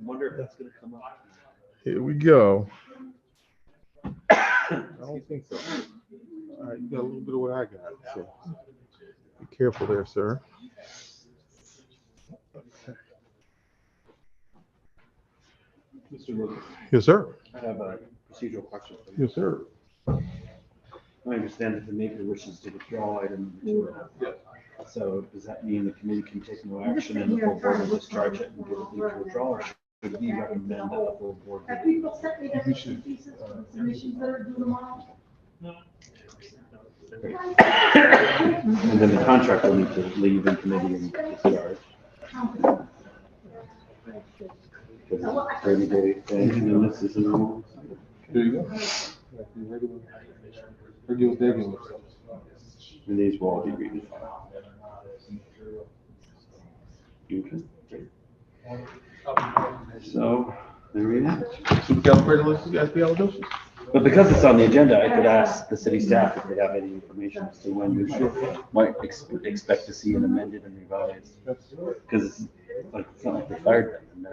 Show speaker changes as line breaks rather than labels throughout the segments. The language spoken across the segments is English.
wonder if that's going to come up.
Here we go. I don't think so. All right, you got a little bit of what I got. So be careful there, sir. Okay.
Mr. Lucas,
Yes, sir.
I have a procedural question for you.
Yes, sir.
I understand that the maker wishes to withdraw item material. So does that mean the committee can take no action and the full board will discharge it and give it leave to withdraw, or should we recommend that the full board?
Have people sent me their pieces of submissions that are due tomorrow?
And then the contract will need to leave in committee and discharge. Because it's 30-day thing, and this is a normal.
There you go. Regular.
And these will all be read. Okay. So, there we have it.
Supercalifragilisticexpialidocious.
But because it's on the agenda, I could ask the city staff if they have any information as to when we might expect to see an amended and revised. Because it's not like they fired them.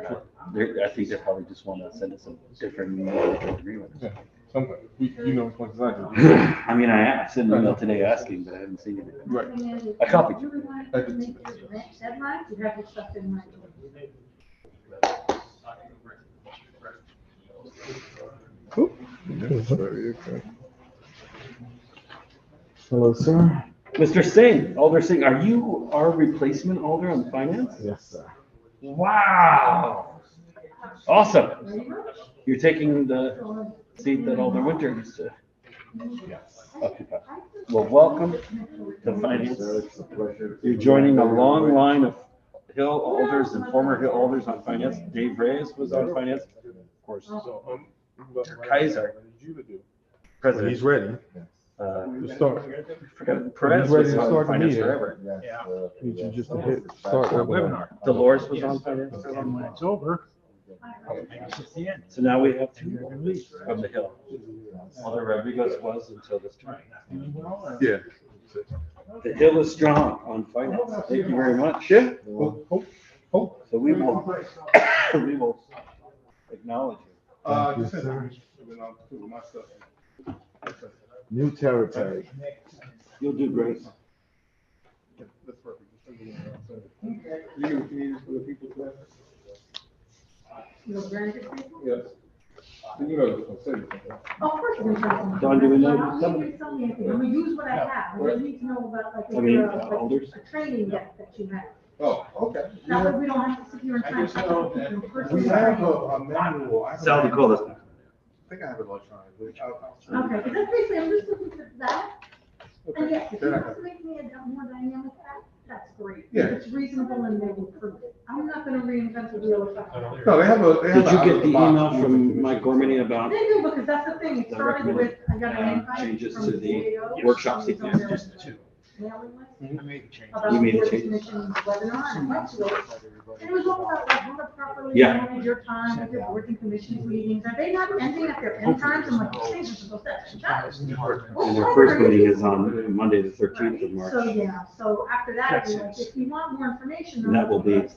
I think they probably just want to send us a different agreement.
Yeah, somewhere. You know as much as I do.
I mean, I sent an email today asking, but I haven't seen it.
Right.
I copied you.
Deadline, you have your stuff in mind.
Oop. Hello, sir.
Mr. Singh, Alder Singh, are you our replacement alder on finance?
Yes, sir.
Wow. Awesome. You're taking the seat that Alder Winter used to occupy. Well, welcome to finance. You're joining a long line of Hill alders and former Hill alders on finance. Dave Reyes was on finance, of course. Kaiser, president.
He's ready to start.
Perez
He's ready
was
to
on
start the
finance
meeting.
forever.
Need you just to hit start that webinar.
Dolores was on finance.
It's over.
So now we have two from the Hill. Alder Rodriguez was until this time.
Yeah.
The Hill is strong on finance. Thank you very much.
Yeah.
So we will acknowledge you.
Yes, sir. New territory.
You'll do great.
Yes.
Of course, we're gonna.
Don, do we know
I'm
somebody?
gonna tell me anything. I'm gonna use what I have. We need to know about like,
I mean,
like
alders?
a training deck that you have.
Oh, okay.
That way we don't have to sit here and try to.
We have a manual.
Sal, you call this.
I think I have it electronically.
Okay, because that's basically, I'm just looking for that. And yes, if you
Then I
want
can-
to make me a more dynamic app, that's great.
Yeah.
If it's reasonable and they will prove it. I'm not gonna reinvent the wheel if I.
No, they have a. They have
Did you
a
get the
out-of-the-box
email from
user
Mike Gormany about
They do, because that's the thing, it
The
started with, I got an invite
changes
from
to
the
the
CAO.
workshop
It was on
sequence?
their
Just the two.
mailing list.
Mhm.
I made the change.
About
You made
the
a
Board of
change?
Commissions webinar, and I went to it. And it was all about like how to properly
Yeah.
manage your time with your boards and commissions meetings. Are they not ending at their end times? I'm like, these things are supposed to actually happen.
And their first meeting is on Monday, the 13th of March.
So, yeah, so after that, it'd be like, if you want more information.
And that will be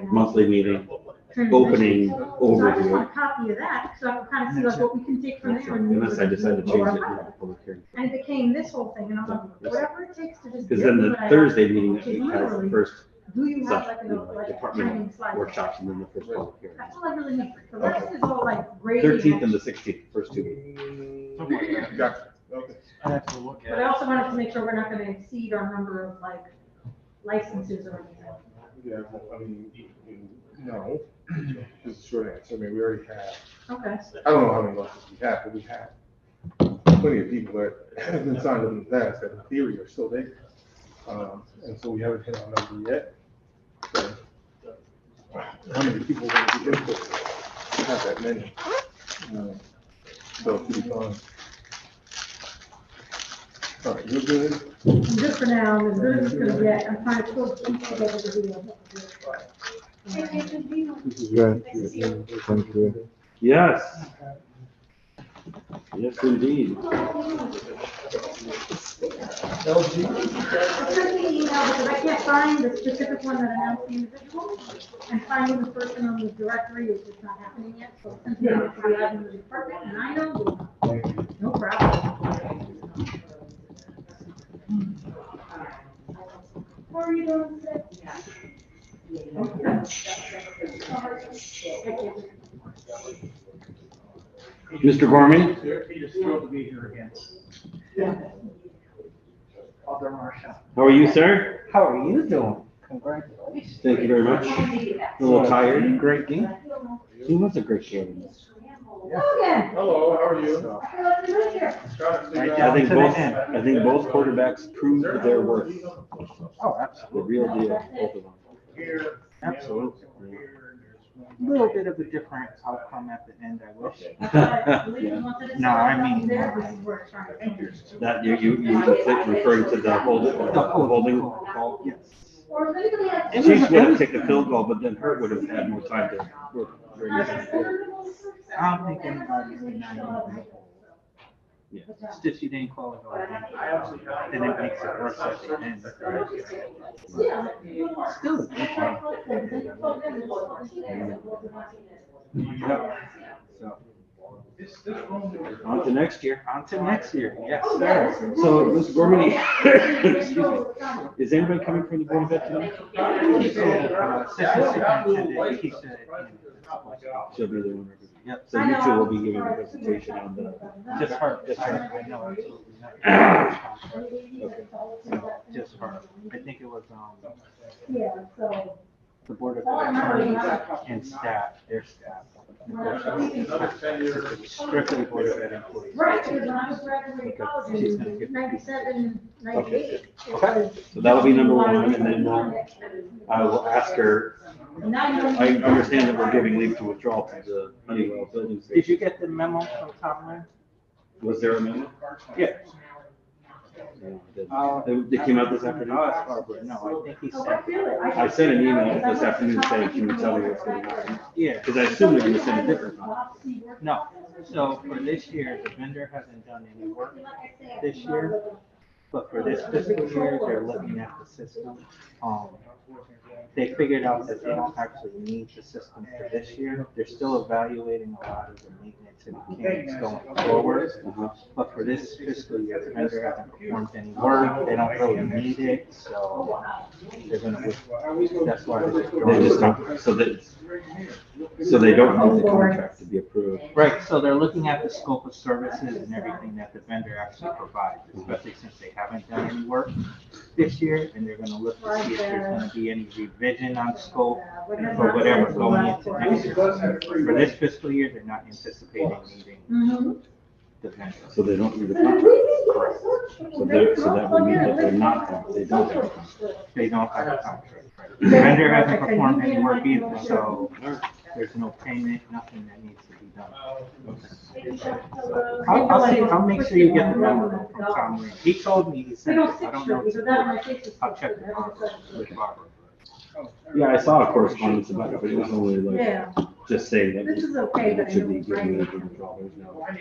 Monthly meeting,
Transition.
opening
So I just
overview.
want a copy of that, so I can kind of see like what we can take from there. and
Unless I decide to change it in the public hearing.
And it became this whole thing, and I'm like, whatever it takes to just.
Because
get
then
me
the
what I
Thursday
have.
meeting that week has the
Literally,
first
do you have
stuff,
like
you
a,
know, like
like a
department
training slide?
workshops and then the first public hearing.
That's all I really need. The rest is all like grading.
13th and the 16th, first 2 weeks.
Gotcha. Okay.
I have to look
But
at
I
it.
also wanted to make sure we're not gonna exceed our number of like licenses or anything.
Yeah, well, I mean, no, is the short answer. I mean, we already have,
Okay.
I don't know how many licenses we have, but we have plenty of people that have been signed up in the past that in theory are still there. And so we haven't hit our number yet. So, how many people want to be input? Not that many. So, keep going. All right, you're good?
Just for now, I'm as good as it's gonna get. I'm trying to pull things together to do.
This is good. Thank you.
Yes. Yes, indeed.
I sent the email because I can't find the specific one that announced the individual, and finding the person on the directory is just not happening yet, so since we have to be out in the department, and I know, no problem. How are you doing today?
Mr. Gorman?
Just thrilled to be here again. Alder Marshall.
How are you, sir?
How are you doing? Congratulations.
Thank you very much. A little tired. Great game. He was a great game.
Hello, how are you?
I think both quarterbacks proved their worth.
Oh,
The
absolutely.
real deal, both of them.
Absolutely. A little bit of a different outcome at the end, I wish. No, I mean,
That you referring to the holding call?
Yes.
Chiefs would have taken the field goal, but then Hurt would have had more time to work.
I don't think anybody's denying it.
Yeah.
It's just you didn't call it all game. Then it makes it worse at the end. Still a good game. So,
On to next year.
on to next year. Yes, sir.
So, Mr. Gorman, excuse me, is anybody coming from the Board of Ed tonight?
He said, assistant superintendent, he said,
She'll be there.
Yep.
So you two will be giving a presentation on the.
Just her.
Just her.
I know, absolutely. Just her. I think it was,
Yeah, so.
the board of attorneys and staff, their staff. Strictly board of ed employees.
Right, because when I was graduating college in 97, 98.
Okay. So that'll be number one, and then I will ask her. I understand that we're giving leave to withdraw to the Honeywell building.
Did you get the memo from Tom Lynn?
Was there a memo?
Yeah.
They came out this afternoon?
Oh, it's Barbara. No, I think he sent.
I sent an email this afternoon saying, can you tell me what's going to happen?
Yeah.
Because I assume they're going to send a different one.
No. So for this year, the vendor hasn't done any work this year. But for this fiscal year, they're looking at the system. They figured out that they don't actually need the system for this year. They're still evaluating a lot of the maintenance and mechanics going forward. But for this fiscal year, the vendor hasn't performed any work. They don't really need it, so they're gonna, that's why they're just.
They just don't, so they don't need the contract to be approved.
Right, so they're looking at the scope of services and everything that the vendor actually provides, especially since they haven't done any work this year, and they're gonna look to see if there's gonna be any revision on scope or whatever going into next year. For this fiscal year, they're not anticipating needing the vendor.
So they don't need the contract. So that would mean that they don't have a contract.
They don't have a contract. The vendor hasn't performed any work either, so there's no payment, nothing that needs to be done. I'll make sure you get the memo from Tom Lynn. He told me he sent it, I don't know. I'll check it out with Barbara.
Yeah, I saw a correspondence about it, but it was only like,
Yeah,
just saying that
this is okay, but
it should be given a withdrawal. There's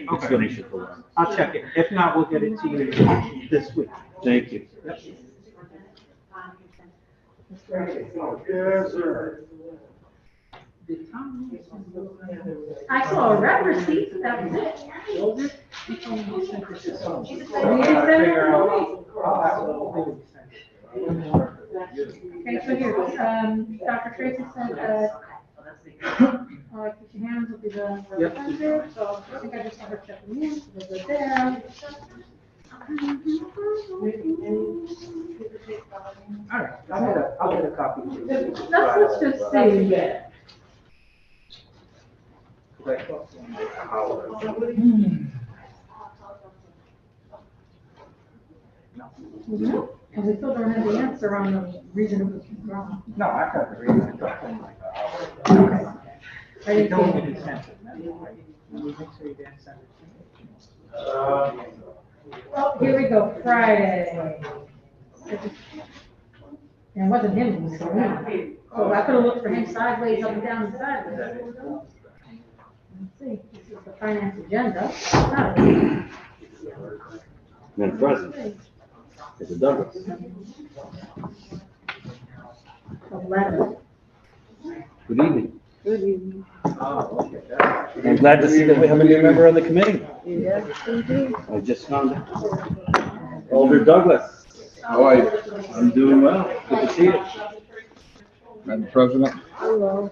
no explanation for that.
I'll check it. If not, we'll get it to you this week.
Thank you.
Yes, sir.
I saw a red receipt, that was it. You didn't send it to me. Okay, so here, Dr. Tracy said, put your hands will be the representative, so I think I just have her check them in, so they're good there.
All right, I'll get a copy.
Let's just see. And we still don't have the answer on the reason it was wrong.
No, I got the reason.
Okay. I
He
didn't
told
see
me
it.
he sent it. Let me make sure he didn't send it.
Oh, here we go, Friday. And it wasn't him, it was me. So I could have looked for him sideways, up and down, and sideways. Let's see, this is the finance agenda.
Then present. Mr. Douglas.
11.
Good evening.
Good evening.
I'm glad to see that we have a new member on the committee.
Yes, indeed.
I just found it. Alder Douglas.
How are you,
I'm doing well. Good to see you.
Madam President?
Hello.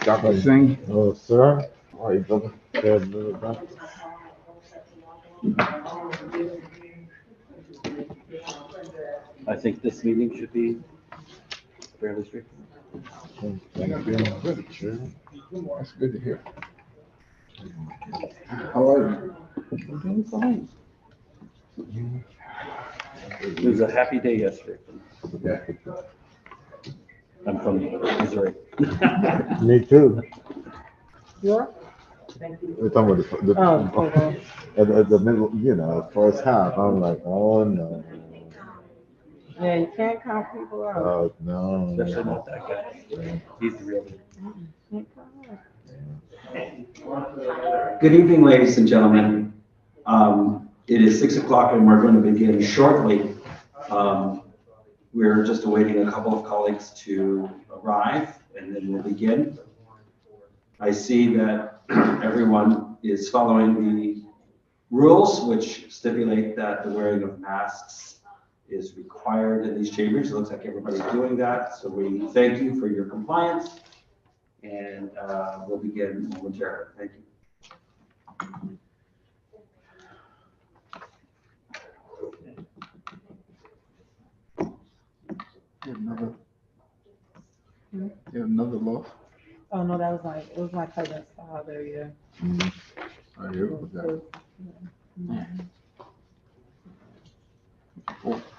Dr. Singh?
Hello, sir. How are you, brother? Good, brother.
I think this meeting should be fairly straightforward.
Thank you. Good, sure.
That's good to hear. How are you?
I'm doing fine. It was a happy day yesterday.
Yeah.
I'm from Missouri.
Me too.
York?
We're talking about the middle, you know, first half. I'm like, oh no.
Yeah, you can't count people out.
Oh no.
Especially not that guy. He's the real deal.
Good evening, ladies and gentlemen. It is 6 o'clock and we're going to begin shortly. We're just awaiting a couple of colleagues to arrive and then we'll begin. I see that everyone is following the rules which stipulate that the wearing of masks is required in these chambers. It looks like everybody's doing that. So we thank you for your compliance and we'll begin momentarily. Thank you.
You have another loss?
Oh, no, that was it was my cousin's father, yeah.
I hear about that.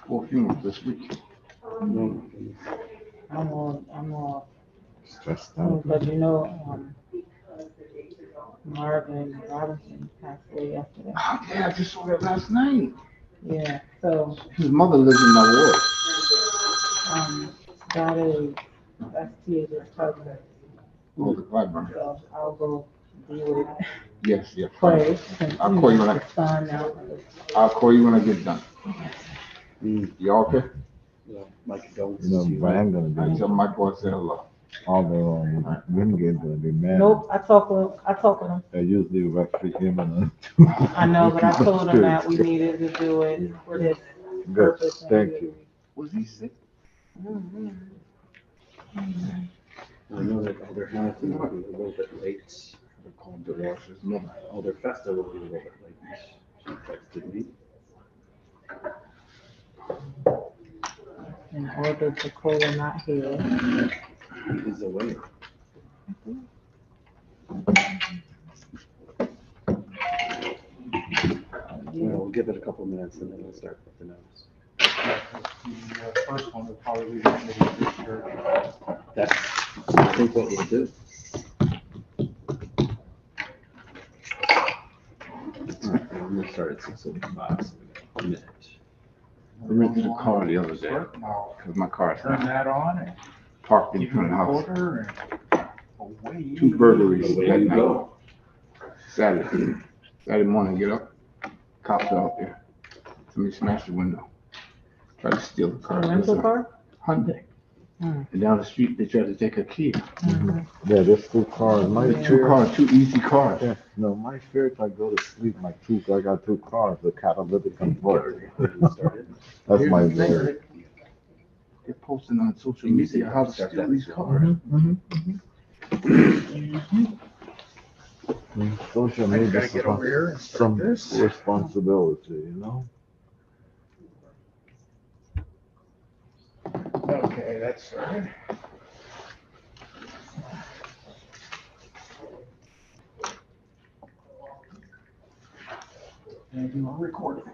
Four funerals this week.
I'm all,
Stressed out.
but you know, Marvin Robinson passed away yesterday.
Oh, yeah, I just saw that last night.
Yeah, so,
His mother lives in my ward.
that is, that's Tia's cousin.
Oh, the library.
So I'll go be with
Yes, yeah.
Clay.
I'll call you when I'll call you when I get done. You all okay?
My condolences
You know,
to you.
Brian gonna
I
be,
tell my boy say hello.
although Wingate gonna be mad.
Nope, I talked with him.
I usually referee him and
I know, but I told him that we needed to do it for this
Good,
purpose.
thank you.
Was he sick?
I know that Elder Hamilton will be a little bit late.
I called the loss his mother.
Elder Festa will be a little bit late. She texted me.
And Elder Dakota not here.
He's away. Well, we'll give it a couple minutes and then we'll start with the notes.
The first one would probably be the church.
That's, I think, what we'll do. All right, we're gonna start at 6:05, so we got a minute.
I rented a car the other day
Now,
because my car's
turn that on and
parked in
give
front
you
of
a
the house.
quarter and away.
2 burglaries
Away
that
you
night.
go.
Saturday morning, get up, cops are out there. Somebody smashed the window. Tried to steal the car.
A rental car?
Hyundai.
Hmm.
And down the street, they tried to take a key.
Yeah, there's 2 cars. My
Yeah.
2
fear.
cars, 2 easy cars.
Yeah, no, my fear if I go to sleep, I got 2 cars, the catalytic converter. That's my
Here's the thing,
worry.
they're posting on social media how to steal these cars.
Social
I
media
gotta get over here and start
some
this.
responsibility, you know?
Okay, that's started. And you are recording.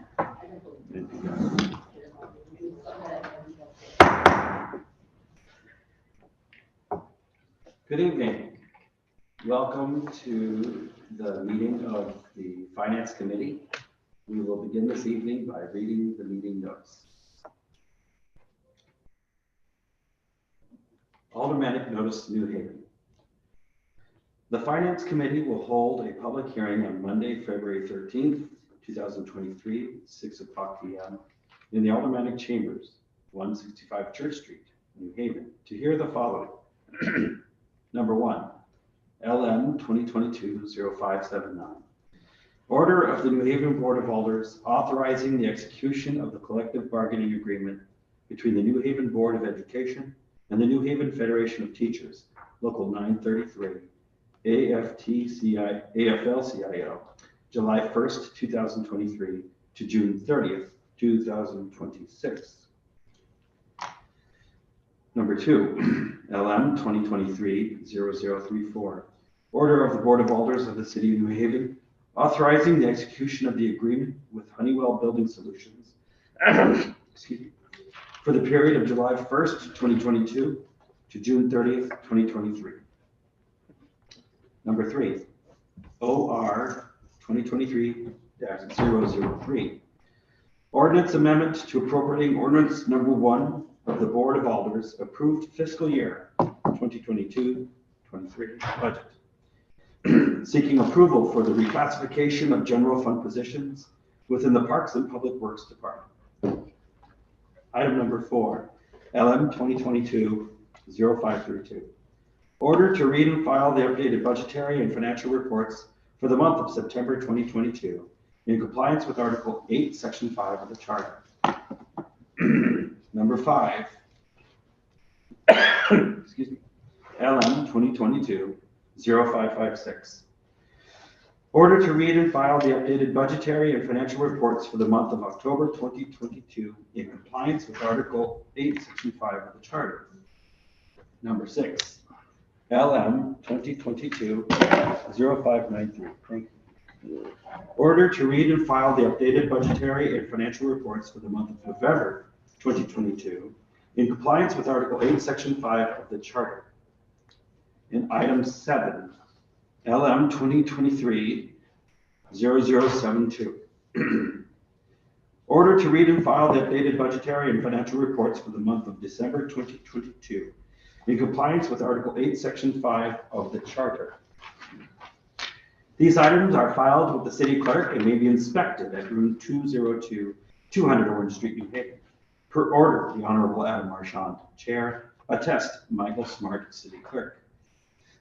Good evening. Welcome to the meeting of the Finance Committee. We will begin this evening by reading the meeting notice. Aldermanic Notice, New Haven. The Finance Committee will hold a public hearing on Monday, February 13th, 2023, 6 o'clock p.m. in the Aldermanic Chambers, 165 Church Street, New Haven, to hear the following. Number 1, LM 2022-0579. Order of the New Haven Board of Alders authorizing the execution of the collective bargaining agreement between the New Haven Board of Education and the New Haven Federation of Teachers, Local 933, AFL-CIO, July 1st, 2023 to June 30th, 2026. Number 2, LM 2023-0034. Order of the Board of Alders of the City of New Haven authorizing the execution of the agreement with Honeywell Building Solutions excuse me, for the period of July 1st, 2022 to June 30th, 2023. Number 3, OR 2023-003. Ordinance amendment to appropriating ordinance number 1 of the Board of Alders approved fiscal year 2022-23 budget. Seeking approval for the reclassification of general fund positions within the Parks and Public Works Department. Item number 4, LM 2022-0532. Order to read and file the updated budgetary and financial reports for the month of September 2022 in compliance with Article 8, Section 5 of the Charter. Number 5, excuse me, LM 2022-0556. Order to read and file the updated budgetary and financial reports for the month of October 2022 in compliance with Article 8, Section 5 of the Charter. Number 6, LM 2022-0593. Thank you. Order to read and file the updated budgetary and financial reports for the month of November 2022 in compliance with Article 8, Section 5 of the Charter. And item 7, LM 2023-0072. Order to read and file the updated budgetary and financial reports for the month of December 2022 in compliance with Article 8, Section 5 of the Charter. These items are filed with the City Clerk and may be inspected at room 202, 200 Orange Street, New Haven. Per order, the Honorable Adam Marchand, Chair, attest Michael Smart, City Clerk.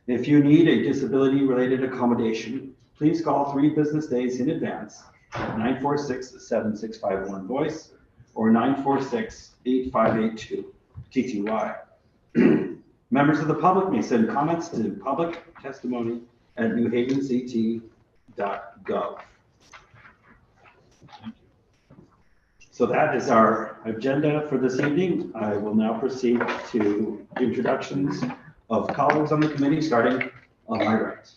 If you need a disability-related accommodation, please call 3 business days in advance at 946-7651 voice or 946-8582 TTY. Members of the public may send comments to public testimony at newhavenct.gov. So that is our agenda for this evening. I will now proceed to introductions of colleagues on the committee, starting on my right.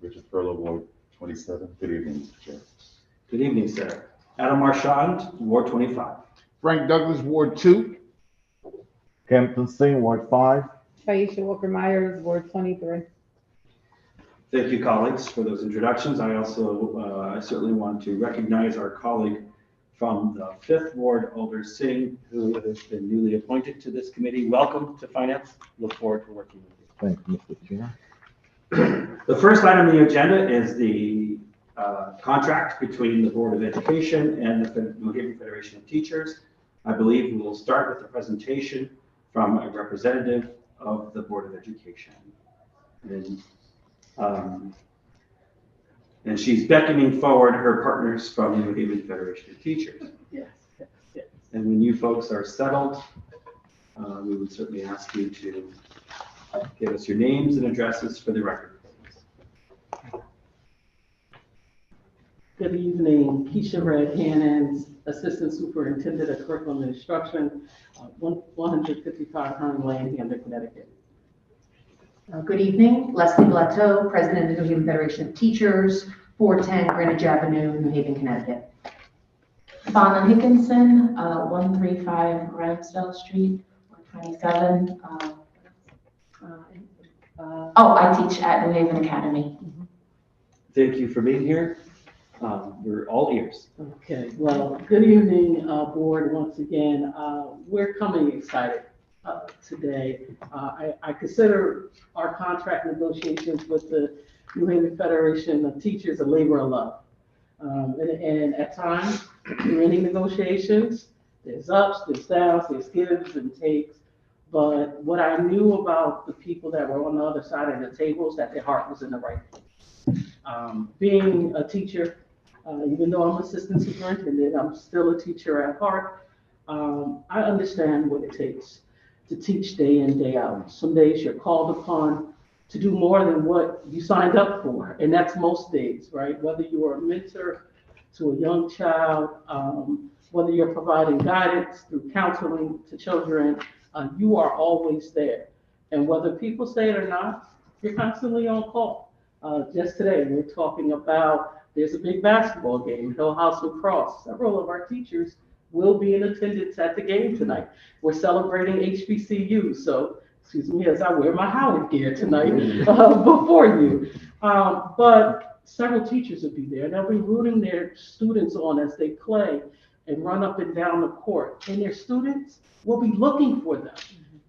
Richard Furlow, Ward 27. Good evening, Mr. Chair.
Good evening, sir. Adam Marchand, Ward 25.
Frank Douglas, Ward 2.
Kempton Singh, Ward 5.
Taisha Walker Myers, Ward 23.
Thank you, colleagues, for those introductions. I also I certainly want to recognize our colleague from the 5th Ward, Alder Singh, who has been newly appointed to this committee. Welcome to Finance. Look forward to working with you.
Thank you, Mr. Chair.
The first item on the agenda is the contract between the Board of Education and the New Haven Federation of Teachers. I believe we will start with the presentation from a representative of the Board of Education. And she's beckoning forward her partners from the New Haven Federation of Teachers.
Yes.
And when you folks are settled, we would certainly ask you to give us your names and addresses for the record.
Good evening, Keisha Red Hannon, Assistant Superintendent of Curriculum and Instruction, 155 Hearn Lane, Hampton, Connecticut.
Good evening, Leslie Blateau, President of the New Haven Federation of Teachers, 410 Greenwich Avenue, New Haven, Connecticut.
Fauna Hickinson, 135 Ramsdale Street, 27. I teach at New Haven Academy.
Thank you for being here. We're all ears.
Okay, well, good evening, board. Once again, we're coming excited today. I consider our contract negotiations with the New Haven Federation of Teachers a labor of love. And at times, through any negotiations. There's ups, there's downs, there's gives and takes. But what I knew about the people that were on the other side of the table is that their heart was in the right place. Being a teacher, even though I'm assistant superintendent, I'm still a teacher at heart. I understand what it takes to teach day in, day out. Some days you're called upon to do more than what you signed up for, and that's most days, right? Whether you are a mentor to a young child, whether you're providing guidance through counseling to children, you are always there. And whether people say it or not, you're constantly on call. Just today, we're talking about there's a big basketball game, Hill House Lacrosse. Several of our teachers will be in attendance at the game tonight. We're celebrating HBCU, so excuse me as I wear my Howard gear tonight before you. But several teachers will be there. They'll be rooting their students on as they play and run up and down the court. And their students will be looking for them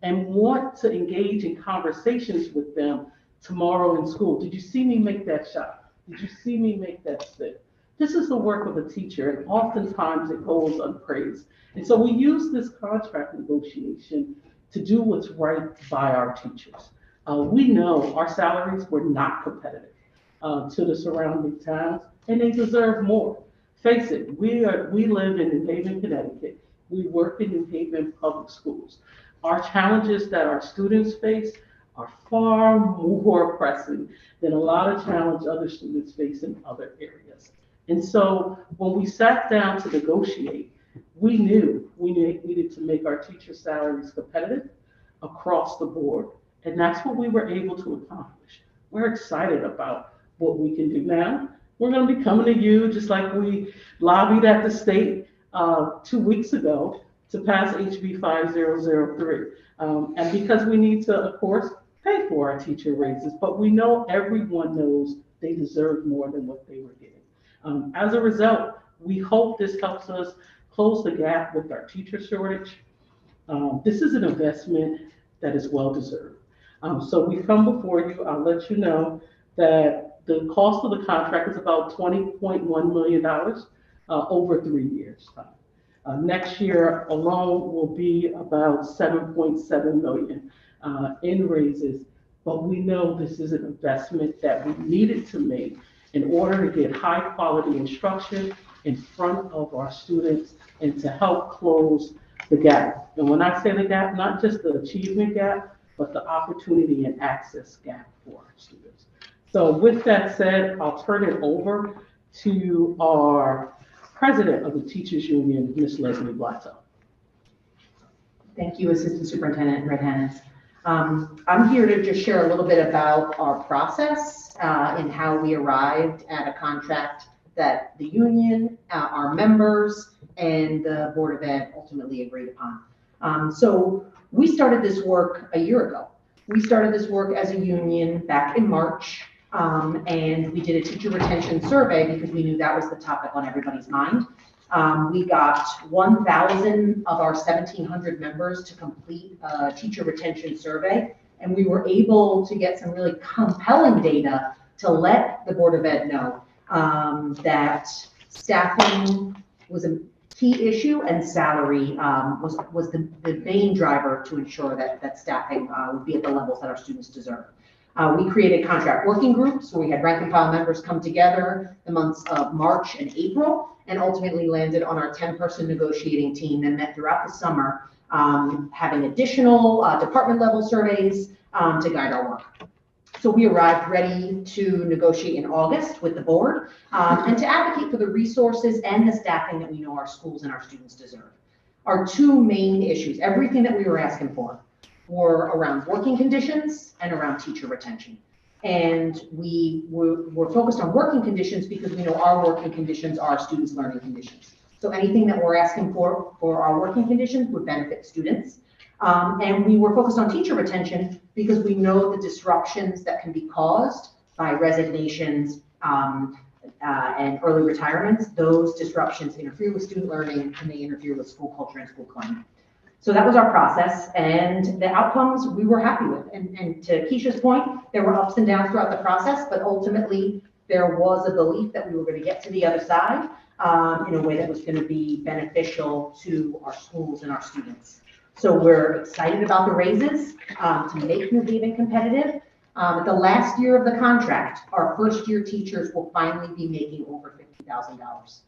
and want to engage in conversations with them tomorrow in school. Did you see me make that shot? Did you see me make that step? This is the work of a teacher, and oftentimes it goes unpraised. And so we use this contract negotiation to do what's right by our teachers. We know our salaries were not competitive to the surrounding towns, and they deserve more. Face it, we live in New Haven, Connecticut. We work in New Haven public schools. Our challenges that our students face are far more pressing than a lot of challenges other students face in other areas. And so when we sat down to negotiate, we knew we needed to make our teacher salaries competitive across the board. And that's what we were able to accomplish. We're excited about what we can do now. We're going to be coming to you just like we lobbied at the state 2 weeks ago to pass HB 5003. And because we need to, of course, pay for our teacher raises, but we know everyone knows they deserve more than what they were getting. As a result, we hope this helps us close the gap with our teacher shortage. This is an investment that is well deserved. So we come before you, I'll let you know that the cost of the contract is about $20.1 million over 3 years. Next year alone will be about 7.7 million in raises, but we know this is an investment that we needed to make in order to get high quality instruction in front of our students and to help close the gap. And when I say the gap, not just the achievement gap, but the opportunity and access gap for our students. So with that said, I'll turn it over to our president of the Teachers Union, Ms. Leslie Blatto.
Thank you, Assistant Superintendent Red-Hannes. I'm here to just share a little bit about our process and how we arrived at a contract that the union, our members, and the Board of Ed ultimately agreed upon. So we started this work a year ago. We started this work as a union back in March, and we did a teacher retention survey because we knew that was the topic on everybody's mind. We got 1,000 of our 1,700 members to complete a teacher retention survey, and we were able to get some really compelling data to let the Board of Ed know that staffing was a key issue and salary was the main driver to ensure that staffing would be at the levels that our students deserve. We created contract working groups where we had rank and file members come together the months of March and April, and ultimately landed on our 10-person negotiating team and met throughout the summer, having additional department level surveys to guide our work. So we arrived ready to negotiate in August with the board and to advocate for the resources and the staffing that we know our schools and our students deserve. Our two main issues, everything that we were asking for, were around working conditions and around teacher retention. And we were focused on working conditions because we know our working conditions are our students' learning conditions. So anything that we're asking for our working conditions would benefit students. And we were focused on teacher retention because we know the disruptions that can be caused by resignations and early retirements. Those disruptions interfere with student learning and they interfere with school culture and school climate. So that was our process, and the outcomes we were happy with. And to Keisha's point, there were ups and downs throughout the process, but ultimately there was a belief that we were going to get to the other side in a way that was going to be beneficial to our schools and our students. So we're excited about the raises to make New Haven competitive. At the last year of the contract, our first year teachers will finally be making over $50,000.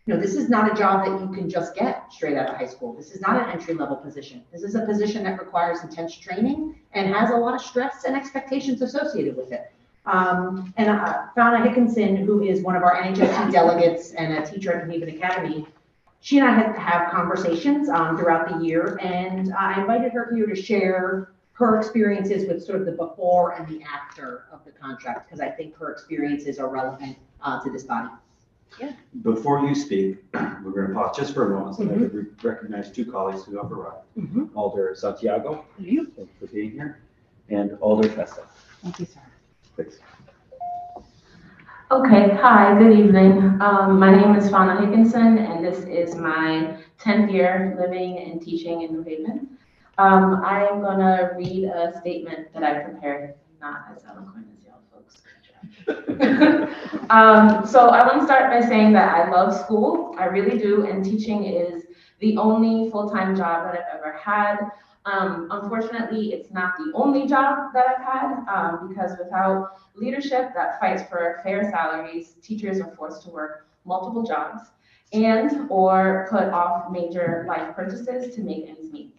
This is not a job that you can just get straight out of high school. This is not an entry-level position. This is a position that requires intense training and has a lot of stress and expectations associated with it. And Fauna Hickinson, who is one of our NHSC delegates and a teacher at New Haven Academy, she and I had to have conversations throughout the year, and I invited her here to share her experiences with sort of the before and the after of the contract, because I think her experiences are relevant to this body. Yeah.
Before you speak, we're going to pause just for a moment so that I can recognize two colleagues who have arrived. Alder Santiago, thank you for being here, and Alder Festa.
Thank you, sir.
Thanks.
Okay, hi, good evening. My name is Fauna Hickinson, and this is my 10th year living and teaching in New Haven. I am gonna read a statement that I prepared, not as eloquent as y'all folks. So I want to start by saying that I love school, I really do, and teaching is the only full-time job that I've ever had. Unfortunately, it's not the only job that I've had, because without leadership that fights for fair salaries, teachers are forced to work multiple jobs and or put off major life purchases to make ends meet.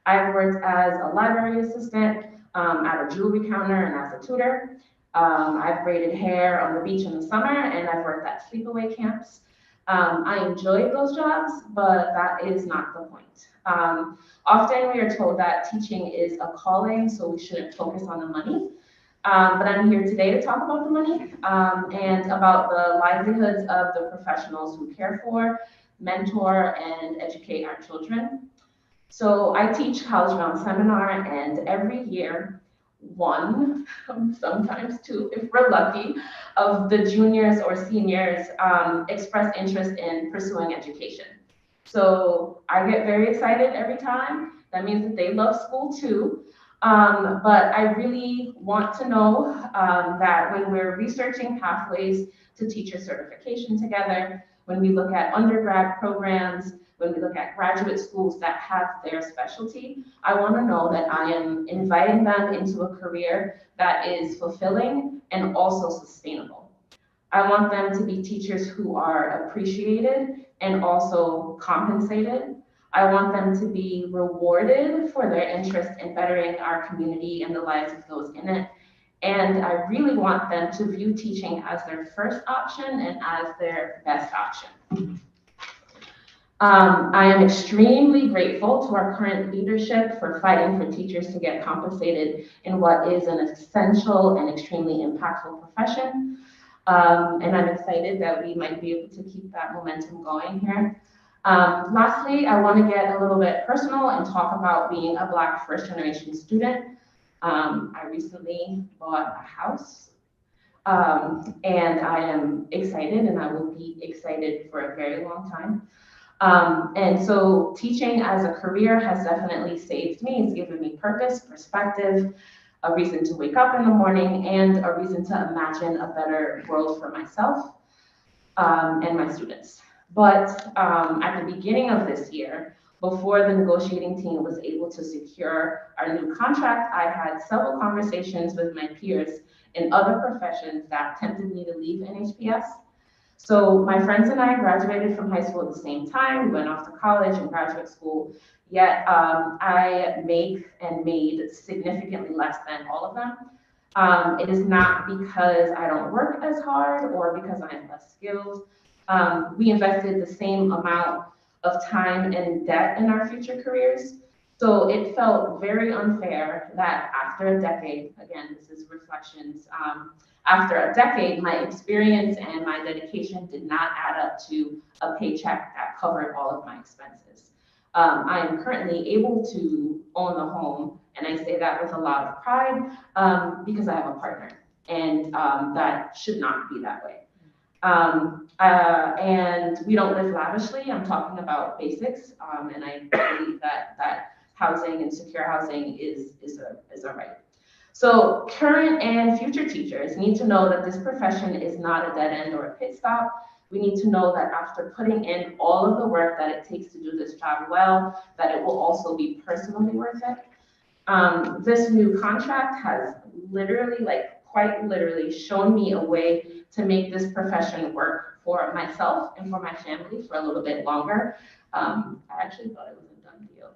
I've worked as a library assistant, at a jewelry counter, and as a tutor. I've braided hair on the beach in the summer, and I've worked at sleepaway camps. I enjoyed those jobs, but that is not the point. Often we are told that teaching is a calling, so we shouldn't focus on the money. But I'm here today to talk about the money and about the livelihoods of the professionals who care for, mentor, and educate our children. So I teach College Bound Seminar, and every year, one, sometimes two, if we're lucky, of the juniors or seniors express interest in pursuing education. So I get very excited every time. That means that they love school too. But I really want to know that when we're researching pathways to teacher certification together, when we look at undergrad programs, when we look at graduate schools that have their specialty, I want to know that I am inviting them into a career that is fulfilling and also sustainable. I want them to be teachers who are appreciated and also compensated. I want them to be rewarded for their interest in bettering our community and the lives of those in it. And I really want them to view teaching as their first option and as their best option. I am extremely grateful to our current leadership for fighting for teachers to get compensated in what is an essential and extremely impactful profession. And I'm excited that we might be able to keep that momentum going here. Lastly, I want to get a little bit personal and talk about being a Black first-generation student. I recently bought a house, and I am excited, and I will be excited for a very long time. And so teaching as a career has definitely saved me. It's given me purpose, perspective, a reason to wake up in the morning, and a reason to imagine a better world for myself and my students. But at the beginning of this year, before the negotiating team was able to secure our new contract, I had several conversations with my peers in other professions that tempted me to leave NHPS. So my friends and I graduated from high school at the same time. We went off to college and graduate school, yet I make and made significantly less than all of them. It is not because I don't work as hard or because I am less skilled. We invested the same amount of time and debt in our future careers. So it felt very unfair that after a decade, again, this is reflections, after a decade, my experience and my dedication did not add up to a paycheck that covered all of my expenses. I am currently able to own the home, and I say that with a lot of pride because I have a partner, and that should not be that way. And we don't live lavishly. I'm talking about basics, and I believe that housing and secure housing is a right. So current and future teachers need to know that this profession is not a dead end or a pit stop. We need to know that after putting in all of the work that it takes to do this job well, that it will also be personally worth it. This new contract has literally, like quite literally, shown me a way to make this profession work for myself and for my family for a little bit longer. I actually thought it was a done deal.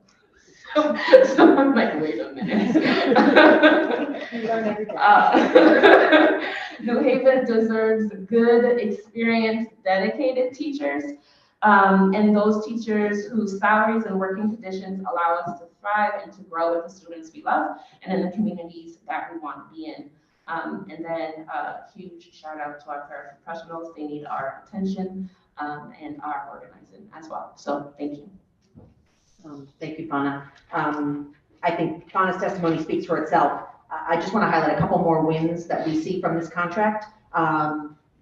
So I'm like, wait a minute. New Haven deserves good, experienced, dedicated teachers. And those teachers whose salaries and working conditions allow us to thrive and to grow with the students we love and in the communities that we want to be in. And then a huge shout out to our paraprofessionals. They need our attention and our organizing as well. So thank you.
Thank you, Fauna. I think Fauna's testimony speaks for itself. I just want to highlight a couple more wins that we see from this contract.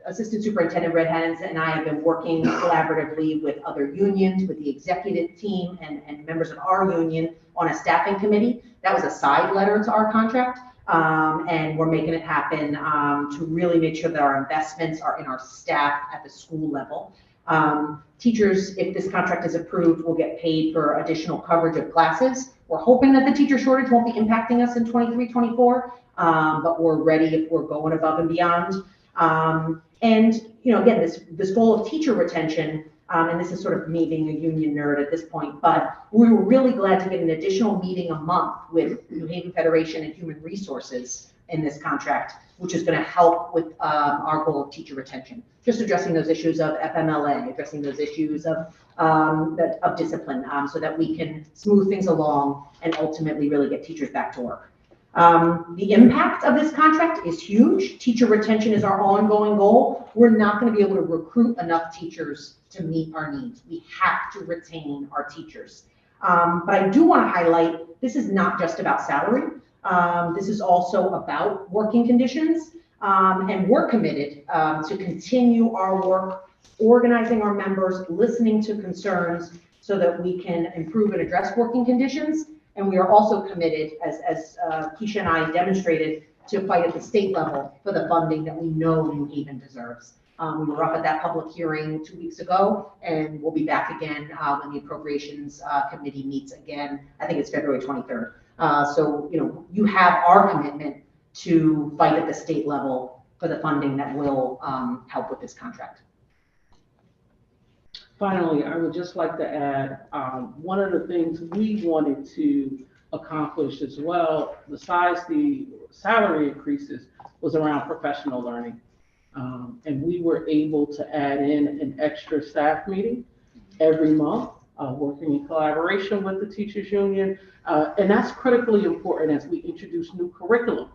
Assistant Superintendent Red Hands and I have been working collaboratively with other unions, with the executive team and members of our union on a staffing committee. That was a side letter to our contract. And we're making it happen to really make sure that our investments are in our staff at the school level. Teachers, if this contract is approved, will get paid for additional coverage of classes. We're hoping that the teacher shortage won't be impacting us in 23-24, but we're ready if we're going above and beyond. And you know, again, this goal of teacher retention, and this is sort of me being a union nerd at this point, but we were really glad to get an additional meeting a month with New Haven Federation and Human Resources in this contract, which is going to help with our goal of teacher retention. Just addressing those issues of FMLA, addressing those issues of discipline, so that we can smooth things along and ultimately really get teachers back to work. The impact of this contract is huge. Teacher retention is our ongoing goal. We're not going to be able to recruit enough teachers to meet our needs. We have to retain our teachers. But I do want to highlight, this is not just about salary. This is also about working conditions. And we're committed to continue our work, organizing our members, listening to concerns so that we can improve and address working conditions. And we are also committed, as Keisha and I demonstrated, to fight at the state level for the funding that we know New Haven deserves. We were up at that public hearing 2 weeks ago, and we'll be back again when the Appropriations Committee meets again. I think it's February 23rd. So, you know, you have our commitment to fight at the state level for the funding that will help with this contract.
Finally, I would just like to add, one of the things we wanted to accomplish as well, besides the salary increases, was around professional learning. And we were able to add in an extra staff meeting every month, working in collaboration with the teachers union. And that's critically important as we introduce new curriculum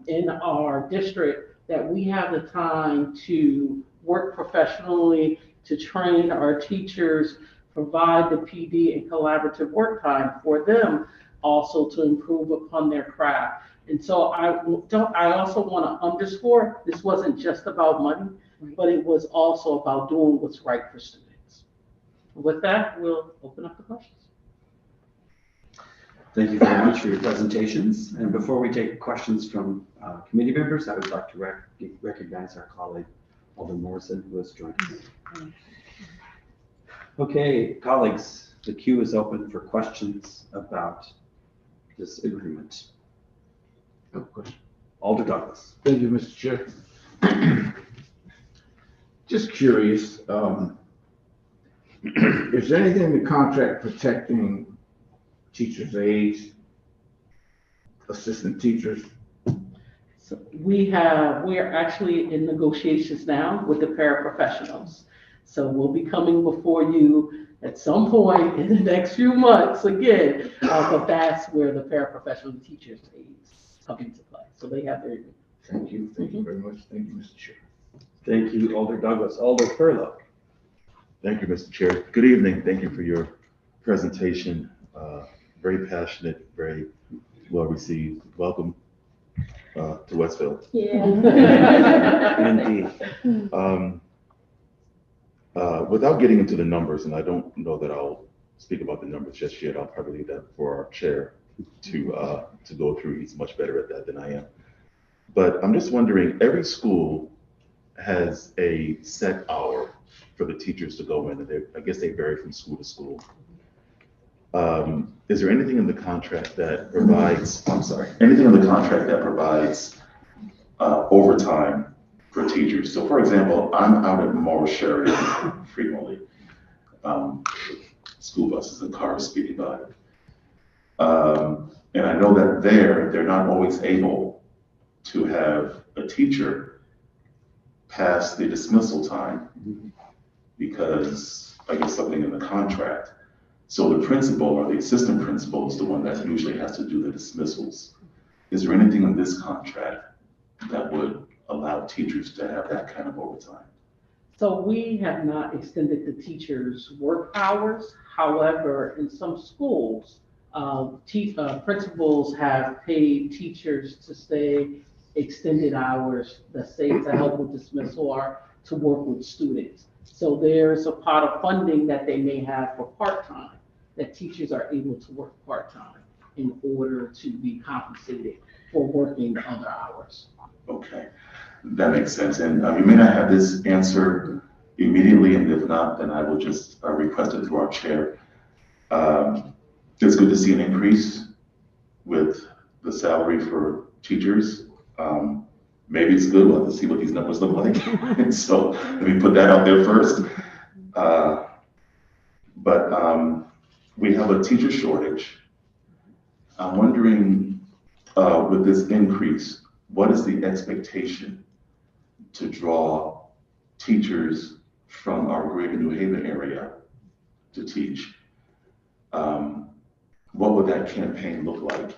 in our district, that we have the time to work professionally, to train our teachers, provide the PD and collaborative work time for them also to improve upon their craft. And so I also want to underscore, this wasn't just about money, but it was also about doing what's right for students. With that, we'll open up the questions.
Thank you very much for your presentations. And before we take questions from committee members, I would like to recognize our colleague, Alden Morrison, who has joined us. Okay, colleagues, the queue is open for questions about this agreement.
No question.
Alder Douglas.
Thank you, Mr. Chair. Just curious, is there anything in the contract protecting teachers' aides, assistant teachers?
So we are actually in negotiations now with the paraprofessionals. So we'll be coming before you at some point in the next few months again, but that's where the paraprofessional teachers' aides come into play. So they have their.
Thank you very much. Thank you, Mr. Chair.
Thank you, Alder Douglas. Alder Furlow.
Thank you, Mr. Chair. Good evening. Thank you for your presentation. Very passionate, very well received. Welcome to Westfield.
Yeah.
Indeed. Without getting into the numbers, and I don't know that I'll speak about the numbers just yet. I'll probably leave that for our chair to go through. He's much better at that than I am. But I'm just wondering, every school has a set hour for the teachers to go in, and I guess they vary from school to school. Is there anything in the contract that provides, anything in the contract that provides overtime for teachers? So for example, I'm out at Morris Sheridan frequently. School buses and cars speeding by. And I know that they're not always able to have a teacher pass the dismissal time because I guess something in the contract. So the principal or the assistant principal is the one that usually has to do the dismissals. Is there anything in this contract that would allow teachers to have that kind of overtime?
So we have not extended the teachers' work hours. However, in some schools, principals have paid teachers to stay extended hours, let's say to help with dismissal or to work with students. So there's a pot of funding that they may have for part-time, that teachers are able to work part-time in order to be compensated for working the other hours.
Okay, that makes sense. And you may not have this answer immediately, and if not, then I will just request it through our chair. It's good to see an increase with the salary for teachers. Maybe it's good. We'll have to see what these numbers look like. And so let me put that out there first. But we have a teacher shortage. I'm wondering, with this increase, what is the expectation to draw teachers from our greater New Haven area to teach? What would that campaign look like?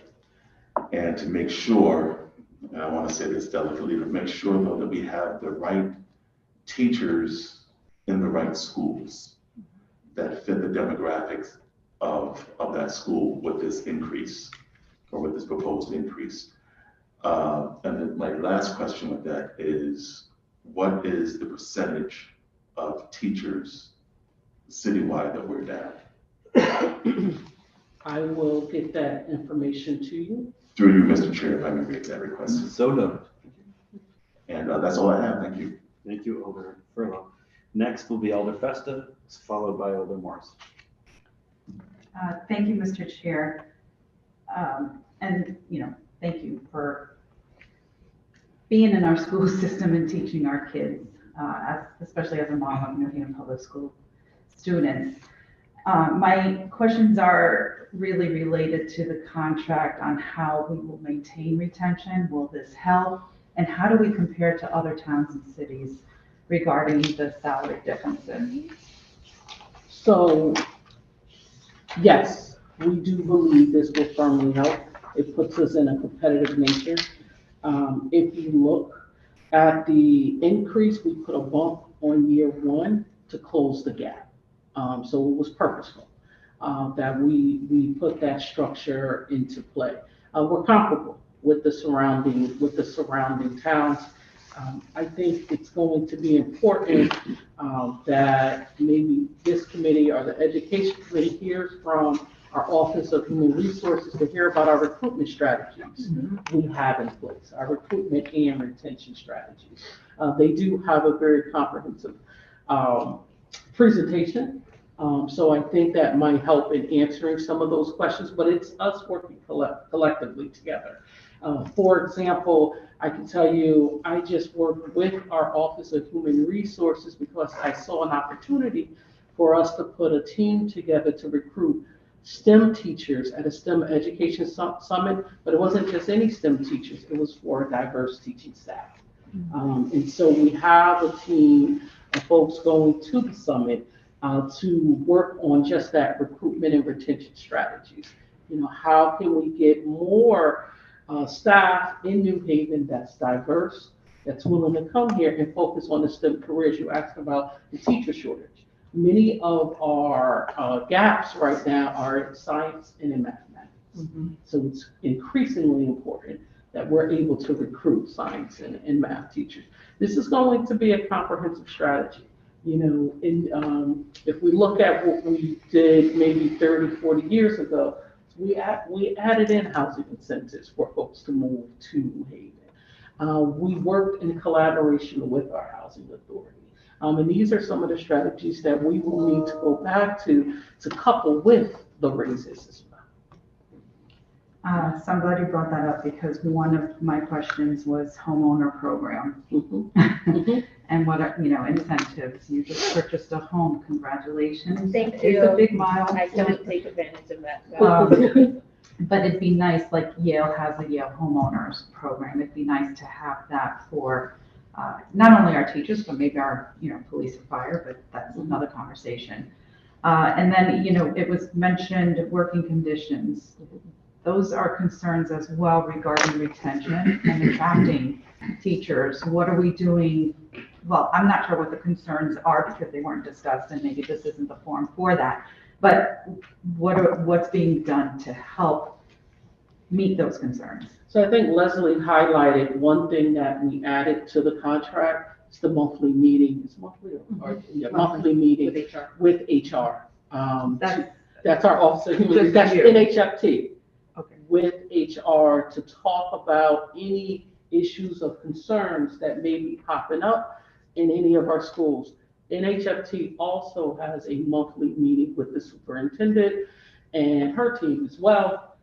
And to make sure, and I want to say this delicately, to make sure though that we have the right teachers in the right schools that fit the demographics of that school with this increase or with this proposed increase. And then my last question with that is, what is the percentage of teachers citywide that we're down?
I will get that information to you.
Through you, Mr. Chair, if I may make that request.
So noted.
And that's all I have. Thank you.
Thank you, Alder Furlong. Next will be Alder Festa, followed by Alder Morris.
Thank you, Mr. Chair. And, thank you for being in our school system and teaching our kids, especially as a mom of New Haven Public School students. My questions are really related to the contract on how we will maintain retention. Will this help? And how do we compare to other towns and cities regarding the salary differences?
So, yes, we do believe this will firmly help. It puts us in a competitive nature. If you look at the increase, we put a bump on year one to close the gap. So it was purposeful that we put that structure into play. We're comparable with the surrounding towns. I think it's going to be important that maybe this committee or the education committee hears from our Office of Human Resources to hear about our recruitment strategies we have in place, our recruitment and retention strategies. They do have a very comprehensive presentation. So I think that might help in answering some of those questions, but it's us working collectively together. For example, I can tell you, I just worked with our Office of Human Resources because I saw an opportunity for us to put a team together to recruit STEM teachers at a STEM education summit, but it wasn't just any STEM teachers, it was for a diverse teaching staff. And so we have a team of folks going to the summit to work on just that recruitment and retention strategies. How can we get more staff in New Haven that's diverse, that's willing to come here and focus on the STEM careers? You asked about the teacher shortage. Many of our gaps right now are in science and in mathematics. So it's increasingly important that we're able to recruit science and math teachers. This is going to be a comprehensive strategy. If we look at what we did maybe 30, 40 years ago, we added in housing incentives for folks to move to New Haven. We worked in collaboration with our housing authority. And these are some of the strategies that we will need to go back to couple with the raises as well.
So I'm glad you brought that up because one of my questions was homeowner program. And what are, incentives. You just purchased a home, congratulations.
Thank
It's
you.
a big milestone.
I don't take advantage of that.
But it'd be nice, like Yale has a Yale homeowners program. It'd be nice to have that for not only our teachers, but maybe our, police and fire, but that's another conversation. And then, it was mentioned working conditions. Those are concerns as well regarding retention and attracting teachers. What are we doing? Well, I'm not sure what the concerns are because they weren't discussed and maybe this isn't the forum for that. But what's being done to help meet those concerns?
So I think Leslie highlighted one thing that we added to the contract. It's the monthly meeting. It's monthly monthly meeting with HR. That's our Office of Human. That's NHFT.
Okay.
With HR to talk about any issues of concerns that may be popping up in any of our schools. NHFT also has a monthly meeting with the superintendent and her team as well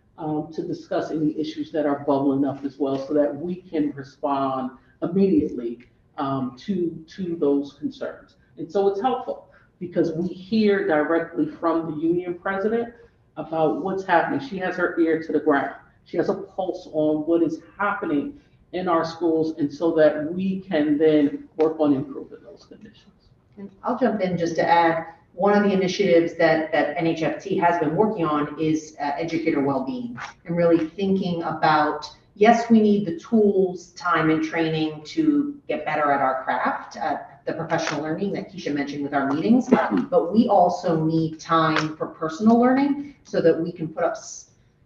to discuss any issues that are bubbling up as well so that we can respond immediately to those concerns. And so it's helpful because we hear directly from the union president about what's happening. She has her ear to the ground. She has a pulse on what is happening in our schools, and so that we can then work on improving those conditions.
And I'll jump in just to add, one of the initiatives that NHFT has been working on is educator well-being and really thinking about, yes, we need the tools, time, and training to get better at our craft, the professional learning that Keisha mentioned with our meetings, but we also need time for personal learning so that we can put up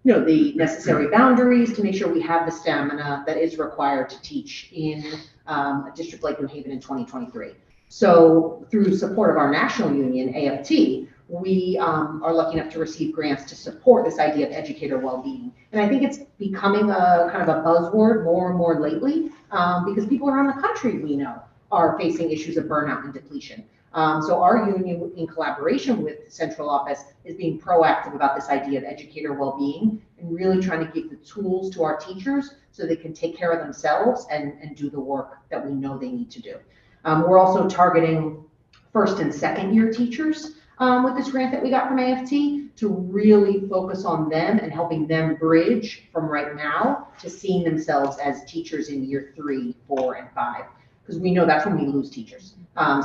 the necessary boundaries to make sure we have the stamina that is required to teach in a district like New Haven in 2023. So through support of our national union, AFT, we are lucky enough to receive grants to support this idea of educator well-being. And I think it's becoming a kind of a buzzword more and more lately because people around the country, we know, are facing issues of burnout and depletion. So our union, in collaboration with the central office, is being proactive about this idea of educator well-being and really trying to give the tools to our teachers so they can take care of themselves and do the work that we know they need to do. We're also targeting first and second year teachers with this grant that we got from AFT to really focus on them and helping them bridge from right now to seeing themselves as teachers in year 3, 4, and 5. Because we know that's when we lose teachers.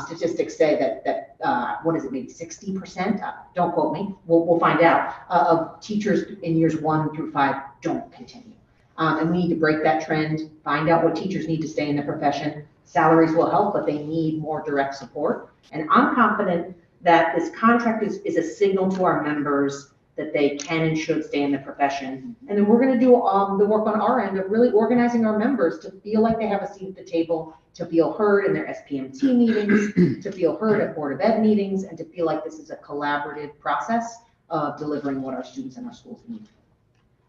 Statistics say that what is it, maybe 60%? Don't quote me. We'll find out. Of teachers in years 1 through 5 don't continue. And we need to break that trend. Find out what teachers need to stay in the profession. Salaries will help, but they need more direct support. And I'm confident that this contract is a signal to our members that they can and should stay in the profession. And then we're going to do the work on our end of really organizing our members to feel like they have a seat at the table, to feel heard in their SPMT meetings, to feel heard at Board of Ed meetings, and to feel like this is a collaborative process of delivering what our students and our schools need.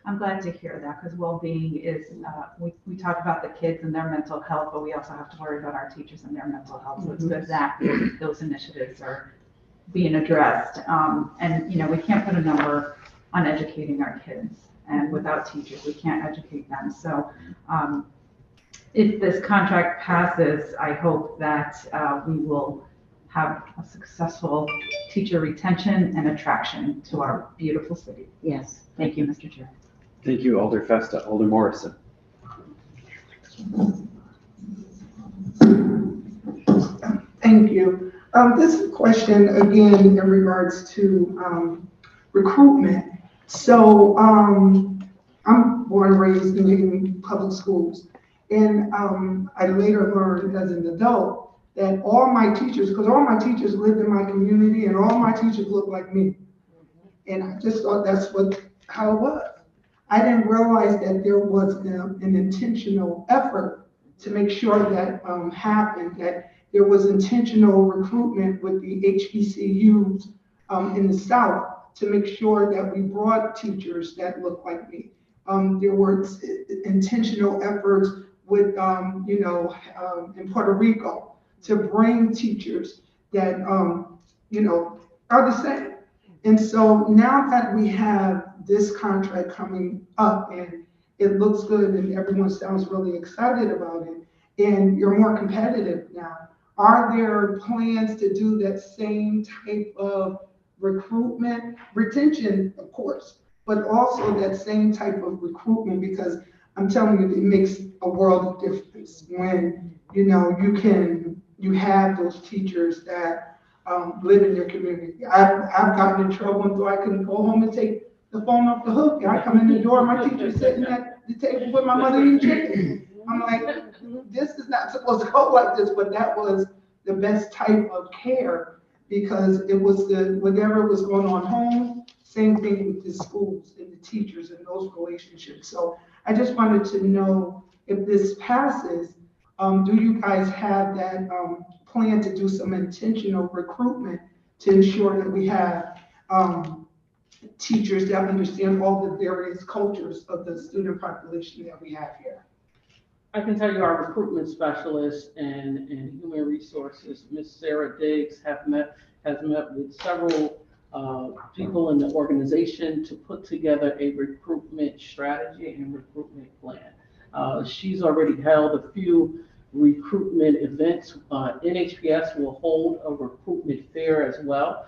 I'm glad to hear that because well-being is, we talk about the kids and their mental health, but we also have to worry about our teachers and their mental health. So it's good that those initiatives are being addressed. And, we can't put a number on educating our kids. And without teachers, we can't educate them. So if this contract passes, I hope that we will have a successful teacher retention and attraction to our beautiful city.
Yes.
Thank you, Mr. Chair.
Thank you, Alder Festa. Alder Morrison.
Thank you. This question again in regards to recruitment. So I'm born and raised in public schools, and I later learned as an adult that all my teachers, because all my teachers lived in my community, and all my teachers looked like me, and I just thought that's how it was. I didn't realize that there was an intentional effort to make sure that happened, that there was intentional recruitment with the HBCUs in the South to make sure that we brought teachers that looked like me. There were intentional efforts with, in Puerto Rico to bring teachers that, are the same. And so now that we have this contract coming up and it looks good and everyone sounds really excited about it, and you're more competitive now, are there plans to do that same type of recruitment, retention, of course, but also that same type of recruitment? Because I'm telling you, it makes a world of difference when, you have those teachers that live in your community. I've gotten in trouble and thought I couldn't go home and take the phone off the hook. I come in the door, my teacher's sitting at the table with my mother eating chicken. I'm like, this is not supposed to go like this, but that was the best type of care because it was whatever was going on home, same thing with the schools and the teachers and those relationships. So I just wanted to know if this passes, do you guys have that plan to do some intentional recruitment to ensure that we have teachers that understand all the various cultures of the student population that we have here?
I can tell you our recruitment specialist and human resources, Ms. Sarah Diggs, has met with several people in the organization to put together a recruitment strategy and recruitment plan. She's already held a few recruitment events. NHPS will hold a recruitment fair as well.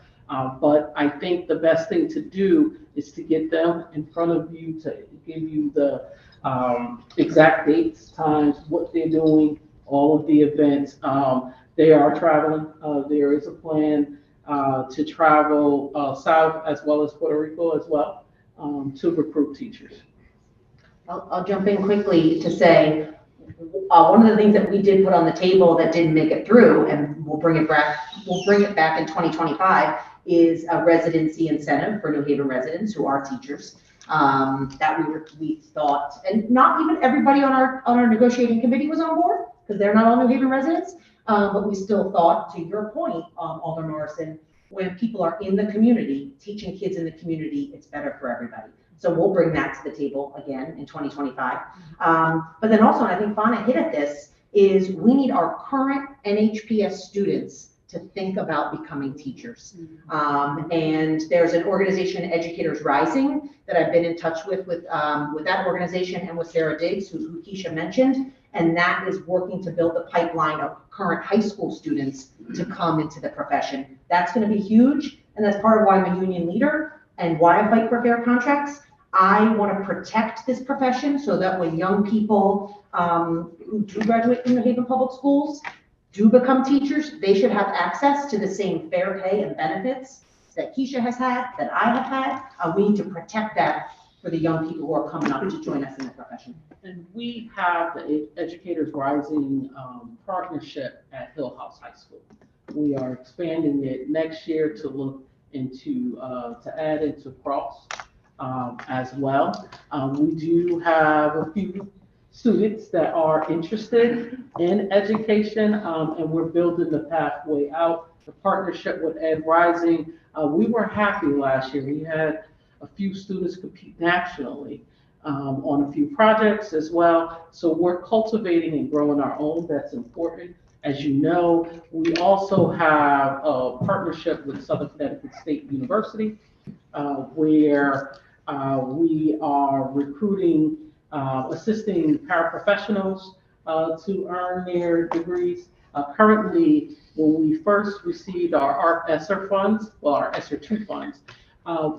But I think the best thing to do is to get them in front of you to give you the exact dates, times, what they're doing, all of the events. They are traveling. There is a plan to travel south as well as Puerto Rico as well to recruit teachers.
I'll jump in quickly to say, one of the things that we did put on the table that didn't make it through, and we'll bring it back in 2025, is a residency incentive for New Haven residents who are teachers. That we thought, and not even everybody on our negotiating committee was on board because they're not all New Haven residents, but we still thought, to your point, Alder Morrison, when people are in the community, teaching kids in the community, it's better for everybody. So we'll bring that to the table again in 2025. But then also, and I think Fauna hit at this, is we need our current NHPS students to think about becoming teachers. And there's an organization, Educators Rising, that I've been in touch with that organization and with Sarah Diggs, who Keisha mentioned, and that is working to build the pipeline of current high school students to come into the profession. That's going to be huge, and that's part of why I'm a union leader and why I fight for fair contracts. I want to protect this profession so that when young people who do graduate from New Haven Public Schools do become teachers, they should have access to the same fair pay and benefits that Keisha has had, that I have had. We need to protect that for the young people who are coming up to join us in the profession.
And we have the Educators Rising partnership at Hill House High School. We are expanding it next year to look into, to add into Cross as well. We do have a few students that are interested in education, and we're building the pathway out. The partnership with Ed Rising, we were happy last year. We had a few students compete nationally on a few projects as well. So we're cultivating and growing our own. That's important. As you know, we also have a partnership with Southern Connecticut State University, where we are recruiting, assisting paraprofessionals to earn their degrees. Currently, when we first received our ESSER funds, well, our ESSER 2 funds,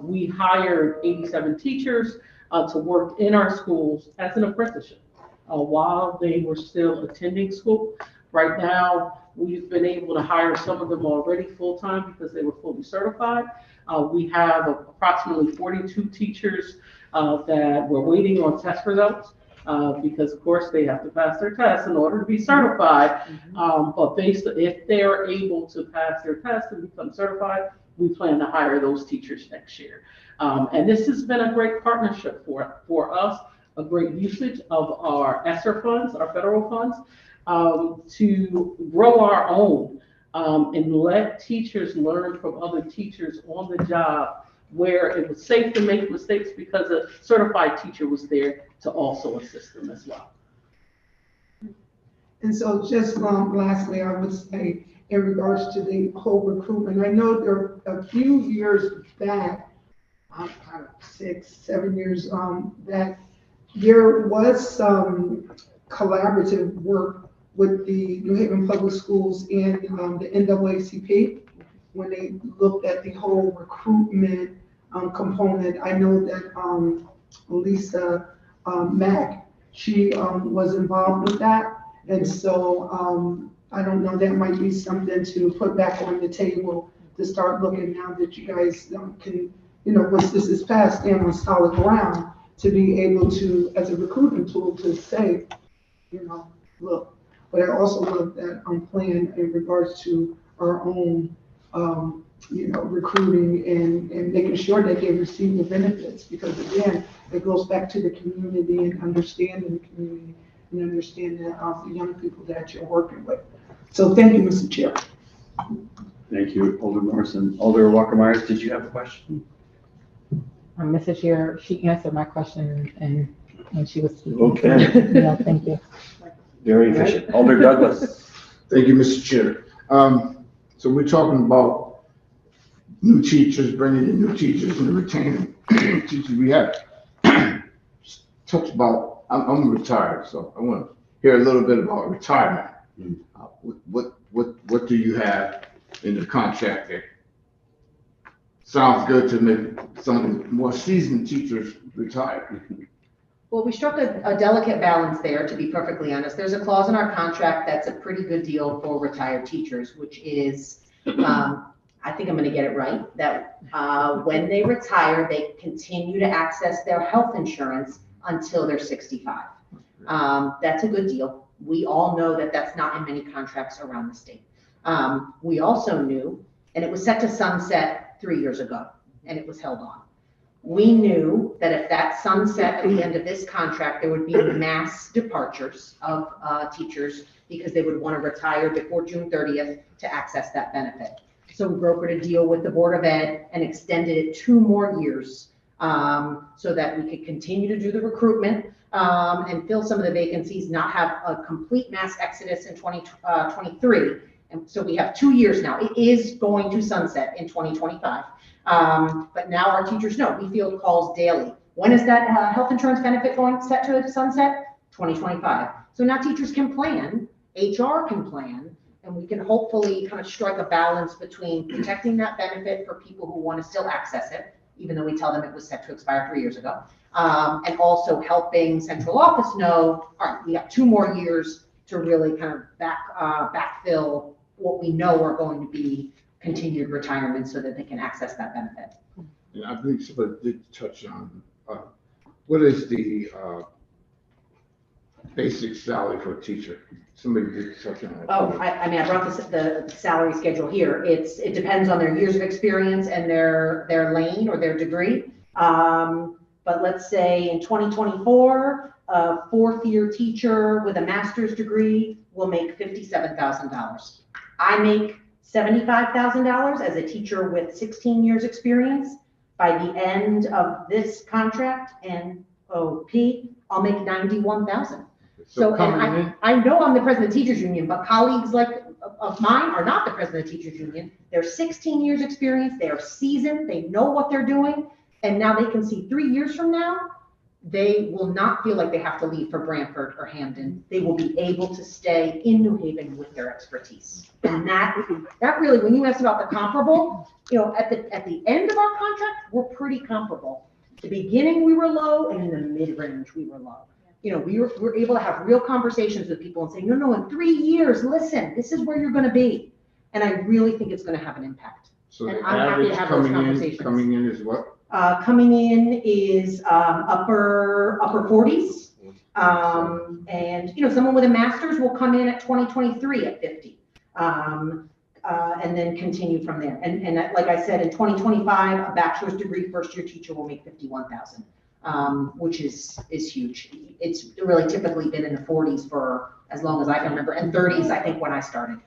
we hired 87 teachers to work in our schools as an apprenticeship while they were still attending school. Right now, we've been able to hire some of them already full-time because they were fully certified. We have approximately 42 teachers that we're waiting on test results because, of course, they have to pass their tests in order to be certified. But if they're able to pass their test and become certified, we plan to hire those teachers next year. And this has been a great partnership for us, a great usage of our ESSER funds, our federal funds, to grow our own and let teachers learn from other teachers on the job where it was safe to make mistakes because a certified teacher was there to also assist them as well.
And so just lastly, I would say in regards to the whole recruitment, I know there a few years back, kind of 6, 7 years, that there was some collaborative work with the New Haven Public Schools and the NAACP when they looked at the whole recruitment component. I know that Lisa Mack, she was involved with that. And so I don't know, that might be something to put back on the table to start looking now that you guys can, once this is passed, stand on solid ground to be able to, as a recruiting tool, to say, look. But I also love that plan in regards to our own, recruiting and making sure that they receive the benefits, because again, it goes back to the community and understanding the community and understanding the young people that you're working with. So thank you, Mr. Chair.
Thank you, Alder Morrison. Alder Walker-Myers, did you have a question?
Mr. Chair, she answered my question and when she was speaking.
Okay.
Yeah, thank you.
Very efficient. Alder Douglas.
Thank you, Mr. Chair. So we're talking about new teachers, bringing in new teachers and retaining teachers we have. Talks about, I'm retired, so I want to hear a little bit about retirement. What do you have in the contract that sounds good to make some more seasoned teachers retire?
Well, we struck a delicate balance there, to be perfectly honest. There's a clause in our contract that's a pretty good deal for retired teachers, which is, I think I'm going to get it right, that when they retire, they continue to access their health insurance until they're 65. That's a good deal. We all know that that's not in many contracts around the state. We also knew, and it was set to sunset 3 years ago, and it was held on. We knew that if that sunset at the end of this contract, there would be mass departures of teachers because they would want to retire before June 30th to access that benefit. So we brokered a deal with the Board of Ed and extended it 2 more years so that we could continue to do the recruitment and fill some of the vacancies, not have a complete mass exodus in 2023. And so we have 2 years now. It is going to sunset in 2025. But now our teachers know, we field calls daily. When is that health insurance benefit going set to sunset? 2025. So now teachers can plan, HR can plan, and we can hopefully kind of strike a balance between protecting that benefit for people who want to still access it, even though we tell them it was set to expire 3 years ago, and also helping central office know, all right, we have 2 more years to really kind of backfill what we know are going to be continued retirement so that they can access that benefit.
Yeah, I believe somebody did touch on, what is the basic salary for a teacher? Somebody did touch on that.
Oh, I mean, I brought the salary schedule here. It depends on their years of experience and their lane or their degree. But let's say in 2024, a 4th-year teacher with a master's degree will make $57,000. I make $75,000 as a teacher with 16 years experience. By the end of this contract and OP, I'll make $91,000. So and I know I'm the president of the Teachers Union, but colleagues like of mine are not the president of the Teachers Union. They're 16 years experience, they are seasoned, they know what they're doing, and now they can see 3 years from now, they will not feel like they have to leave for Brantford or Hamden. They will be able to stay in New Haven with their expertise. And that really, when you asked about the comparable, at the end of our contract, we're pretty comparable. At the beginning, we were low, and in the mid-range, we were low. We were able to have real conversations with people and say, no, in 3 years, listen, this is where you're going to be. And I really think it's going to have an impact.
So
and
the
I'm happy to have those conversations.
Coming in is what?
Coming in is upper 40s. And someone with a master's will come in at 2023 at 50. And then continue from there. And like I said, in 2025, a bachelor's degree 1st-year teacher will make $51,000, which is huge. It's really typically been in the 40s for as long as I can remember, and 30s, I think, when I started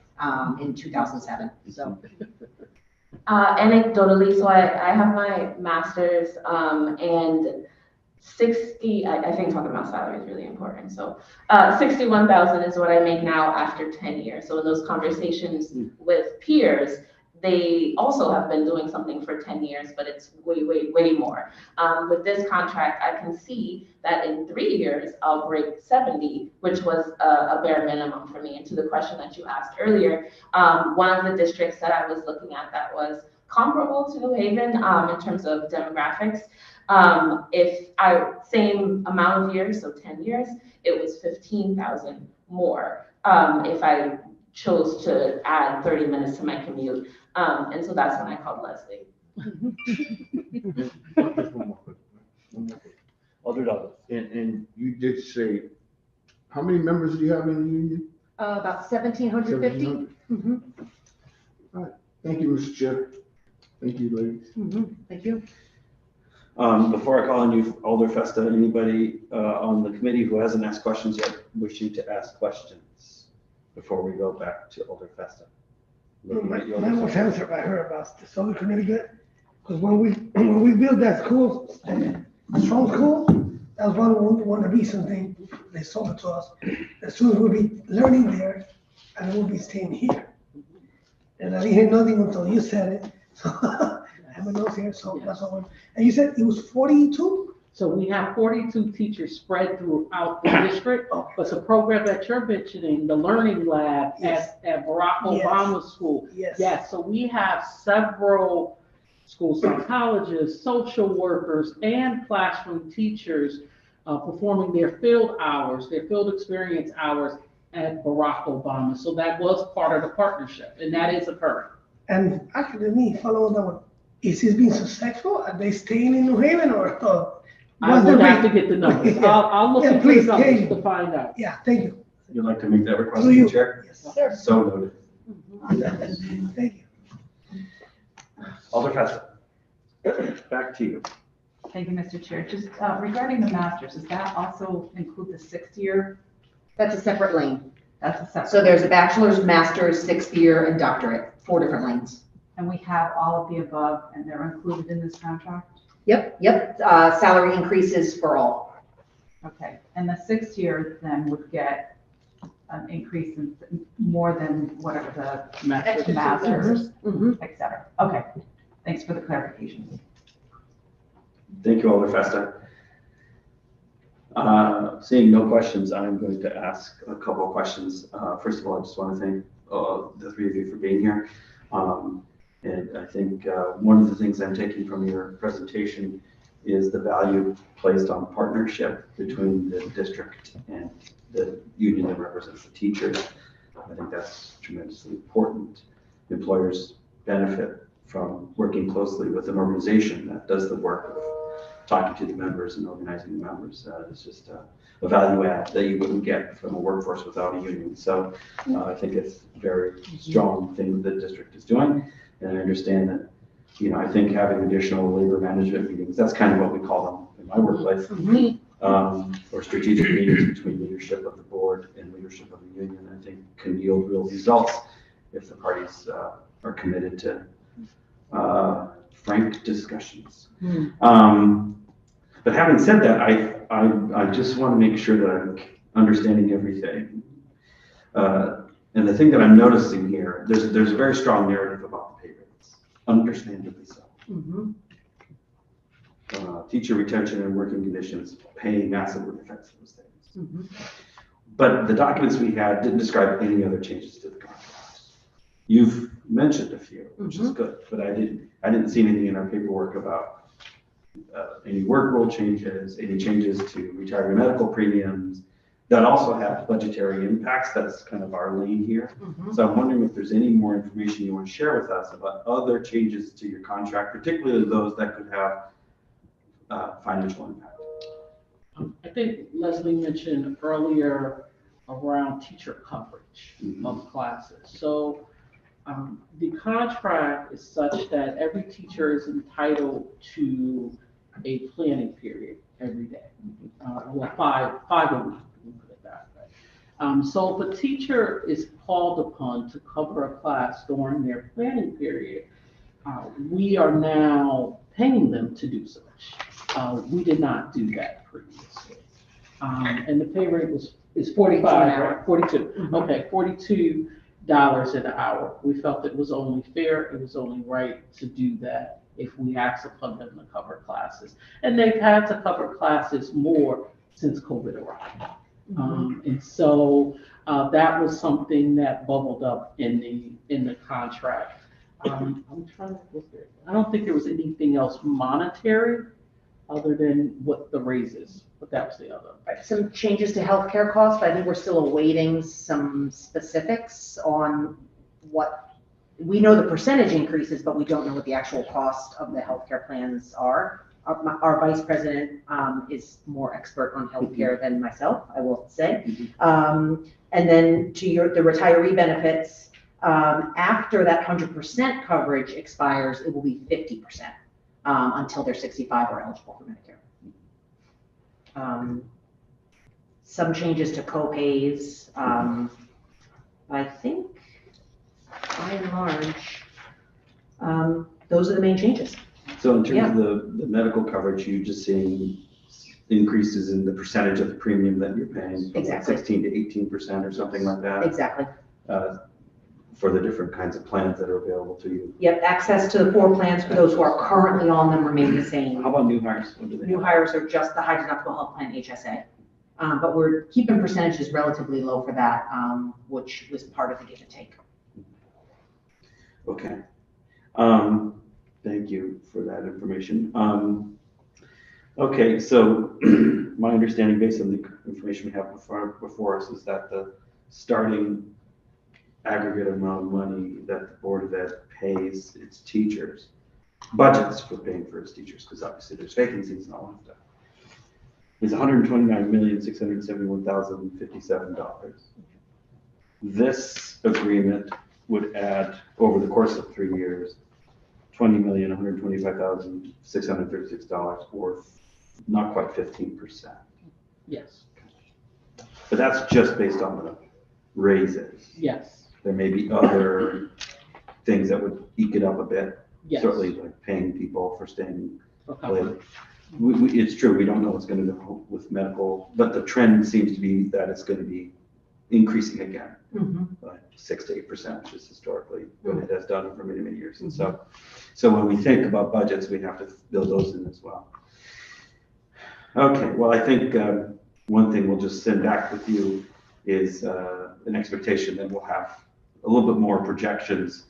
in 2007. So.
Anecdotally, so I have my master's, and I think talking about salary is really important. So 61,000 is what I make now after 10 years. So in those conversations with peers, they also have been doing something for 10 years, but it's way, way, way more. With this contract, I can see that in 3 years, I'll break 70, which was a bare minimum for me. And to the question that you asked earlier, one of the districts that I was looking at that was comparable to New Haven in terms of demographics, if I, same amount of years, so 10 years, it was 15,000 more if I chose to add 30 minutes to my commute. And so that's when I called Leslie.
And you did say, how many members do you have in the union?
About 1,750.
1,700? All right, thank you, Mr. Chair. Thank you, ladies.
Thank you.
Before I call on you, Alder Festa, anybody on the committee who hasn't asked questions yet, wishing to ask questions before we go back to Alder Festa?
Mine was answered by her about the Southern Connecticut, because when we built that school, strong school, that was one of the reasons they sold it to us. The students will be learning there, and we'll be staying here. And I didn't hear nothing until you said it, so I have a note here, so that's all. And you said it was 42?
So we have 42 teachers spread throughout the district, but the program that you're mentioning, the Learning Lab at Barack Obama School. Yes, so we have several school psychologists, social workers, and classroom teachers performing their field hours, their field experience hours at Barack Obama. So that was part of the partnership, and that is occurring.
And actually, following that one, is this being successful? Are they staying in New Haven or?
I would have to get the numbers. I'll look into the numbers to find out.
Yeah, thank you.
You'd like to make that request,
To you.
Mr. Chair?
Yes, sir.
So noted.
Thank you.
Alder Festa, back to you.
Thank you, Mr. Chair. Just regarding the masters, does that also include the 6th year?
That's a separate lane.
That's a separate.
So there's a bachelor's, master's, 6th year, and doctorate, 4 different lanes.
And we have all of the above, and they're included in this contract?
Yep. Salary increases for all.
Okay, and the 6th year then would get an increase in more than whatever the masters, et cetera. Okay, thanks for the clarification.
Thank you, Alder Festa. Seeing no questions, I'm going to ask a couple of questions. First of all, I just want to thank the 3 of you for being here. And I think one of the things I'm taking from your presentation is the value placed on partnership between the district and the union that represents the teachers. I think that's tremendously important. Employers benefit from working closely with an organization that does the work of talking to the members and organizing the members. It's just a value add that you wouldn't get from a workforce without a union. So I think it's a very strong thing that the district is doing. And I understand that, I think having additional labor management meetings, that's kind of what we call them in my workplace, or strategic meetings between leadership of the board and leadership of the union, I think can yield real results if the parties are committed to frank discussions. But having said that, I just want to make sure that I'm understanding everything. And the thing that I'm noticing here, there's a very strong narrative about the pay rates, understandably so. Teacher retention and working conditions pay massively affects those things. But the documents we had didn't describe any other changes to the contracts. You've mentioned a few, which is good, but I didn't see anything in our paperwork about any work rule changes, any changes to retirement medical premiums that also have budgetary impacts. That's kind of our lane here. So I'm wondering if there's any more information you want to share with us about other changes to your contract, particularly those that could have financial impact.
I think Leslie mentioned earlier around teacher coverage of classes. So the contract is such that every teacher is entitled to a planning period every day, well, five a week, we put it that way. So if a teacher is called upon to cover a class during their planning period, we are now paying them to do such. We did not do that previously. And the pay rate is 45, right? 42, okay, $42 an hour. We felt it was only fair, it was only right to do that if we asked upon them to cover classes. And they've had to cover classes more since COVID arrived. And so that was something that bubbled up in the contract. I'm trying to look there. I don't think there was anything else monetary other than what the raises, but that was the other.
Some changes to healthcare costs, but I think we're still awaiting some specifics on what, we know the percentage increases, but we don't know what the actual cost of the healthcare plans are. Our vice president is more expert on healthcare than myself, I will say. And then to the retiree benefits, after that 100% coverage expires, it will be 50% until they're 65 or eligible for Medicare. Some changes to co-pays. I think, by and large, those are the main changes.
So in terms of the medical coverage, you're just seeing increases in the percentage of the premium that you're paying, from like 16 to 18% or something like that?
Exactly.
For the different kinds of plans that are available to you.
Yep, access to the 4 plans for those who are currently on them remain the same.
How about new hires? What do they
New hires are just the high deductible health plan HSA. But we're keeping percentages relatively low for that, which was part of the give and take.
Okay. Thank you for that information. Okay, so my understanding based on the information we have before us is that the starting aggregate amount of money that the Board of Ed pays its teachers, budgets for paying for its teachers, because obviously there's vacancies and all of that, is $129,671,057. This agreement would add, over the course of 3 years, $20,125,636, or not quite 15%.
Yes.
But that's just based on the raises.
Yes.
There may be other things that would eke it up a bit.
Yes.
Certainly like paying people for staying
Okay.
late. It's true, we don't know what's going to go with medical, but the trend seems to be that it's going to be increasing again. By 6 to 8%, which is historically what it has done for many, many years. And so when we think about budgets, we have to build those in as well. Okay, well, I think one thing we'll just send back with you is an expectation that we'll have a little bit more projections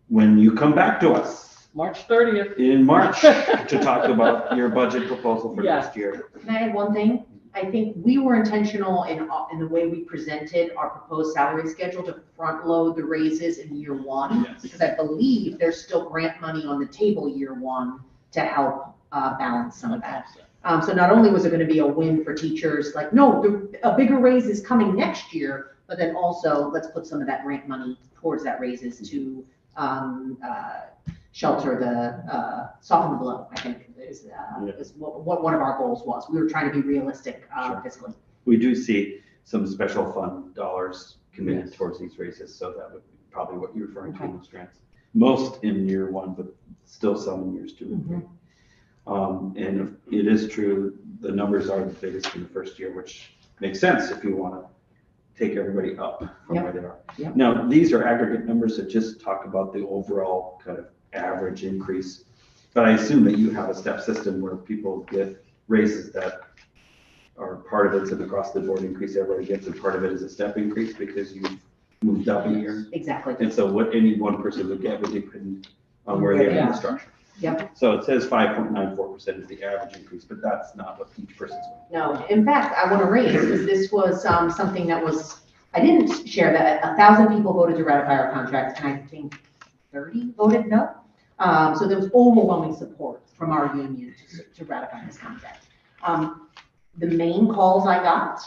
when you come back to us.
March 30th.
In March to talk about your budget proposal for next year.
Can I add one thing? I think we were intentional in the way we presented our proposed salary schedule to front load the raises in year 1, because I believe there's still grant money on the table year 1 to help balance some of that. So not only was it going to be a win for teachers, like, no, a bigger raise is coming next year, but then also let's put some of that grant money towards that raises to shelter soften the blow, I think is what one of our goals was. We were trying to be realistic fiscally.
We do see some special fund dollars committed towards these raises, so that would be probably what you're referring to in those grants. Most in year 1, but still some in years 2 and 3. And it is true, the numbers are the biggest in the first year, which makes sense if you want to take everybody up from where they are. Now, these are aggregate numbers that just talk about the overall kind of average increase. But I assume that you have a step system where people get raises that are part of it's an across the board increase everybody gets, and part of it is a step increase because you've moved up a year.
Exactly.
And so what any one person would get would depend on where they are in the structure.
Yep.
So it says 5.94% is the average increase, but that's not what each person's going.
No, in fact, I want to raise, because this was something that was, I didn't share that 1,000 people voted to ratify our contract, and I think 30 voted no. So there was overwhelming support from our union to ratify this contract. The main calls I got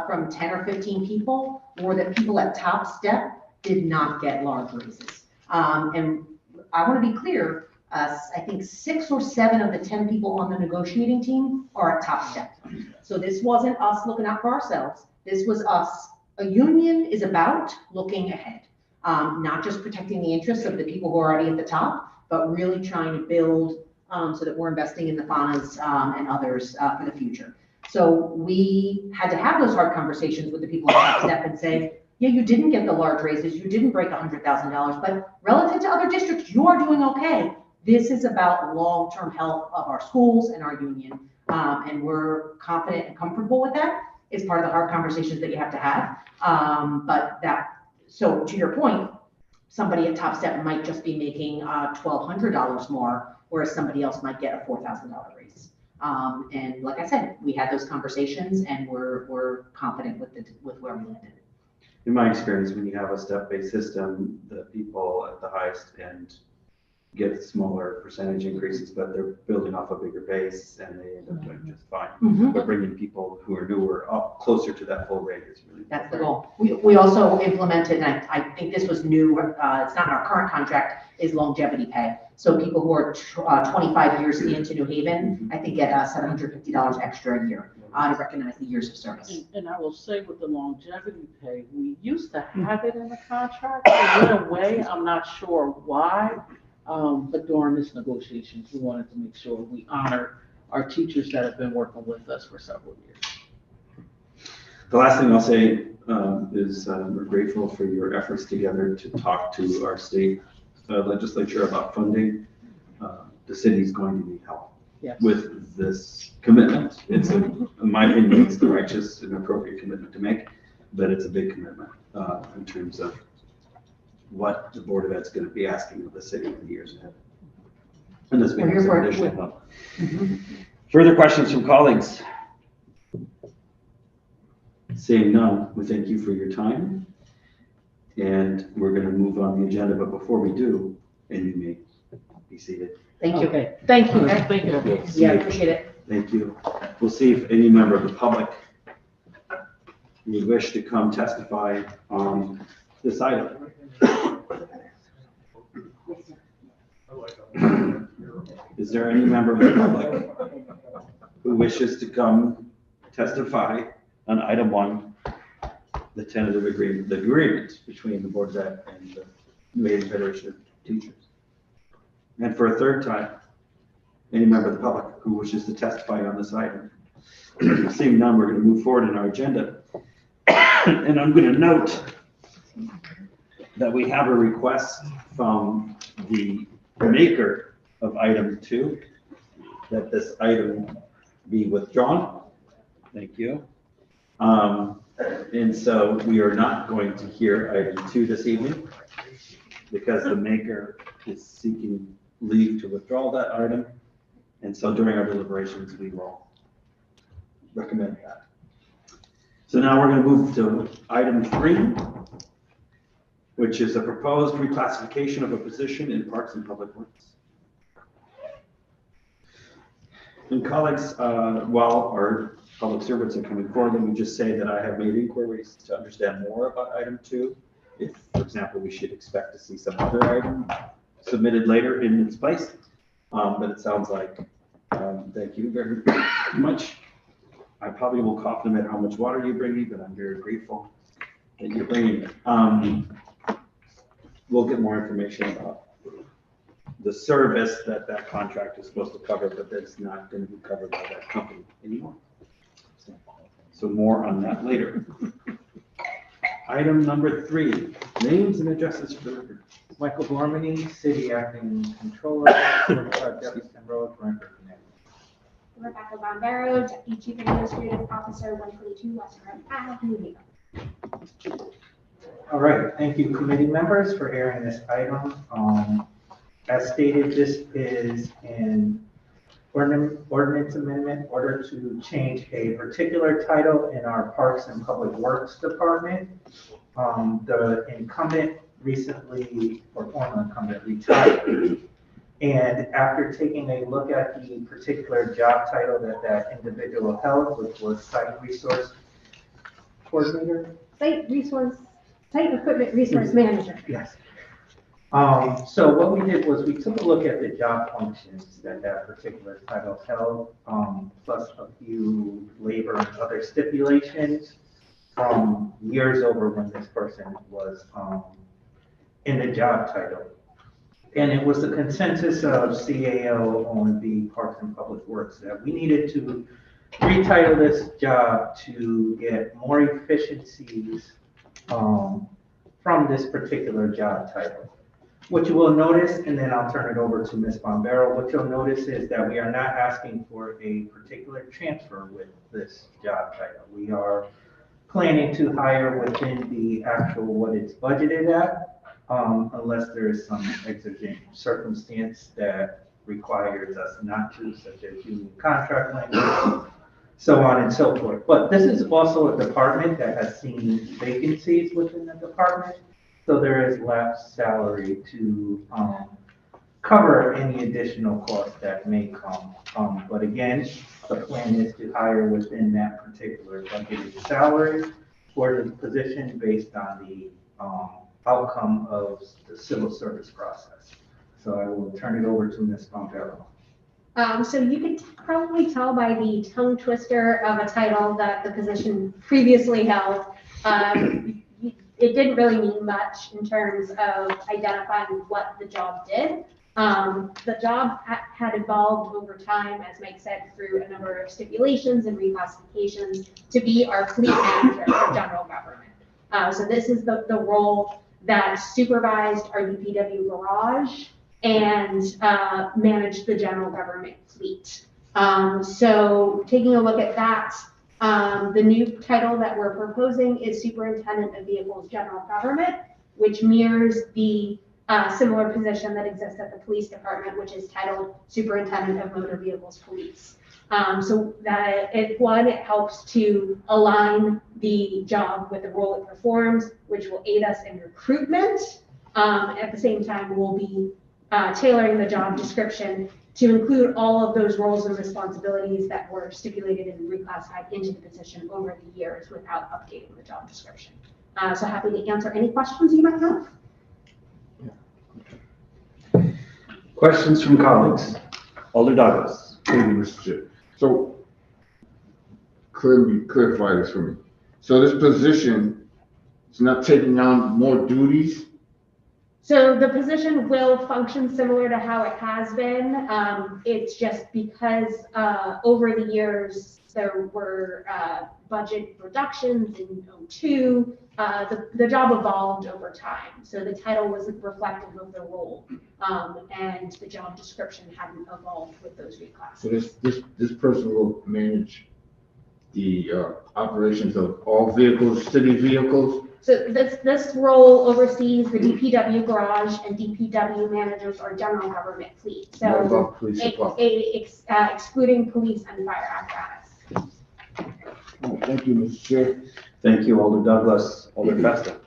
from 10 or 15 people were that people at top step did not get large raises. And I want to be clear, I think 6 or 7 of the 10 people on the negotiating team are at top step. So this wasn't us looking out for ourselves. This was us. A union is about looking ahead, not just protecting the interests of the people who are already at the top, but really trying to build so that we're investing in the FANAs and others for the future. So we had to have those hard conversations with the people at Top Step and say, yeah, you didn't get the large raises, you didn't break $100,000, but relative to other districts, you are doing okay. This is about long-term health of our schools and our union, and we're confident and comfortable with that. It's part of the hard conversations that you have to have. So to your point, somebody at Top Step might just be making $1,200 more, whereas somebody else might get a $4,000 raise. And like I said, we had those conversations, and we're confident with where we landed.
In my experience, when you have a step-based system, the people at the highest end get smaller percentage increases, but they're building off a bigger base and they end up doing just fine. But bringing people who are newer up closer to that full rate is really.
That's the goal. We also implemented, and I think this was new, it's not in our current contract, is longevity pay. So people who are 25 years into New Haven, I think get $750 extra a year to recognize the years of service.
And I will say with the longevity pay, we used to have it in the contract. It went away. I'm not sure why. But during this negotiations, we wanted to make sure we honor our teachers that have been working with us for several years.
The last thing I'll say is we're grateful for your efforts together to talk to our state legislature about funding. The city's going to need help with this commitment. It's, in my opinion, it's the righteous and appropriate commitment to make, but it's a big commitment in terms of what the Board of Ed's going to be asking of the city in the years ahead. And this being some additional help. Further questions from colleagues? Seeing none, we thank you for your time. And we're going to move on the agenda, but before we do, and you may be seated.
Thank you.
Okay, thank you. Thank you.
Yeah, appreciate it.
Thank you. We'll see if any member of the public would wish to come testify on this item. Is there any member of the public who wishes to come testify on item 1, the tentative agreement, the agreement between the Board of Ed and the New Haven Federation of Teachers? And for a third time, any member of the public who wishes to testify on this item? Seeing none, we're going to move forward in our agenda. And I'm going to note that we have a request from the maker of item 2, that this item be withdrawn. Thank you. And so we are not going to hear item 2 this evening because the maker is seeking leave to withdraw that item. And so during our deliberations, we will recommend that. So now we're going to move to item 3, which is a proposed reclassification of a position in Parks and Public Works. And colleagues, while our public servants are coming forward, let me just say that I have made inquiries to understand more about item 2. If, for example, we should expect to see some other item submitted later in its place. But it sounds like, thank you very much. I probably will cough no matter how much water you bring me, but I'm very grateful that you're bringing it. We'll get more information about the service that that contract is supposed to cover, but that's not going to be covered by that company anymore. So more on that later. Item number 3, names and addresses for the record.
Michael Gormany, City Acting Controller, 45 Jefferson Road, Brentford, Connecticut.
Rebecca Bombero, Deputy Chief Administrative Officer, 122 West Grand Ave, New Haven.
All right, thank you, committee members, for hearing this item. As stated, this is an ordinance amendment in order to change a particular title in our Parks and Public Works Department. The incumbent recently, or former incumbent, retired. And after taking a look at the particular job title that that individual held, which was Site Resource Coordinator?
Site Equipment Resource Manager.
Yes. So what we did was we took a look at the job functions that that particular title held, plus a few labor and other stipulations from years over when this person was in the job title. And it was the consensus of CAO on the Parks and Public Works that we needed to retitle this job to get more efficiencies from this particular job title. What you will notice, and then I'll turn it over to Ms. Bombero, what you'll notice is that we are not asking for a particular transfer with this job title. We are planning to hire within the actual what it's budgeted at, unless there is some exigent circumstance that requires us not to, such as union contract language, so on and so forth. But this is also a department that has seen vacancies within the department, so there is lapsed salary to cover any additional costs that may come. But again, the plan is to hire within that particular budgeted salary for the position based on the outcome of the civil service process. So I will turn it over to Ms. Bombero.
So you could probably tell by the tongue twister of a title that the position previously held. It didn't really mean much in terms of identifying what the job did. The job had evolved over time, as Mike said, through a number of stipulations and reclassifications to be our fleet manager for general government. So this is the role that supervised our DPW garage and managed the general government fleet. So taking a look at that, the new title that we're proposing is Superintendent of Vehicles General Government, which mirrors the similar position that exists at the police department, which is titled Superintendent of Motor Vehicles Police. So that it helps to align the job with the role it performs, which will aid us in recruitment. At the same time, we'll be tailoring the job description to include all of those roles and responsibilities that were stipulated and reclassified into the position over the years without updating the job description. So happy to answer any questions you might have.
Questions from colleagues? Alder Douglas.
Thank you, Mr. Chair. So, clarify this for me. So this position is not taking on more duties?
So the position will function similar to how it has been. It's just because over the years, there were budget reductions in 2002. The job evolved over time. So the title wasn't reflective of the role. And the job description hadn't evolved with those reclasses.
So this person will manage the operations of all vehicles, city vehicles?
So this role oversees the DPW garage and DPW managers or general government fleet. So
What about police department?
Excluding police and fire apparatus.
Oh, thank you, Mr. Chair.
Thank you, Alder Douglas. Alder Festa.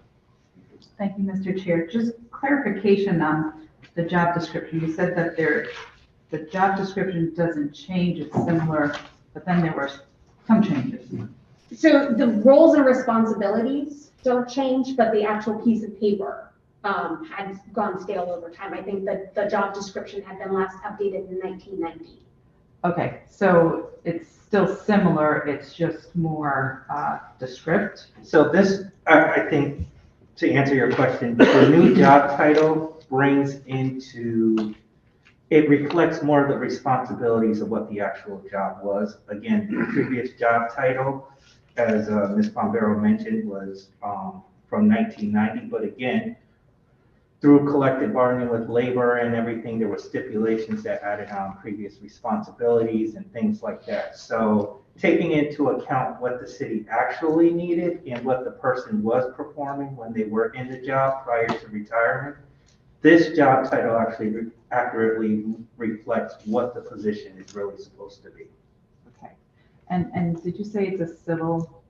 Thank you, Mr. Chair. Just clarification on the job description. You said that the job description doesn't change, it's similar, but then there were some changes.
So the roles and responsibilities don't change, but the actual piece of paper had gone stale over time. I think that the job description had been last updated in 1990.
Okay, so it's still similar, it's just more descript.
So this, I think, to answer your question, the new job title brings into, it reflects more of the responsibilities of what the actual job was. Again, the previous job title, as Ms. Bombero mentioned, was from 1990, but again, through collective bargaining with labor and everything, there were stipulations that added on previous responsibilities and things like that. So taking into account what the city actually needed and what the person was performing when they were in the job prior to retirement, this job title actually accurately reflects what the position is really supposed to be.
Okay, and did you say it's a civil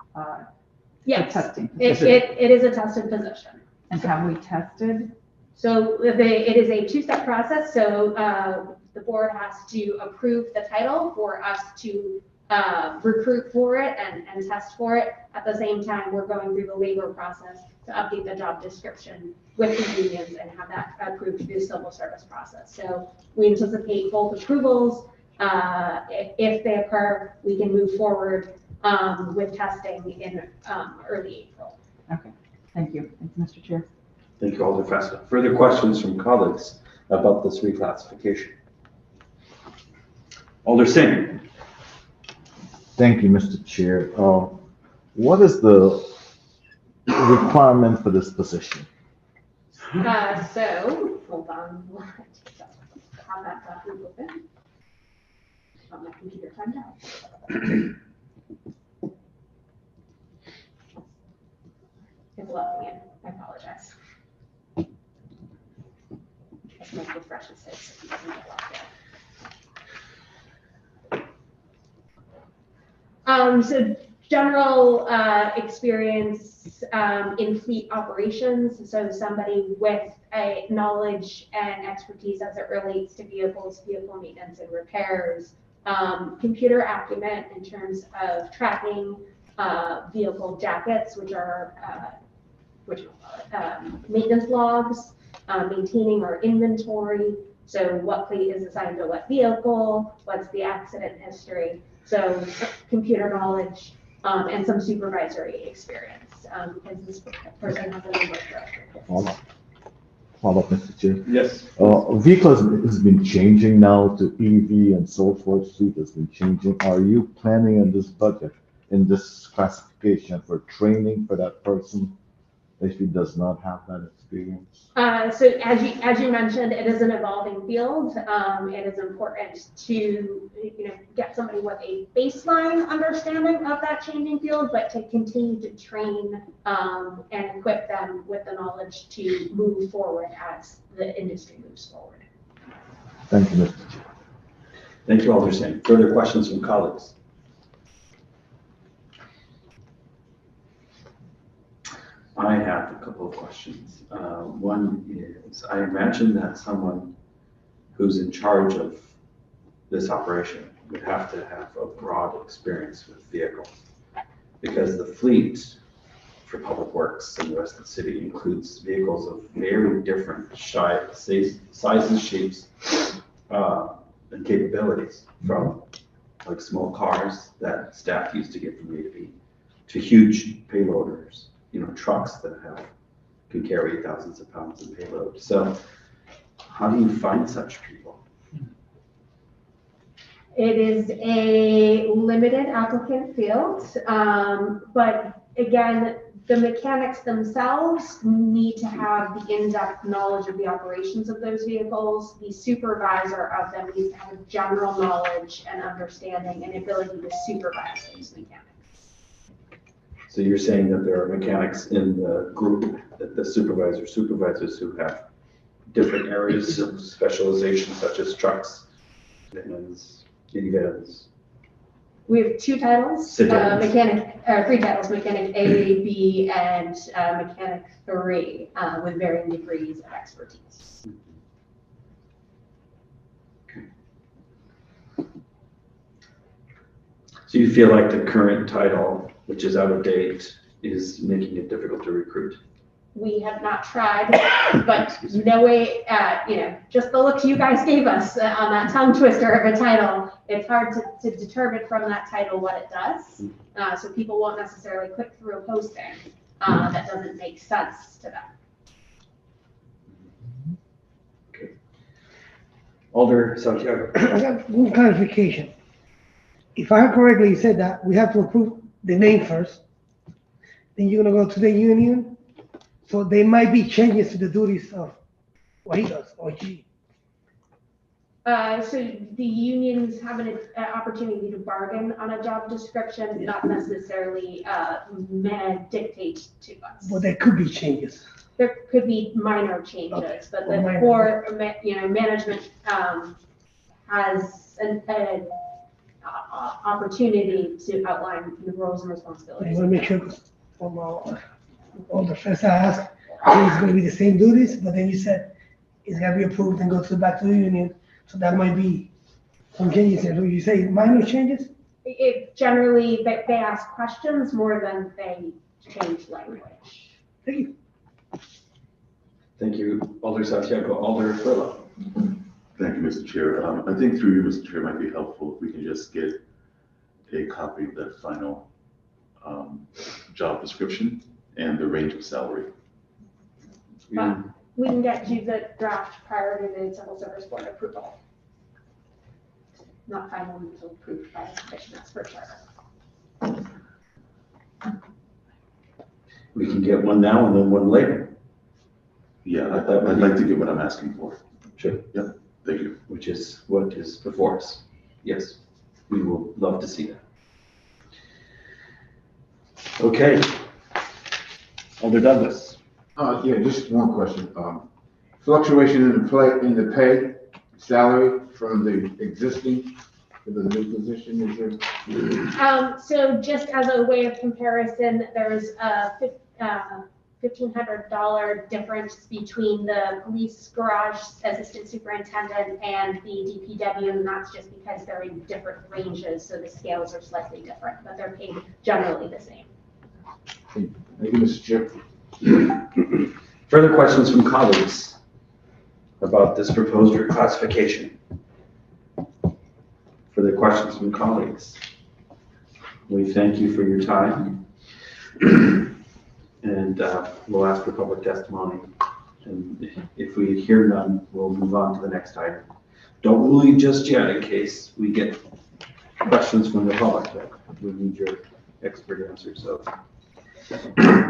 Yes,
testing
it
position?
is a tested position.
And have we tested?
So it is a two-step process. So the board has to approve the title for us to recruit for it and test for it. At the same time, we're going through the labor process to update the job description with the unions and have that approved through the civil service process. So we anticipate both approvals. If they occur, we can move forward with testing in early April.
Okay, thank you. Thanks, Mr. Chair.
Thank you, Alder Festa. Further questions from colleagues?
about this reclassification? Alder Singh.
Thank you, Mr. Chair. What is the requirement for this position?
So, hold on, have that document open. On my computer timed out. It's logging in, I apologize. Let's make refreshes his, so he doesn't get logged in. So general experience in fleet operations, so somebody with a knowledge and expertise as it relates to vehicles, vehicle maintenance and repairs, computer acumen in terms of tracking vehicle jackets, which are maintenance logs, maintaining our inventory. So what plate is assigned to what vehicle, what's the accident history. So computer knowledge and some supervisory experience because this person has a number of direct reports.
Follow up, Mr. Chair.
Yes.
Vehicles has been changing now to EV and so forth. Fleet has been changing. Are you planning in this budget, in this classification for training for that person if he does not have that experience?
So as you mentioned, it is an evolving field. It is important to get somebody with a baseline understanding of that changing field, but to continue to train and equip them with the knowledge to move forward as the industry moves forward.
Thank you, Mr. Chair.
Thank you, Alder Singh. Further questions from colleagues? I have a couple of questions. One is, I imagine that someone who's in charge of this operation would have to have a broad experience with vehicles, because the fleet for public works in the rest of the city includes vehicles of very different sizes, shapes, and capabilities, from like small cars that staff used to get from A to B, to huge payloaders, trucks that can carry thousands of pounds of payload. So how do you find such people?
It is a limited applicant field, but again, the mechanics themselves need to have the in-depth knowledge of the operations of those vehicles. The supervisor of them needs to have a general knowledge and understanding and ability to supervise those mechanics.
So you're saying that there are mechanics in the group, that the supervisors who have different areas of specialization, such as trucks, vans, minivans.
We have two titles, three titles, mechanic A, B, and mechanic 3, with varying degrees of expertise.
So you feel like the current title, which is out of date, is making it difficult to recruit?
We have not tried, but no way, just the looks you guys gave us on that tongue twister of a title, it's hard to determine from that title what it does. So people won't necessarily click through a posting that doesn't make sense to them.
Okay. Alder Santiago.
I got one clarification. If I heard correctly, you said that we have to approve the name first, then you're gonna go to the union. So there might be changes to the duties of what he does or she.
So the unions have an opportunity to bargain on a job description, not necessarily dictate to us.
Well, there could be changes.
There could be minor changes,
Okay.
but
Well,
the
minor.
core, management has an opportunity to outline the roles and
I
responsibilities.
want to make sure, from all the first I asked, it's gonna be the same duties, but then you said it's gotta be approved and go back to the union, so that might be some changes there. So you say minor changes?
It generally, they ask questions more than they change language.
Thank you.
Thank you, Alder Santiago. Alder Furlow.
Thank you, Mr. Chair. I think through you, Mr. Chair, it might be helpful if we can just get a copy of that final job description and the range of salary.
we can get you the draft prior to the civil service board approval. Not final until approved by the commission, that's for sure.
We can get one now and then one later.
Yeah, I'd like to get what I'm asking for.
Sure.
Yep, thank you.
Which is what is before us. Yes, we will love to see that. Okay. Alder Douglas.
Yeah, just one question. Fluctuation in the pay, salary from the existing to the new position, is there?
So just as a way of comparison, there's a $1,500 difference between the police garage assistant superintendent and the DPW, and that's just because they're in different ranges, so the scales are slightly different, but they're paid generally the same.
Thank you, Mr. Chair.
Further questions from colleagues about this proposed reclassification? Further questions from colleagues? We thank you for your time. And we'll ask for public testimony. And if we hear none, we'll move on to the next item. Don't leave just yet in case we get questions from the public that we need your expert answers of.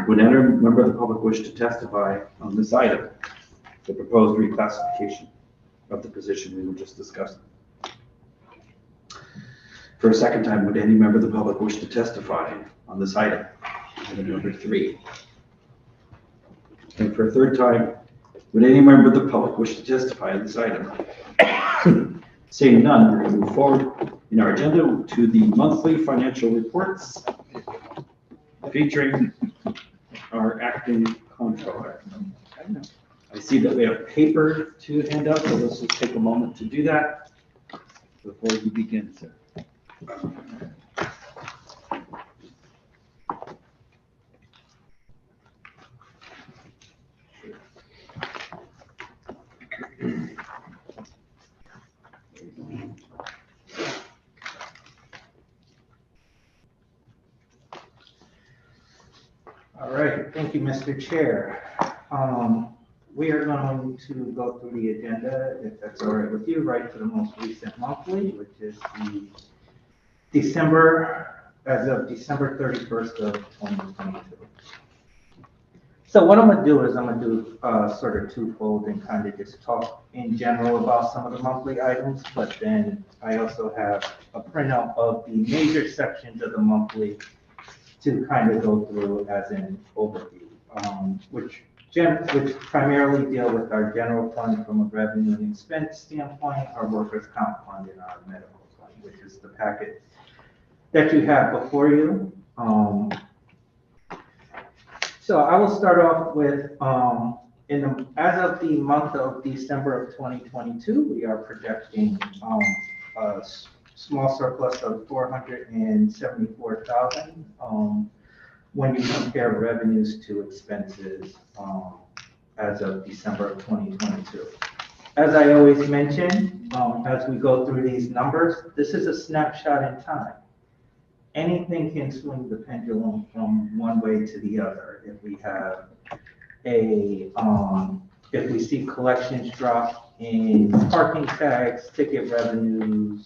Would any member of the public wish to testify on this item, the proposed reclassification of the position we were just discussing? For a second time, would any member of the public wish to testify on this item, item number 3? And for a third time, would any member of the public wish to testify on this item? Seeing none, we're going to move forward in our agenda to the monthly financial reports featuring our acting comptroller. I see that we have paper to hand out, so let's just take a moment to do that before you begin, sir.
All right, thank you, Mr. Chair. We are going to go through the agenda, if that's all right with you, right to the most recent monthly, which is the as of December 31st of 2022. So what I'm gonna do is I'm gonna do sort of twofold and kind of just talk in general about some of the monthly items, but then I also have a printout of the major sections of the monthly to kind of go through as an overview, which primarily deal with our general fund from a revenue and expense standpoint, our workers' comp fund, and our medical fund, which is the packet that you have before you. So I will start off with, as of the month of December of 2022, we are projecting a small surplus of $474,000 when you compare revenues to expenses as of December of 2022. As I always mention, as we go through these numbers, this is a snapshot in time. Anything can swing the pendulum from one way to the other. If we have if we see collections drop in parking tags, ticket revenues,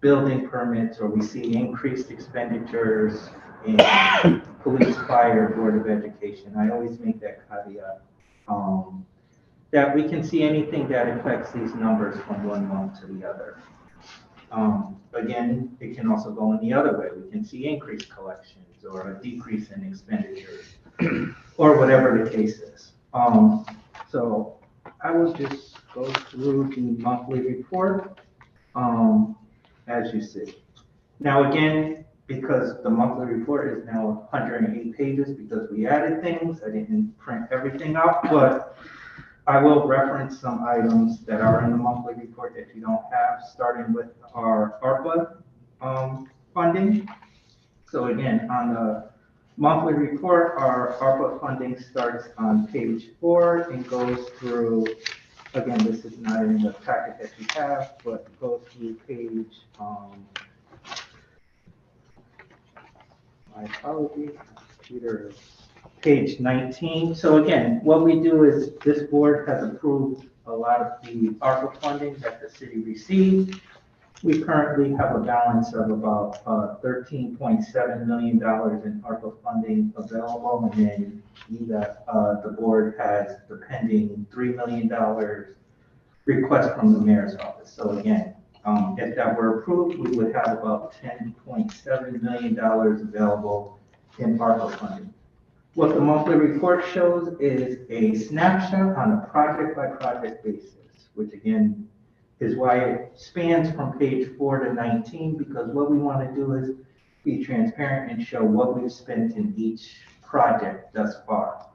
building permits, or we see increased expenditures in police, fire, Board of Education, I always make that caveat, that we can see anything that affects these numbers from one month to the other. Again, it can also go in the other way. We can see increased collections or a decrease in expenditures or whatever the case is. So I will just go through the monthly report as you see. Now again, because the monthly report is now 108 pages because we added things, I didn't print everything out, but I will reference some items that are in the monthly report that you don't have, starting with our ARPA funding. So again, on the monthly report, our ARPA funding starts on page 4 and goes through, again, this is not in the packet that you have, but goes through page, my apologies, computer is page 19. So again, what we do is this board has approved a lot of the ARPA funding that the city received. We currently have a balance of about $13.7 million in ARPA funding available. And then the board has the pending $3 million request from the mayor's office. So again, if that were approved, we would have about $10.7 million available in ARPA funding. What the monthly report shows is a snapshot on a project-by-project basis, which again is why it spans from page 4 to 19, because what we want to do is be transparent and show what we've spent in each project thus far.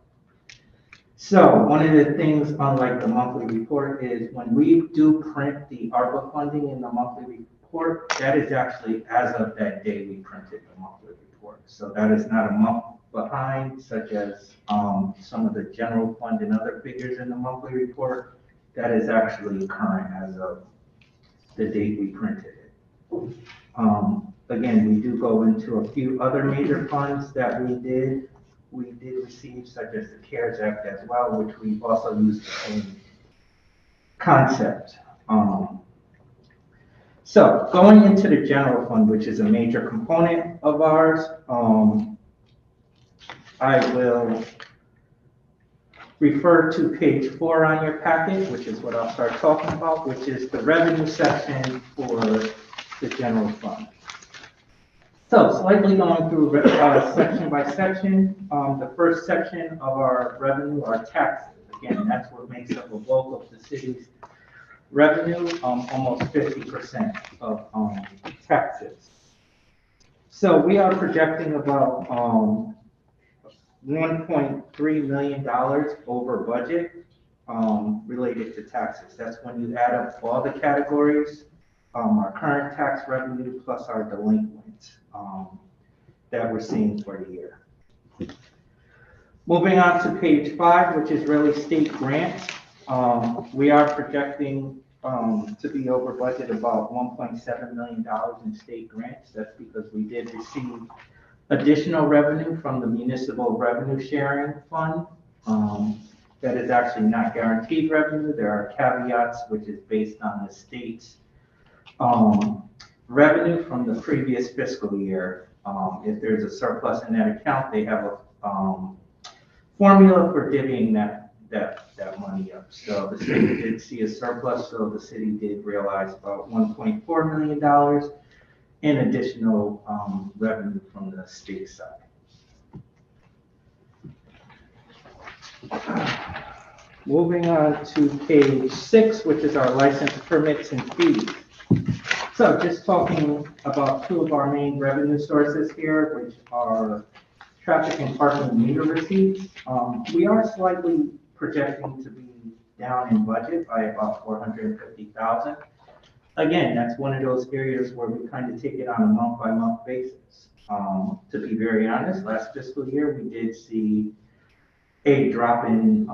So one of the things, unlike the monthly report, is when we do print the ARPA funding in the monthly report, that is actually as of that day we printed the monthly report. So that is not a month behind, such as some of the general fund and other figures in the monthly report. That is actually current as of the date we printed it. Again, we do go into a few other major funds that we did receive, such as the CARES Act as well, which we also used the same concept. So going into the general fund, which is a major component of ours, I will refer to page 4 on your packet, which is what I'll start talking about, which is the revenue section for the general fund. So slightly going through section by section, the first section of our revenue are taxes. Again, that's what makes up a bulk of the city's revenue, almost 50% of taxes. So we are projecting about $1.3 million over budget related to taxes. That's when you add up all the categories, our current tax revenue plus our delinquents that we're seeing for the year. Moving on to page 5, which is really state grants. We are projecting to be over budget about $1.7 million in state grants. That's because we did receive additional revenue from the municipal revenue sharing fund. That is actually not guaranteed revenue. There are caveats, which is based on the state's revenue from the previous fiscal year. If there's a surplus in that account, they have a formula for divvying that money up. So the city did see a surplus, so the city did realize about $1.4 million in additional revenue from the state side. Moving on to page 6, which is our license permits and fees. So just talking about 2 of our main revenue sources here, which are traffic and parking meter receipts. We are slightly projecting to be down in budget by about $450,000. Again, that's one of those areas where we kind of take it on a month-by-month basis. To be very honest, last fiscal year, we did see a drop in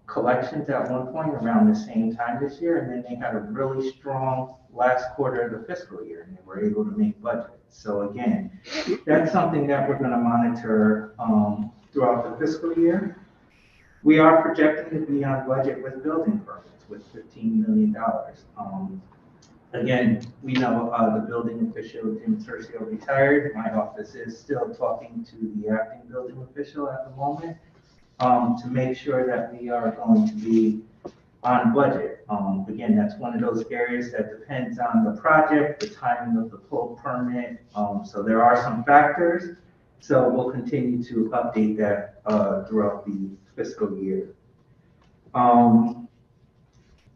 collections at one point around the same time this year, and then they had a really strong last quarter of the fiscal year, and they were able to make budget. So again, that's something that we're going to monitor throughout the fiscal year. We are projecting to be on budget with building permits with $15 million. Again, we know the building official, Jim Tercio, retired. My office is still talking to the acting building official at the moment to make sure that we are going to be on budget. Again, that's one of those areas that depends on the project, the timing of the pull permit. So there are some factors. So we'll continue to update that throughout the fiscal year.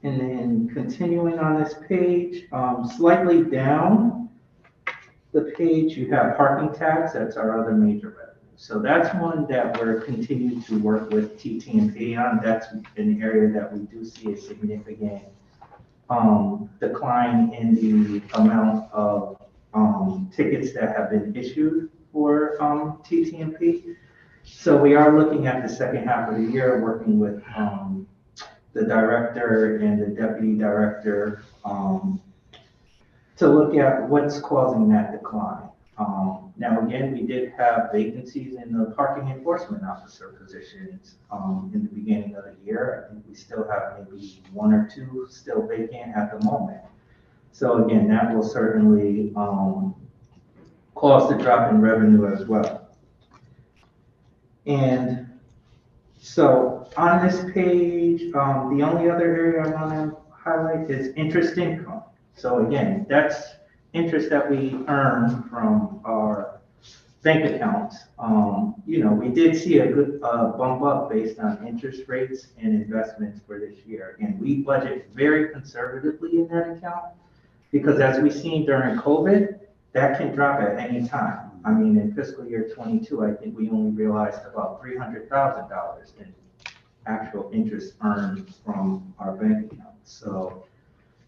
And then continuing on this page, slightly down the page, you have parking tax. That's our other major revenue. So that's one that we're continuing to work with TT&P on. That's an area that we do see a significant decline in the amount of tickets that have been issued for TT&P. So we are looking at the second half of the year, working with the director and the deputy director to look at what's causing that decline. Now, again, we did have vacancies in the parking enforcement officer positions in the beginning of the year. I think we still have maybe one or two still vacant at the moment. So again, that will certainly cause the drop in revenue as well. And so on this page, the only other area I want to highlight is interest income. So again, that's interest that we earn from our bank accounts. You know, we did see a good bump up based on interest rates and investments for this year. Again, we budget very conservatively in that account because as we've seen during COVID, that can drop at any time. I mean, in fiscal year 22, I think we only realized about $300,000 in actual interest earned from our bank account. So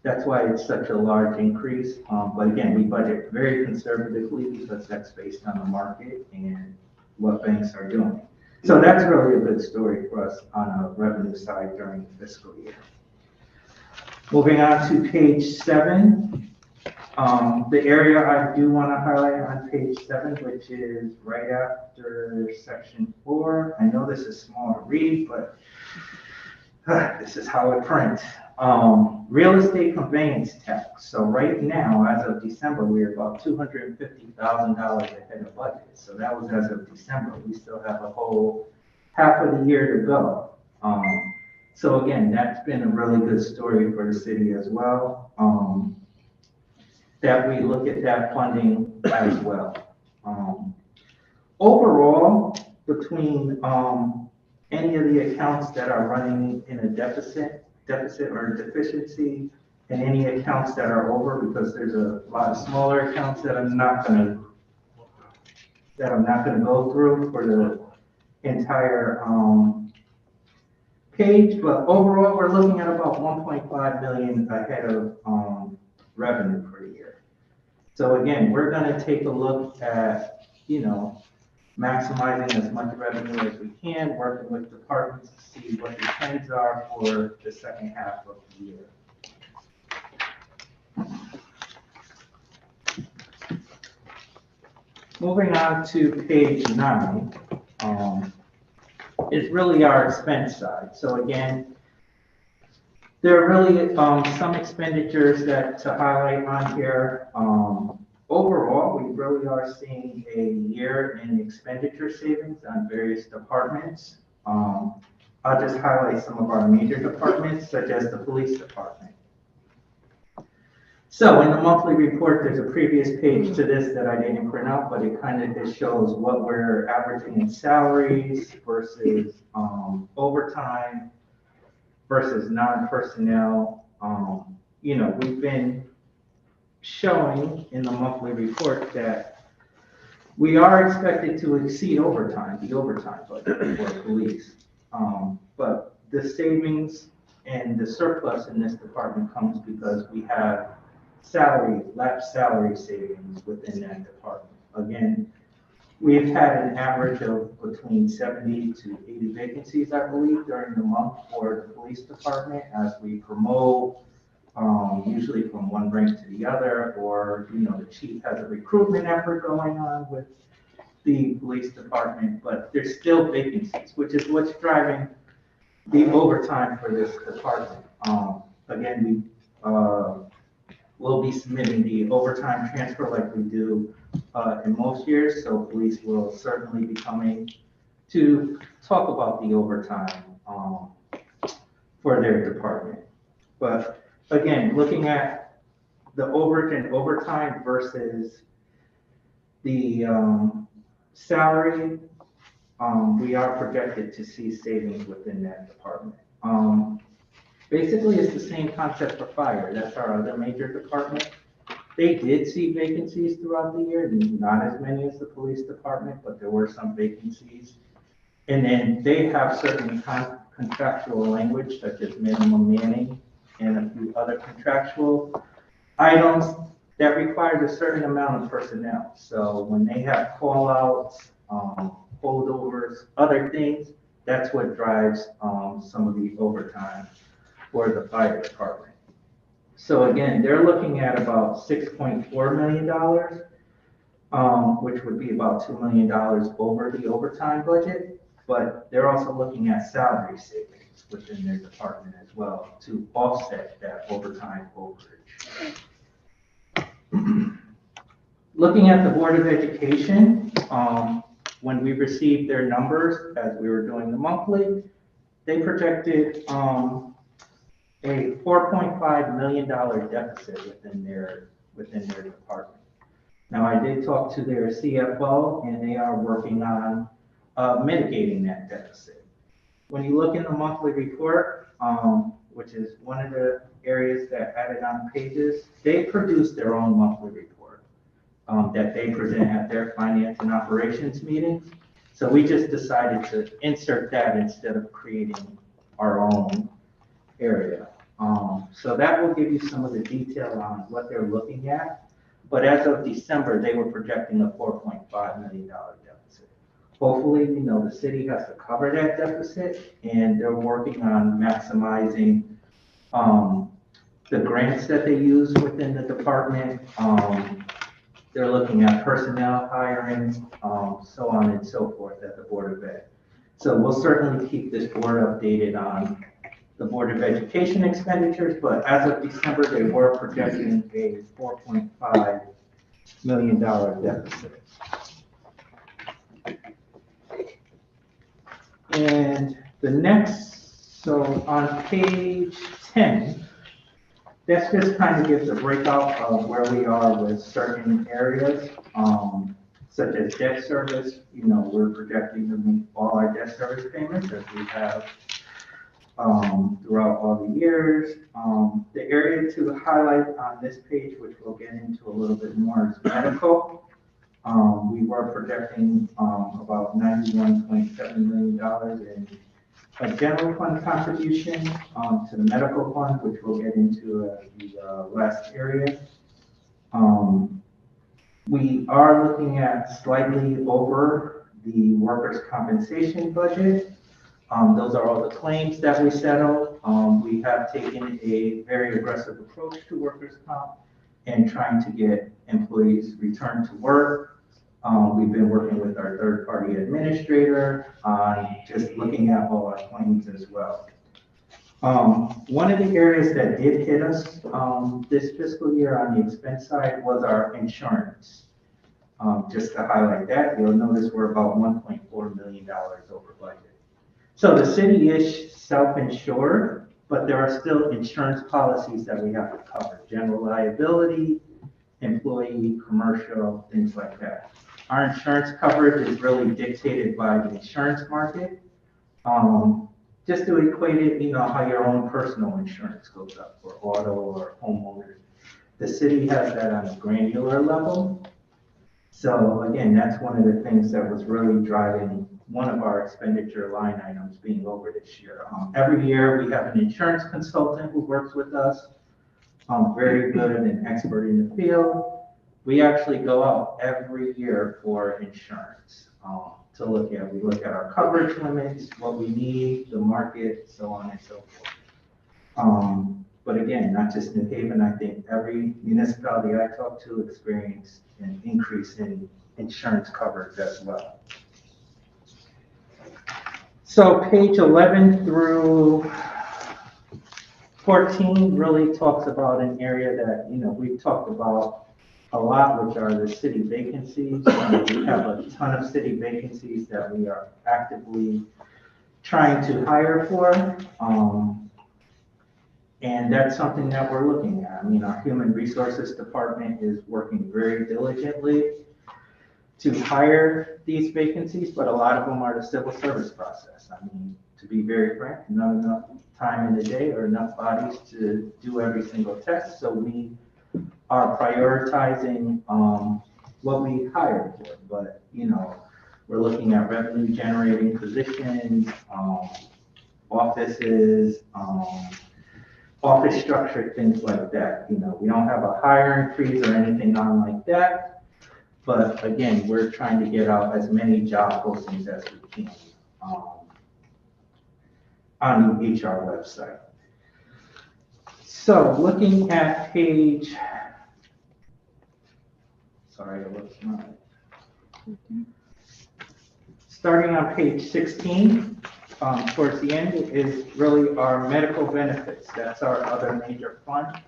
that's why it's such a large increase. But again, we budget very conservatively because that's based on the market and what banks are doing. So that's really a good story for us on a revenue side during the fiscal year. Moving on to page 7. The area I do want to highlight on page 7, which is right after section 4. I know this is small to read, but this is how it prints. Real estate conveyance tax. So right now, as of December, we're about $250,000 ahead of budget. So that was as of December. We still have a whole half of the year to go. So again, that's been a really good story for the city as well. That we look at that funding as well. Overall, between any of the accounts that are running in a deficit or deficiency, and any accounts that are over, because there's a lot of smaller accounts that I'm not gonna go through for the entire page, but overall, we're looking at about 1.5 million ahead of revenue for the year. So again, we're gonna take a look at, you know, maximizing as much revenue as we can, working with departments to see what the trends are for the second half of the year. Moving on to page 9, is really our expense side. So again, there are really some expenditures that to highlight on here. Overall, we really are seeing a year in expenditure savings on various departments. I'll just highlight some of our major departments, such as the police department. So in the monthly report, there's a previous page to this that I didn't print out, but it kind of just shows what we're averaging in salaries versus overtime versus non-personnel. You know, we've been showing in the monthly report that we are expected to exceed the overtime budget for police. But the savings and the surplus in this department comes because we have lapsed salary savings within that department. Again, we've had an average of between 70 to 80 vacancies, I believe, during the month for the police department as we promote, usually from one rank to the other, or, you know, the chief has a recruitment effort going on with the police department, but there's still vacancies, which is what's driving the overtime for this department. Again, we will be submitting the overtime transfer like we do in most years, so police will certainly be coming to talk about the overtime for their department. But again, looking at the overage and overtime versus the salary, we are projected to see savings within that department. Basically, it's the same concept for fire. That's our other major department. They did see vacancies throughout the year, not as many as the police department, but there were some vacancies. And then they have certain contractual language, such as minimum manning and a few other contractual items that require a certain amount of personnel. So when they have call-outs, holdovers, other things, that's what drives some of the overtime for the fire department. So again, they're looking at about $6.4 million which would be about $2 million over the overtime budget. But they're also looking at salary savings within their department as well to offset that overtime overage. Looking at the Board of Education, when we received their numbers as we were doing the monthly, they projected a $4.5 million deficit within their department. Now, I did talk to their CFO, and they are working on mitigating that deficit. When you look in the monthly report, which is one of the areas that added on pages, they produce their own monthly report that they present at their finance and operations meetings. So we just decided to insert that instead of creating our own area. So that will give you some of the detail on what they're looking at. But as of December, they were projecting a $4.5 million deficit. Hopefully, the city has to cover that deficit, and they're working on maximizing the grants that they use within the department. They're looking at personnel hiring, so on and so forth at the Board of Ed. So we'll certainly keep this board updated on the Board of Education expenditures, but as of December, they were projecting a $4.5 million deficit. And the next, so on page 10, this just kind of gives a breakout of where we are with certain areas, such as debt service. We're projecting to meet all our debt service payments as we have throughout all the years. The area to highlight on this page, which we'll get into a little bit more, is medical. We were projecting about $91.7 million in a general fund contribution to the medical fund, which we'll get into the last area. We are looking at slightly over the workers' compensation budget. Those are all the claims that we settled. We have taken a very aggressive approach to workers' comp and trying to get employees returned to work. We've been working with our third-party administrator on just looking at all our claims as well. One of the areas that did hit us this fiscal year on the expense side was our insurance. Just to highlight that, you'll notice we're about $1.4 million over budget. So the city is self-insured, but there are still insurance policies that we have to cover: general liability, employee, commercial, things like that. Our insurance coverage is really dictated by the insurance market. Just to equate it, how your own personal insurance goes up for auto or homeowners. The city has that on a granular level. So again, that's one of the things that was really driving one of our expenditure line items being over this year. Every year we have an insurance consultant who works with us, very good and expert in the field. We actually go out every year for insurance to look at. We look at our coverage limits, what we need, the market, so on and so forth. But again, not just New Haven, I think every municipality I talk to experienced an increase in insurance coverage as well. So page 11 through 14 really talks about an area that, we've talked about a lot, which are the city vacancies. We have a ton of city vacancies that we are actively trying to hire for. And that's something that we're looking at. Our human resources department is working very diligently to hire these vacancies, but a lot of them are the civil service process. To be very frank, not enough time in the day or enough bodies to do every single test. So we are prioritizing what we hire for. But, we're looking at revenue generating positions, offices, office structure, things like that. We don't have a hiring freeze or anything on like that. But again, we're trying to get out as many job postings as we can on the HR website. So looking at page sorry, it was not. Starting on page 16, towards the end is really our medical benefits. That's our other major fund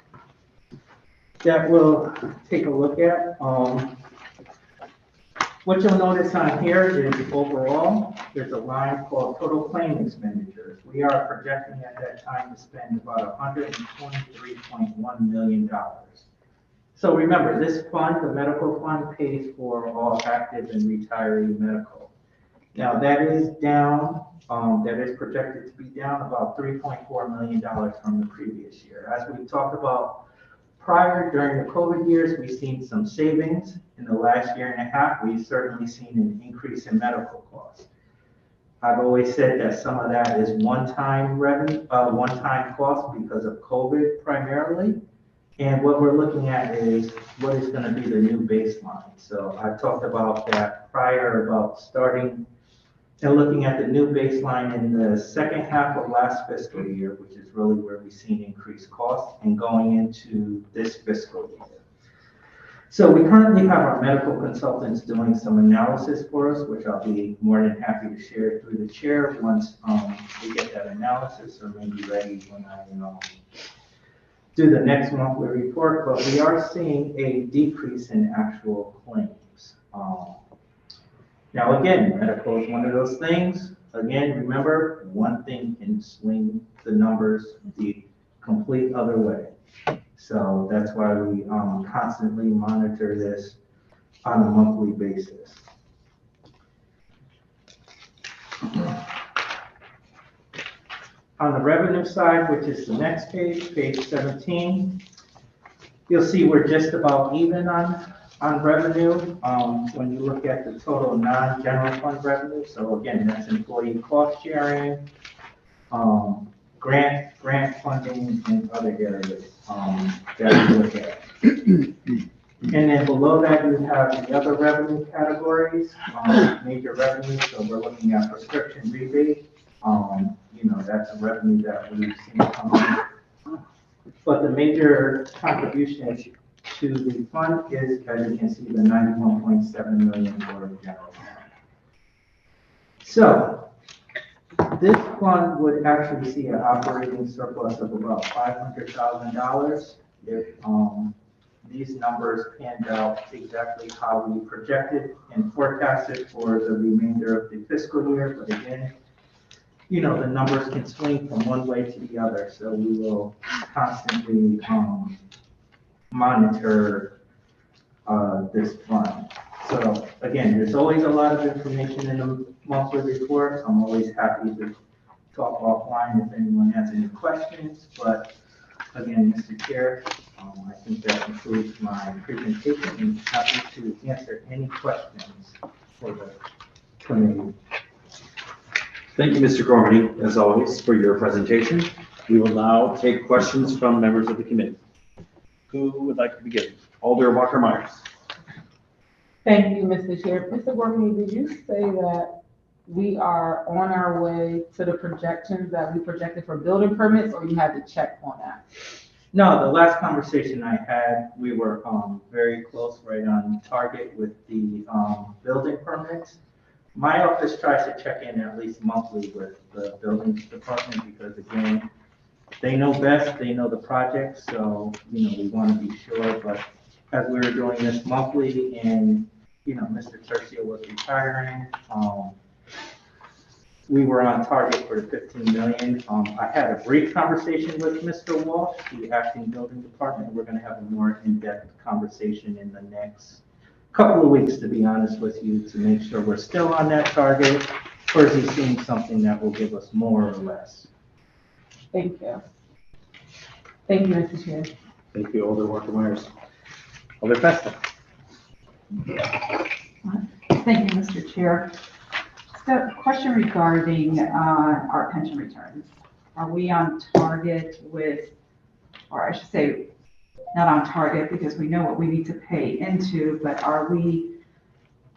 that we'll take a look at. What you'll notice on here is overall, there's a line called total claim expenditures. We are projecting at that time to spend about $123.1 million. So remember, this fund, the medical fund, pays for all active and retiree medical. Now that is down, that is projected to be down about $3.4 million from the previous year. As we talked about prior, during the COVID years, we've seen some savings. In the last year and a half, we've certainly seen an increase in medical costs. I've always said that some of that is one-time revenue, one-time cost because of COVID primarily. And what we're looking at is what is going to be the new baseline. So I talked about that prior, about starting and looking at the new baseline in the second half of last fiscal year, which is really where we've seen increased costs, and going into this fiscal year. So we currently have our medical consultants doing some analysis for us, which I'll be more than happy to share through the chair once we get that analysis, or maybe ready when I do the next monthly report. But we are seeing a decrease in actual claims. Now, again, medical is one of those things. Again, remember, one thing can swing the numbers the complete other way. So that's why we constantly monitor this on a monthly basis. On the revenue side, which is the next page, page 17, you'll see we're just about even on revenue when you look at the total non-general fund revenue. So again, that's employee cost sharing, grant funding, and other areas that we look at. And then below that, you have the other revenue categories, major revenue. So we're looking at prescription rebate. That's a revenue that we've seen come in. But the major contribution to the fund is, as you can see, the $91.7 million for general fund. So this fund would actually see an operating surplus of about $500,000 if these numbers panned out exactly how we projected and forecasted for the remainder of the fiscal year. But again, the numbers can swing from one way to the other, so we will constantly monitor this fund. So again, there's always a lot of information in the monthly report. I'm always happy to talk offline if anyone has any questions. But again, Mr. Chair, I think that concludes my presentation, and happy to answer any questions for the committee.
Thank you, Mr. Gormany, as always, for your presentation. We will now take questions from members of the committee. Who would like to begin? Alder Walker-Myers.
Thank you, Mr. Chair. Mr. Gormany, did you say that we are on our way to the projections that we projected for building permits, or you had to check on that?
No, the last conversation I had, we were very close, right on target with the building permits. My office tries to check in at least monthly with the buildings department because, again, they know best, they know the project, so, we want to be sure. But as we were doing this monthly and, Mr. Tercio was retiring, we were on target for the 15 million. I had a brief conversation with Mr. Walsh, the acting building department. We're going to have a more in-depth conversation in the next couple of weeks, to be honest with you, to make sure we're still on that target, or is he seeing something that will give us more or less?
Thank you. Thank you, Mr. Chair.
Thank you, Alder Walker-Myers. Alder Festa.
Thank you, Mr. Chair. So, question regarding our pension returns. Are we on target with, or I should say, not on target because we know what we need to pay into, but are we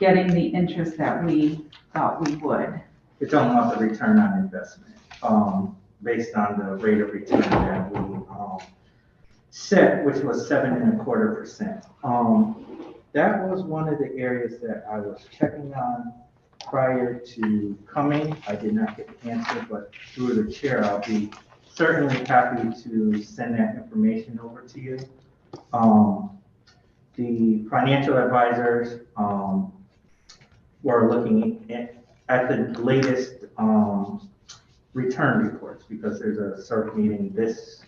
getting the interest that we thought we would?
You're talking about the return on investment, based on the rate of return that we set, which was 7.25%. that was one of the areas that I was checking on prior to coming. I did not get the answer, but through the chair, I'll be certainly happy to send that information over to you. The financial advisors, were looking at the latest, return reports, because there's a CERC meeting this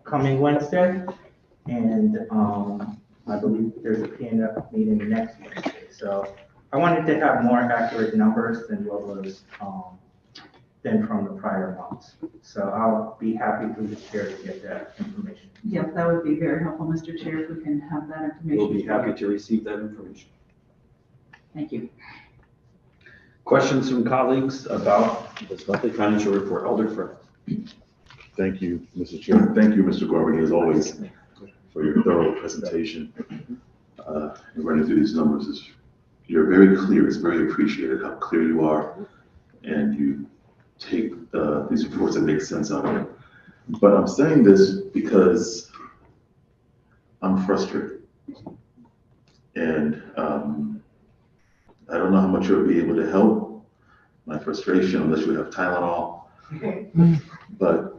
coming Wednesday, and, I believe there's a PNF meeting next Wednesday. So I wanted to have more accurate numbers than what was, than from the prior months. So I'll be happy through the chair to get that information.
Yes, that would be very helpful, Mr. Chair, if we can have that information.
We'll be happy to receive that information.
Thank you.
Questions from colleagues about this monthly financial report? Alder Frith.
Thank you, Mr. Chair. Thank you, Mr. Gorman, as always, for your thorough presentation. And running through these numbers, you're very clear. It's very appreciated how clear you are, and you take these reports and make sense out of it. But I'm saying this because I'm frustrated. And I don't know how much you'll be able to help my frustration unless you have Tylenol. But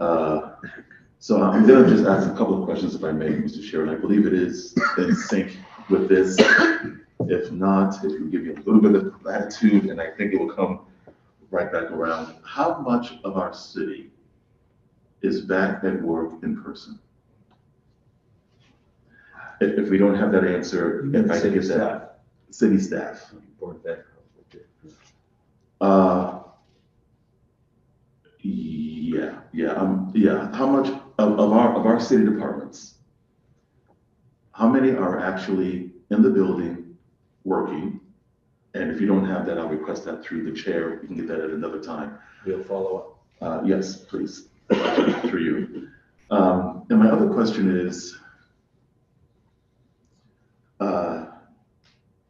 so I'm going to just ask a couple of questions, if I may, Mr. Chair, and I believe it is in sync with this. If not, if you give me a little bit of latitude, and I think it will come right back around. How much of our city is back at work in person? If we don't have that answer, if I can get that, city staff. Yeah. How much of our city departments? How many are actually in the building working? And if you don't have that, I'll request that through the chair. We can get that at another time.
We'll follow up.
Yes, please, through you. And my other question is,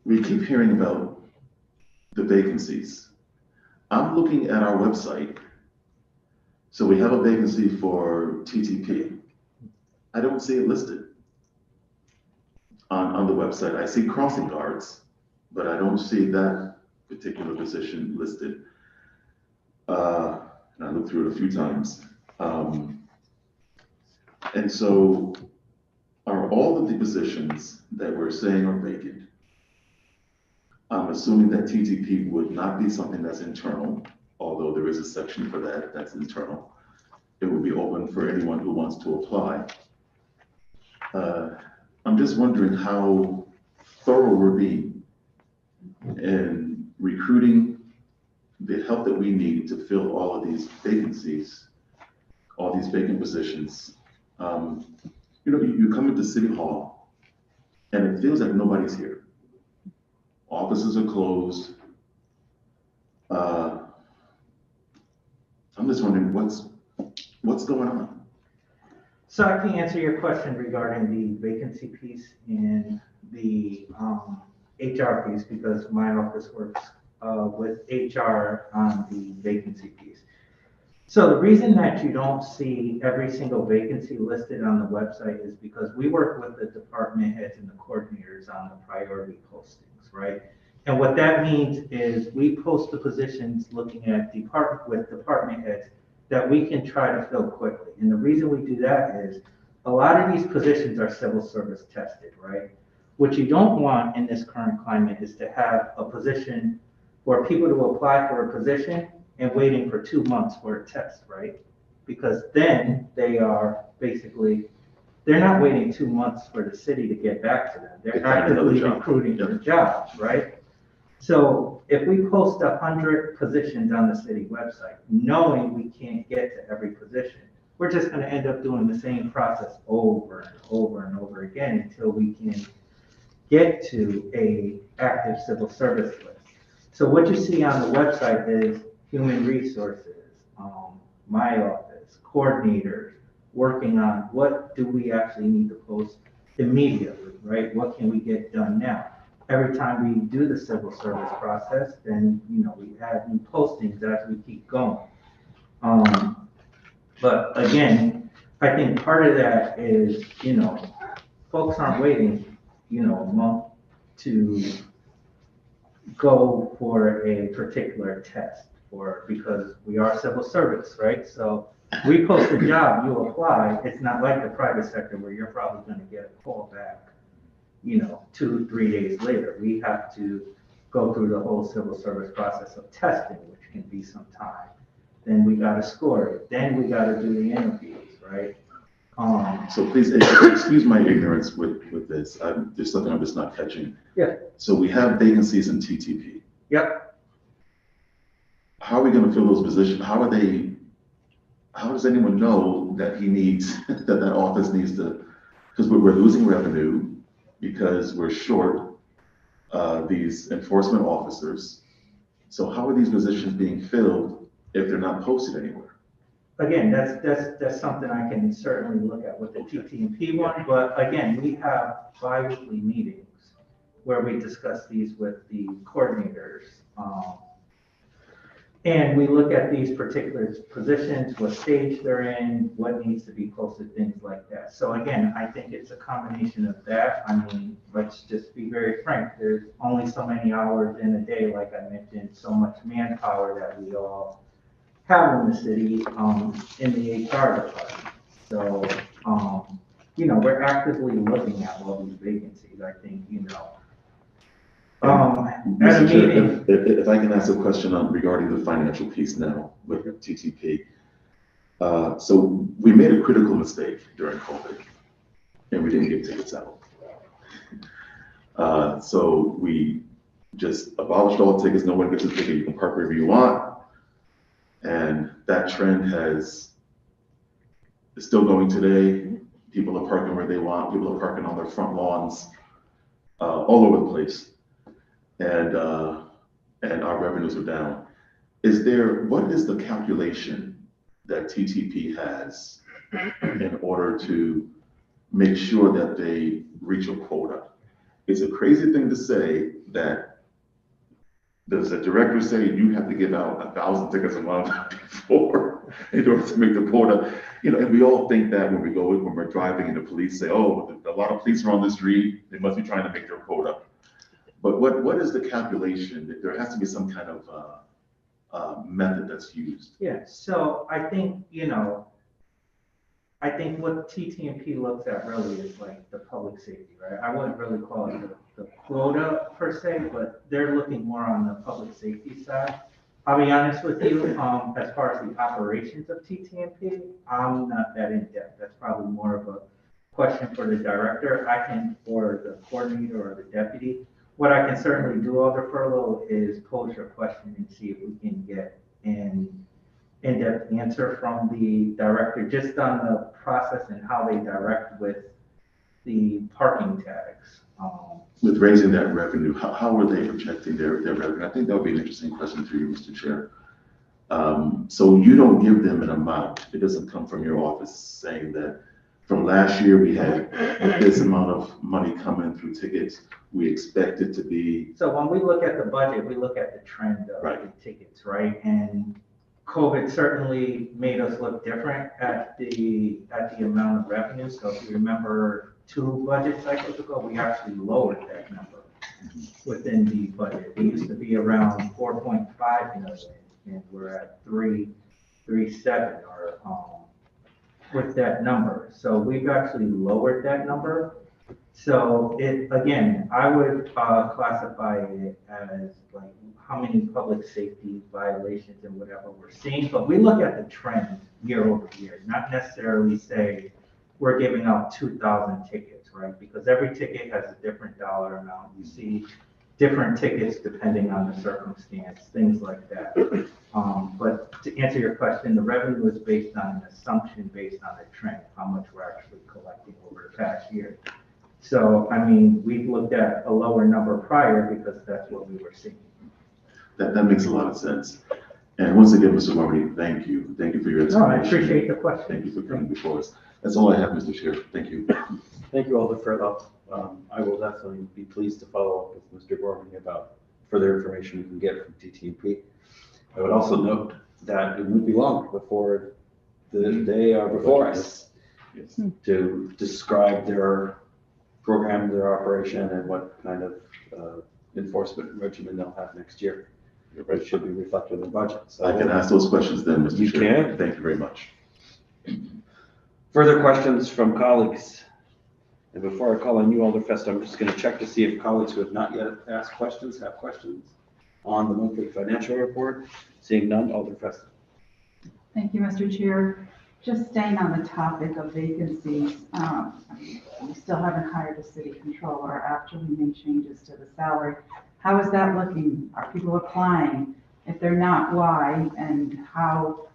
we keep hearing about the vacancies. I'm looking at our website. So we have a vacancy for TTP. I don't see it listed on the website. I see crossing guards, but I don't see that particular position listed. And I looked through it a few times. And so are all of the positions that we're saying are vacant? I'm assuming that TTP would not be something that's internal, although there is a section for that that's internal. It would be open for anyone who wants to apply. I'm just wondering how thorough we're being in recruiting the help that we need to fill all of these vacancies, all these vacant positions. You come into City Hall and it feels like nobody's here. Offices are closed. I'm just wondering what's going on?
So I can answer your question regarding the vacancy piece and the HR piece, because my office works with HR on the vacancy piece. So the reason that you don't see every single vacancy listed on the website is because we work with the department heads and the coordinators on the priority postings, right? And what that means is we post the positions looking at department heads that we can try to fill quickly. And the reason we do that is a lot of these positions are civil service tested, right? What you don't want in this current climate is to have a position for people to apply for a position and waiting for 2 months for a test, right? Because then they're not waiting 2 months for the city to get back to them. They're actively recruiting for jobs, right? So if we post 100 positions on the city website, knowing we can't get to every position, we're just going to end up doing the same process over and over and over again until we can get to a active civil service list. So what you see on the website is human resources, my office, coordinators, working on what do we actually need to post immediately, right? What can we get done now? Every time we do the civil service process, then, we add new postings as we keep going. But again, I think part of that is, folks aren't waiting, a month, to go for a particular test, or because we are civil service, right? So we post a job, you apply. It's not like the private sector where you're probably going to get a call back, 2-3 days later. We have to go through the whole civil service process of testing, which can be some time. Then we got to score it. Then we got to do the interviews, right?
So please, excuse my ignorance with this. There's something I'm just not catching.
Yeah.
So we have vacancies in TTP.
Yep.
How are we gonna fill those positions? How does anyone know that he needs, that office needs to, because we're losing revenue because we're short these enforcement officers. So how are these positions being filled if they're not posted anywhere?
Again, that's something I can certainly look at with the TTP one, but again, we have bi-weekly meetings where we discuss these with the coordinators. And we look at these particular positions, what stage they're in, what needs to be posted, things like that. So again, I think it's a combination of that. I mean, let's just be very frank, there's only so many hours in a day, like I mentioned, so much manpower that we all have in the city, in the HR department. So, we're actively looking at all these vacancies. I think, at a
Mr. Chair,
meeting.
if I can ask a question regarding the financial piece now with TTP. So we made a critical mistake during COVID and we didn't get tickets out. So we just abolished all tickets. No one gets a ticket. You can park wherever you want. And that trend is still going today. People are parking where they want. People are parking on their front lawns, all over the place. And our revenues are down. What is the calculation that TTP has in order to make sure that they reach a quota? It's a crazy thing to say that. Does the director say you have to give out 1,000 tickets a month before in order to make the quota? And we all think that when we're driving and the police say, oh, a lot of police are on the street, they must be trying to make their quota. But what is the calculation? There has to be some kind of method that's used.
Yeah, so I think, what TTP looks at really is like the public safety, right? I wouldn't really call it the quota per se, but they're looking more on the public safety side. I'll be honest with you, as far as the operations of TTP, I'm not that in depth. That's probably more of a question for the director. Or the coordinator or the deputy. What I can certainly do over furlough is pose your question and see if we can get an in-depth answer from the director, just on the process and how they direct with the parking tags.
With raising that revenue, how are they projecting their revenue? I think that would be an interesting question for you, Mr. Chair. So you don't give them an amount. It doesn't come from your office saying that from last year we had this amount of money coming through tickets. We expect it to be.
So when we look at the budget, we look at the trend of the tickets, right? And COVID certainly made us look different at the amount of revenue. So if you remember 2 budget cycles ago, we actually lowered that number within the budget. It used to be around 4.5 million, and we're at 3.7 or with that number. So we've actually lowered that number. So again, I would classify it as like how many public safety violations and whatever we're seeing, but we look at the trend year over year, not necessarily say we're giving out 2,000 tickets, right? Because every ticket has a different dollar amount. You see different tickets depending on the circumstance, things like that. But to answer your question, the revenue is based on an assumption based on the trend, how much we're actually collecting over the past year. So, I mean, we've looked at a lower number prior because that's what we were seeing.
That makes a lot of sense. And once again, Mr. Marty, thank you. Thank you for your explanation.
No, I appreciate the question.
Thank you for coming before us. That's all I have, Mr. Chair. Thank you.
Thank you, Alder Furlow. I will definitely be pleased to follow up with Mr. Gorman about further information we can get from TTP. I would also note that it won't be long before they are before us to describe their program their operation and what kind of enforcement regimen they'll have next year. It should be reflected in the budget. So
I can ask those questions then, Mr.
You
Chair.
can.
Thank you very much.
Further questions from colleagues? And before I call on you, Alder Fest, I'm just going to check to see if colleagues who have not yet asked questions have questions on the monthly financial report. Seeing none, Alder Fest.
Thank you, Mr. Chair. Just staying on the topic of vacancies, we still haven't hired a city controller after we made changes to the salary. How is that looking? Are people applying? If they're not, why? And how,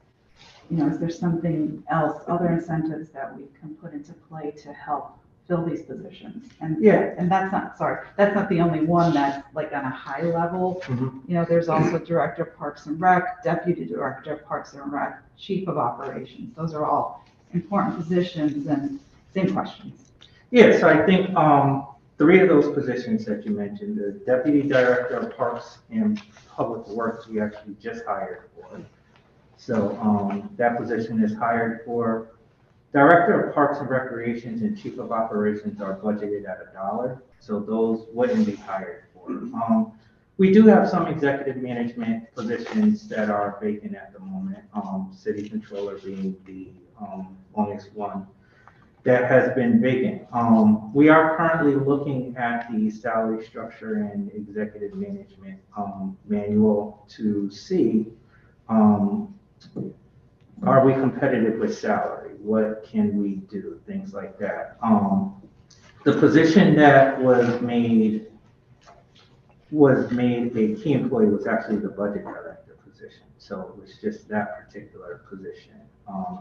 is there something else, other incentives that we can put into play to help fill these positions? And
Yeah.
and that's not the only one that's like on a high level. There's also Director of Parks and Rec, Deputy Director of Parks and Rec, Chief of Operations. Those are all important positions and same questions.
Yeah, so I think, 3 of those positions that you mentioned, the Deputy Director of Parks and Public Works, we actually just hired for. So, that position is hired for. Director of Parks and Recreations and Chief of Operations are budgeted at $1, so those wouldn't be hired for. We do have some executive management positions that are vacant at the moment, City Controller being the longest one that has been vacant. We are currently looking at the salary structure and executive management manual to see, are we competitive with salary? What can we do? Things like that. The position that was made a key employee was actually the budget director position. So it was just that particular position,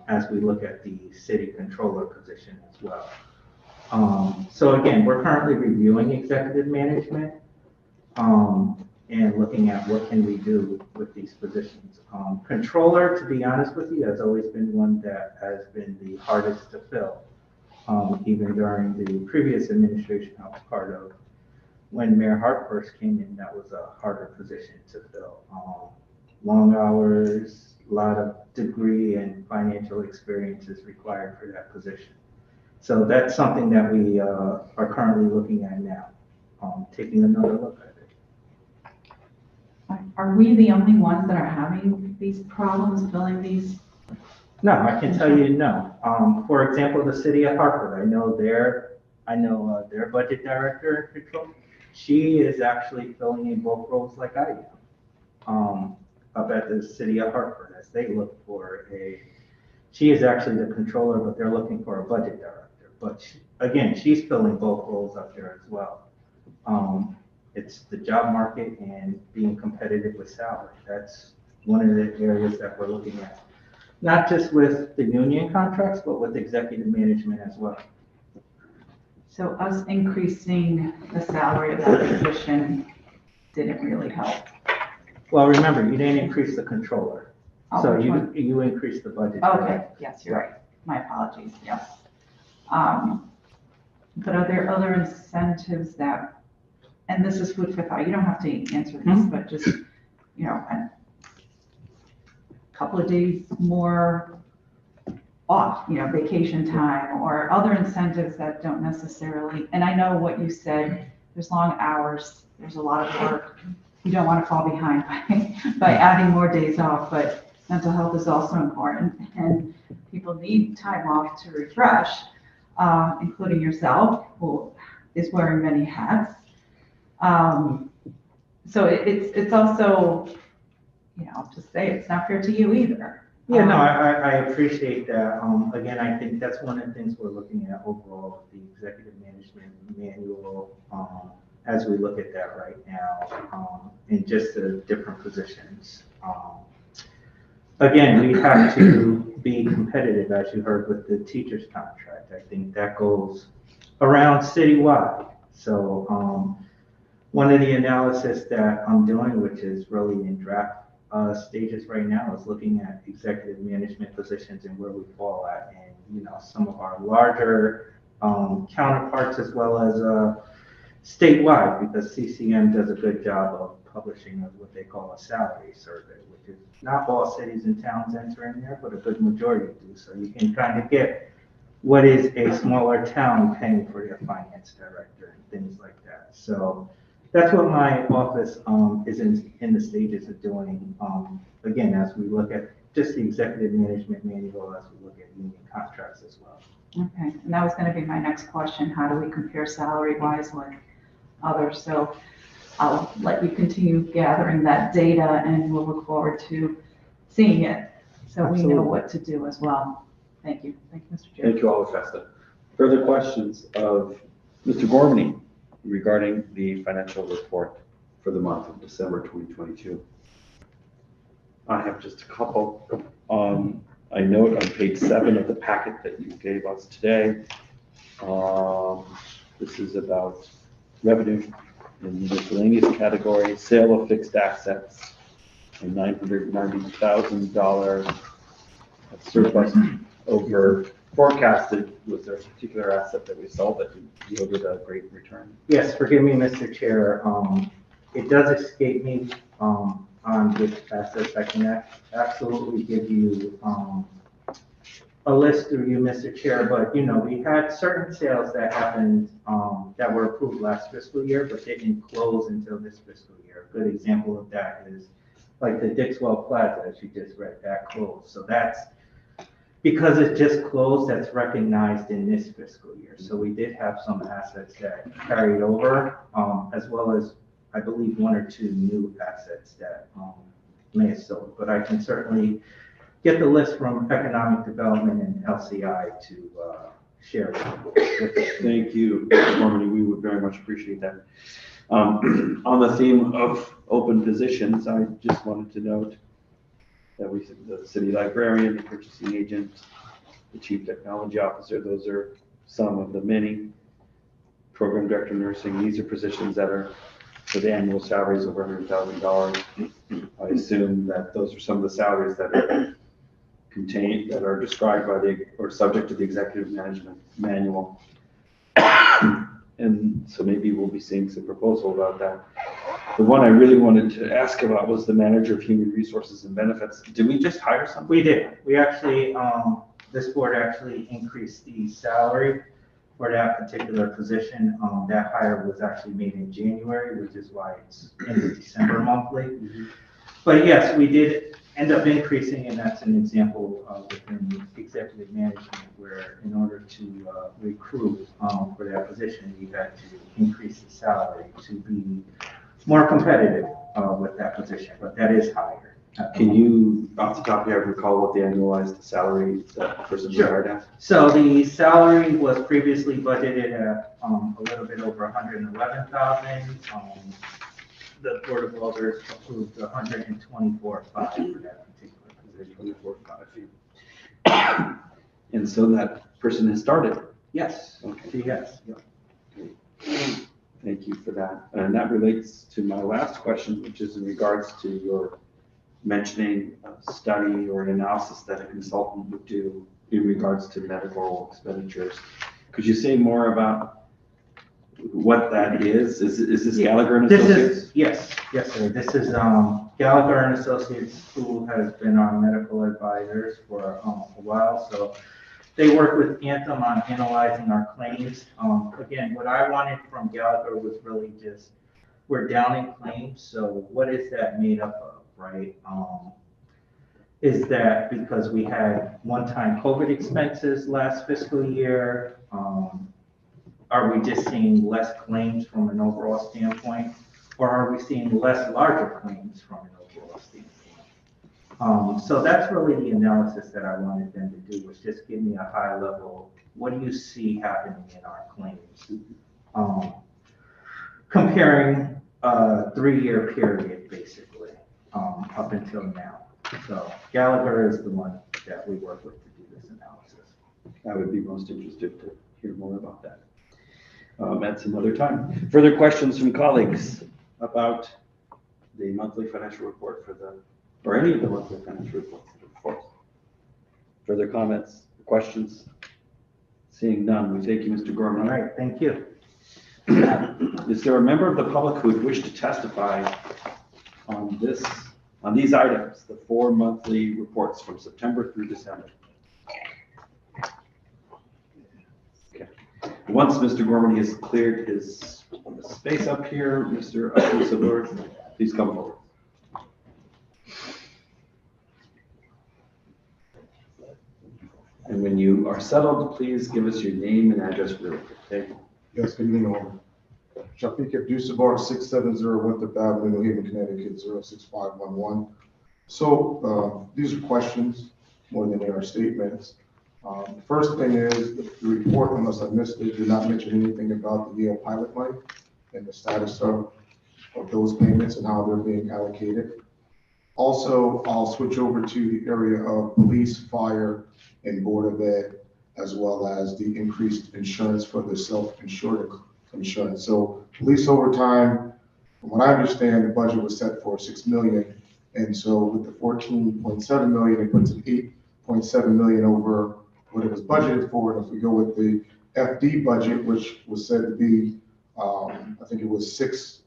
as we look at the city controller position as well. So again, we're currently reviewing executive management, and looking at what can we do with these positions. Controller, to be honest with you, has always been one that has been the hardest to fill. Even during the previous administration I was part of, when Mayor Hart first came in, that was a harder position to fill. Long hours, a lot of degree and financial experience is required for that position. So that's something that we are currently looking at now, taking another look at it.
Are we the only ones that are having these problems filling these?
No, I can tell you no. For example, the city of Hartford, I know their budget director and control. She is actually filling in both roles like I am. Up at the city of Hartford, as they look for she is actually the controller, but they're looking for a budget director. But again, she's filling both roles up there as well. It's the job market and being competitive with salary. That's one of the areas that we're looking at. Not just with the union contracts, but with executive management as well.
So us increasing the salary of that position didn't really help.
Well, remember, you didn't increase the controller.
Oh,
So
which one?
you increased the budget.
Okay, yes, you're right. My apologies, yes. But are there other incentives that, and this is food for thought, you don't have to answer this, but just, a couple of days more off, vacation time or other incentives that don't necessarily, and I know what you said, there's long hours, there's a lot of work. You don't want to fall behind by adding more days off, but mental health is also important and people need time off to refresh, including yourself, who is wearing many hats. So it's also, I'll just say it's not fair to you either.
Yeah, no, I appreciate that. Again, I think that's one of the things we're looking at overall, the executive management manual, as we look at that right now, in just the different positions. Again, we have to be competitive, as you heard, with the teacher's contract. I think that goes around citywide. So one of the analysis that I'm doing, which is really in draft stages right now, is looking at executive management positions and where we fall at, and some of our larger counterparts, as well as statewide, because CCM does a good job of publishing what they call a salary survey, which is not all cities and towns enter in there, but a good majority do. So you can kind of get what is a smaller town paying for their finance director and things like that. So that's what my office is in the stages of doing. Again, as we look at just the executive management manual, as we look at union contracts as well.
Okay, and that was gonna be my next question. How do we compare salary-wise with others? So I'll let you continue gathering that data and we'll look forward to seeing it. So we know
Absolutely.
what to do as well. Thank you. Thank you, Mr. Chair.
Thank you, Alder Festa. Further questions of Mr. Gormany regarding the financial report for the month of December 2022? I have just a couple. I note on page 7 of the packet that you gave us today, this is about revenue in the miscellaneous category, sale of fixed assets, a $990,000 surplus over forecasted. Was there a particular asset that we sold that yielded a great return?
Yes, forgive me, Mr. Chair. It does escape me on which assets. I can absolutely give you a list through you, Mr. Chair, but we had certain sales that happened that were approved last fiscal year, but they didn't close until this fiscal year. A good example of that is like the Dixwell Plaza, as you just read, that closed. So that's because it just closed, that's recognized in this fiscal year. So we did have some assets that carried over, as well as, I believe, 1 or 2 new assets that may have sold. But I can certainly get the list from Economic Development and LCI to share with you.
Thank you, Mr. Gormany. We would very much appreciate that. On the theme of open positions, I just wanted to note that the city librarian, the purchasing agent, the chief technology officer, those are some of the many. Program director nursing, these are positions that are for the annual salaries over $100,000. I assume that those are some of the salaries that are contained, that are described by or subject to the executive management manual. And so maybe we'll be seeing some proposal about that. The one I really wanted to ask about was the manager of human resources and benefits. Did we just hire someone?
We did. We actually, this board actually increased the salary for that particular position. That hire was actually made in January, which is why it's in the December monthly.
Mm-hmm.
But yes, we did end up increasing, and that's an example within executive management where in order to recruit for that position, we had to increase the salary to be more competitive with that position, but that is higher.
Can you, off the top of your head, recall what the annualized salary that the person was hired at?
So the salary was previously budgeted at a little bit over 111,000. The Board of Alders approved 124.5 for that particular position.
24.5. And so that person has started?
Yes.
Okay.
Yes.
Thank you for that. And that relates to my last question, which is in regards to your mentioning a study or an analysis that a consultant would do in regards to medical expenditures. Could you say more about what that is? Is this Gallagher and Associates?
Yes, sir. This is Gallagher and Associates, who has been our medical advisors for a while. So they work with Anthem on analyzing our claims. Again, what I wanted from Gallagher was really just, we're down in claims, so what is that made up of, right? Is that because we had one-time COVID expenses last fiscal year? Are we just seeing less claims from an overall standpoint? Or are we seeing less larger claims from an overall standpoint? So that's really the analysis that I wanted them to do, was just give me a high level, what do you see happening in our claims? Comparing a 3-year period, basically, up until now. So Gallagher is the one that we work with to do this analysis.
I would be most interested to hear more about that at some other time. Further questions from colleagues about the monthly financial report or any of the monthly financial reports that are before us? Further comments, questions? Seeing none, we thank you, Mr. Gorman.
All right, thank you.
Is there a member of the public who would wish to testify on these items, the 4 monthly reports from September through December? Once Mr. Gorman has cleared his space up here, Mr. Abdul-Sabur, please come forward. And when you are settled, please give us your name and address for the record. Thank you.
Yes, good evening, all. Shafiq Abdul-Sabur, 670 Winthrop Avenue, New Haven, Connecticut, 06511. So these are questions more than they are statements. The first thing is the report, unless I missed it, did not mention anything about the Yale pilot money and the status of those payments and how they're being allocated. Also, I'll switch over to the area of police, fire, and Board of Ed, as well as the increased insurance for the self-insured insurance. So police overtime, from what I understand, the budget was set for 6 million. And so with the 14.7 million, it puts an 8.7 million over what it was budgeted for. And if we go with the FD budget, which was said to be, I think it was if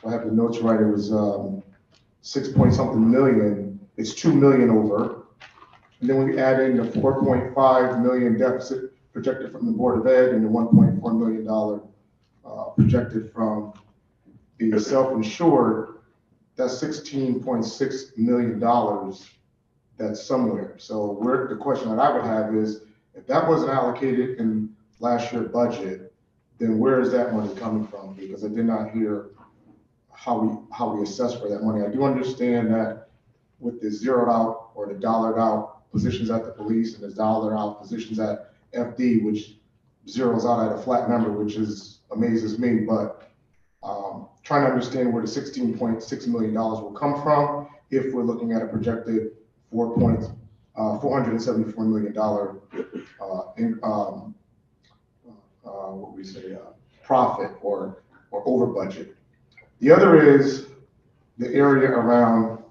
I have the notes right, it was 6 point something million. It's 2 million over. And then we add in the 4.5 million deficit projected from the Board of Ed and the $1.4 million projected from the self-insured. That's $16.6 million that's somewhere. So the question that I would have is, if that wasn't allocated in last year's budget, then where is that money coming from? Because I did not hear how we assess for that money. I do understand that with the zeroed out or the dollared out positions at the police and the dollared out positions at FD, which zeroes out at a flat number, which amazes me, but trying to understand where the $16.6 million will come from if we're looking at a projected $474 million profit or over budget. The other is the area around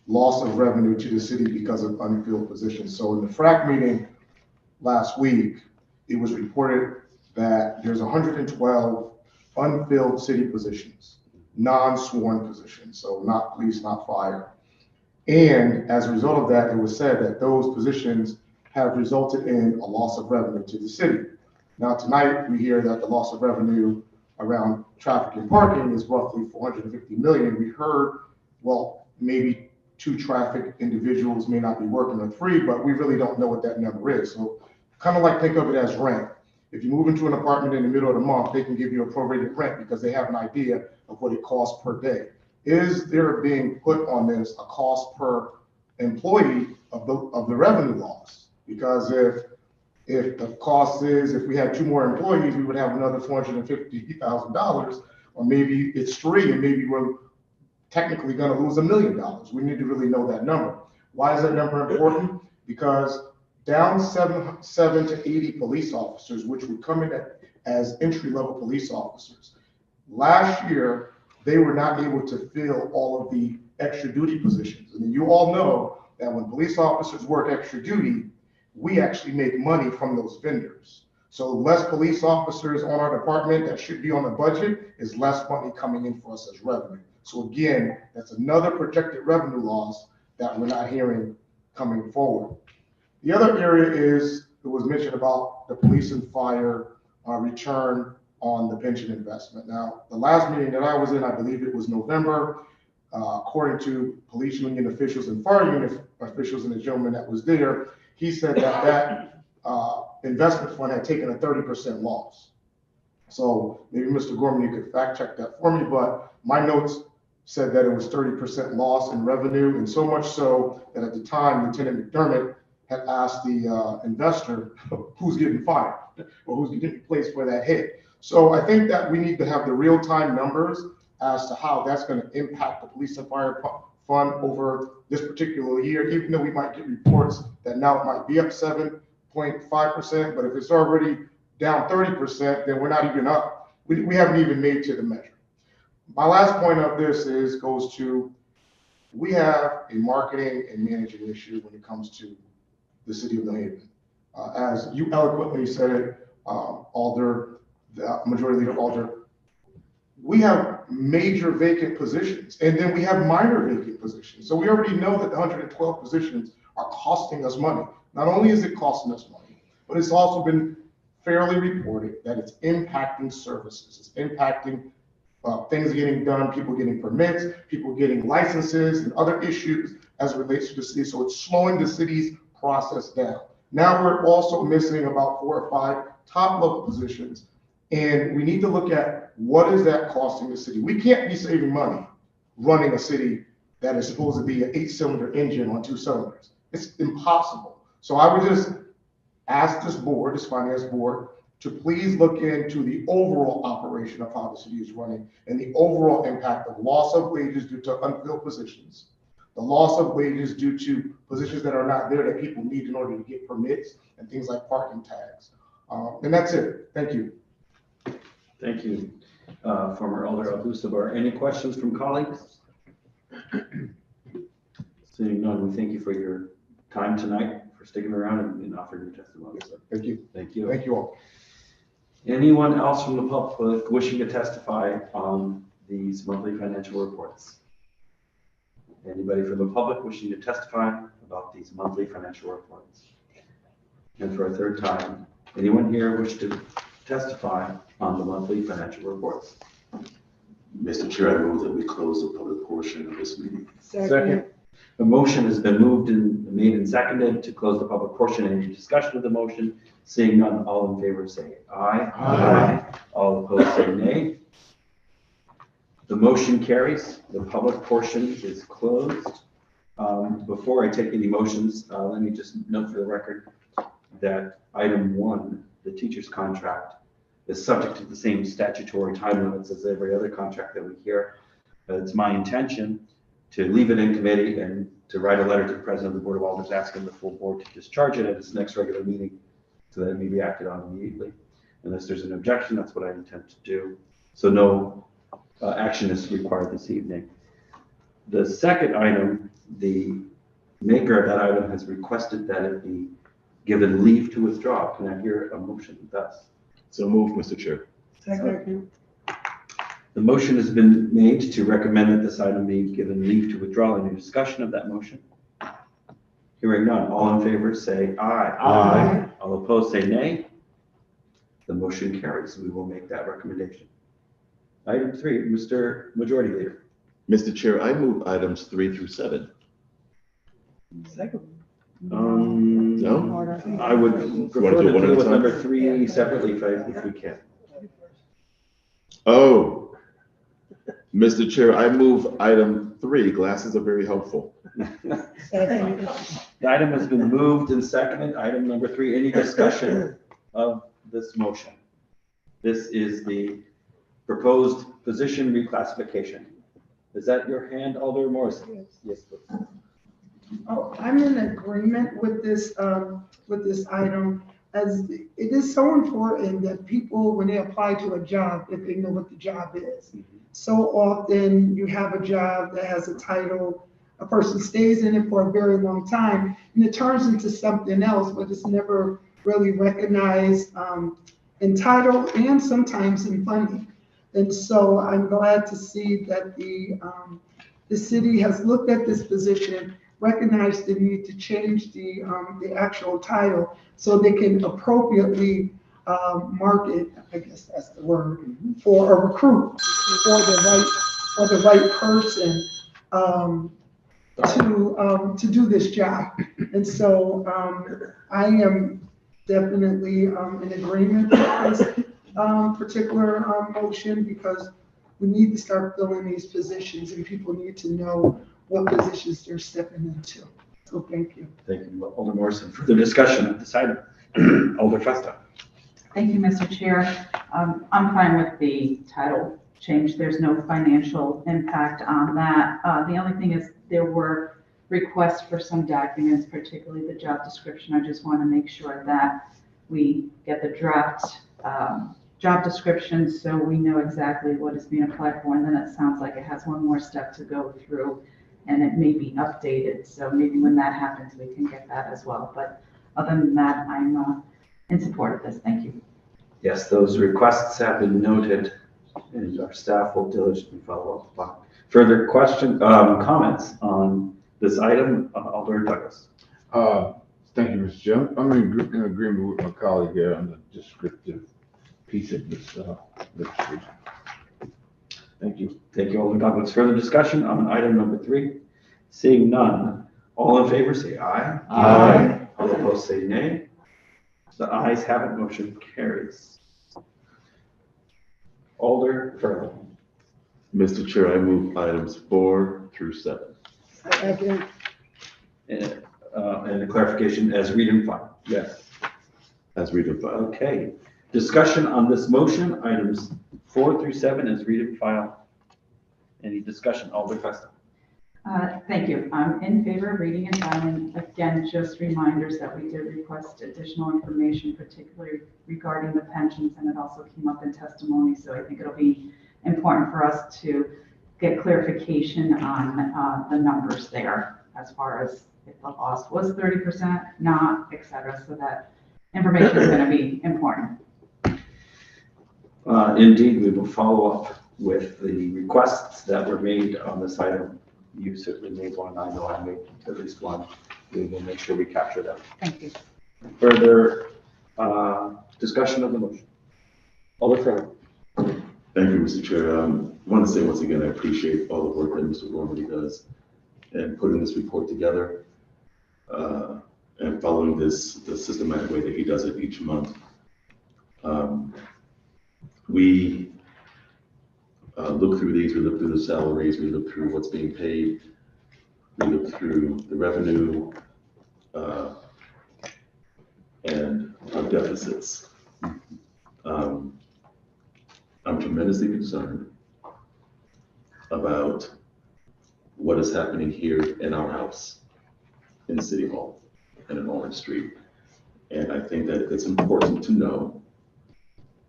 loss of revenue to the city because of unfilled positions. So in the FRAC meeting last week, it was reported that there's 112 unfilled city positions, non-sworn positions, so not police, not fire. And as a result of that, it was said that those positions have resulted in a loss of revenue to the city. Now tonight, we hear that the loss of revenue around traffic and parking is roughly 450 million. We heard, well, maybe 2 traffic individuals may not be working or 3, but we really don't know what that number is. So kind of like think of it as rent. If you move into an apartment in the middle of the month, they can give you a prorated rent because they have an idea of what it costs per day. Is there being put on this a cost per employee of the revenue loss? Because if the cost is, if we had 2 more employees, we would have another $450,000, or maybe it's 3 and maybe we're technically going to lose $1 million. We need to really know that number. Why is that number important? Because down 7 to 80 police officers, which would come in as entry-level police officers. Last year, they were not able to fill all of the extra duty positions. And you all know that when police officers work extra duty, we actually make money from those vendors. So less police officers on our department that should be on the budget is less money coming in for us as revenue. So again, that's another projected revenue loss that we're not hearing coming forward. The other area is, it was mentioned about the police and fire return on the pension investment. Now, the last meeting that I was in, I believe it was November, according to police union officials and fire union officials and the gentleman that was there, he said that investment fund had taken a 30% loss. So maybe Mr. Gorman, you could fact check that for me, but my notes said that it was 30% loss in revenue, and so much so that at the time, Lieutenant McDermott had asked the investor who's getting fired or who's getting placed for that hit. So I think that we need to have the real-time numbers as to how that's going to impact the police and fire fund over this particular year, even though we might get reports that now it might be up 7.5%, but if it's already down 30%, then we're not even up. We haven't even made to the measure. My last point of this goes to, we have a marketing and managing issue when it comes to the city of New Haven. As you eloquently said, Majority Leader Alder, we have major vacant positions, and then we have minor vacant positions. So we already know that the 112 positions are costing us money. Not only is it costing us money, but it's also been fairly reported that it's impacting services. It's impacting things getting done, people getting permits, people getting licenses and other issues as it relates to the city. So it's slowing the city's process down. Now we're also missing about 4 or 5 top level positions. And we need to look at what is that costing the city. We can't be saving money running a city that is supposed to be an 8-cylinder engine on 2 cylinders. It's impossible. So I would just ask this board, this finance board, to please look into the overall operation of how the city is running and the overall impact of loss of wages due to unfilled positions, the loss of wages due to positions that are not there that people need in order to get permits and things like parking tags. And that's it. Thank you.
Thank you, former Alder Al-Husabar. Any questions from colleagues? Seeing none, we thank you for your time tonight, for sticking around and offering your testimony. So
thank you.
Thank you.
Thank you all.
Anyone else from the public wishing to testify on these monthly financial reports? Anybody from the public wishing to testify about these monthly financial reports? And for a third time, anyone here wish to testify on the monthly financial reports?
Mr. Chair, I move that we close the public portion of this meeting.
Second.
The motion has been moved and made and seconded to close the public portion. Any discussion of the motion? Seeing none, all in favor say aye.
Aye.
All opposed say nay. The motion carries. The public portion is closed. Before I take any motions, let me just note for the record that item 1, the teacher's contract, is subject to the same statutory time limits as every other contract that we hear. It's my intention to leave it in committee and to write a letter to the president of the Board of Alders asking the full board to discharge it at its next regular meeting so that it may be acted on immediately. Unless there's an objection, that's what I intend to do. So no action is required this evening. The second item, the maker of that item has requested that it be given leave to withdraw. Can I hear a motion thus?
So moved, Mr. Chair.
Second.
The motion has been made to recommend that this item be given leave to withdraw. Any discussion of that motion? Hearing none, all in favor say aye.
Aye.
All opposed say nay. The motion carries. We will make that recommendation. Item 3, Mr. Majority Leader.
Mr. Chair, I move items 3 through 7.
Second.
No?
I would prefer to
do it one at
deal
a
with
time?
number 3 separately if we can.
Oh. Mr. Chair, I move item 3. Glasses are very helpful.
Second.
The item has been moved and seconded. Item number 3, any discussion of this motion? This is the proposed position reclassification. Is that your hand, Alder Morrison? Yes, please.
Oh, I'm in agreement with this item, as it is so important that people, when they apply to a job, that they know what the job is. So often you have a job that has a title, a person stays in it for a very long time, and it turns into something else, but it's never really recognized in title and sometimes in funding. And so I'm glad to see that the city has looked at this position, recognized the need to change the actual title so they can appropriately market, I guess that's the word, for a recruit for the right person to do this job. And so I am definitely in agreement with this particular motion, because we need to start filling these positions and people need to know what positions they're stepping into. So thank you.
Thank you, Alder Morrison. For the discussion of this item, Alder Festa.
Thank you, Mr. Chair. I'm fine with the title change. There's no financial impact on that. The only thing is there were requests for some documents, particularly the job description. I just want to make sure that we get the draft job description so we know exactly what is being applied for. And then it sounds like it has one more step to go through and it may be updated. So maybe when that happens, we can get that as well. But other than that, I'm in support of this. Thank you.
Yes, those requests have been noted and our staff will diligently follow up upon. Further comments on this item, Alder Douglas.
Thank you, Mr. Chair. I'm in agreement with my colleague here on the descriptive piece of this legislation. Thank you.
Thank you, Alderman Douglas. Further discussion on item number 3? Seeing none, all in favor say aye.
Aye.
All opposed say nay. The ayes have it, motion carries. Alder Furlong.
Mr. Chair, I move items 4 through 7.
Second.
And a clarification as read and file. Yes.
As read and file.
Okay. Discussion on this motion, items 4 through 7 as read and file. Any discussion? Alder Festa.
Thank you. I'm in favor of reading and filing. Again, just reminders that we did request additional information, particularly regarding the pensions, and it also came up in testimony. So I think it'll be important for us to get clarification on the numbers there as far as if the loss was 30%, not, et cetera. So that information is going to be important.
Indeed, we will follow up with the requests that were made on this item. You certainly made one. I know I made at least one. We will make sure we capture them.
Thank you.
Further discussion of the motion. Alder Furlong.
Thank you, Mr. Chair. I want to say once again, I appreciate all the work that Mr. Gormley does in putting this report together and following the systematic way that he does it each month. We look through these, we look through the salaries, we look through what's being paid, we look through the revenue and our deficits. I'm tremendously concerned about what is happening here in our house, in City Hall and in Orange Street. And I think that it's important to know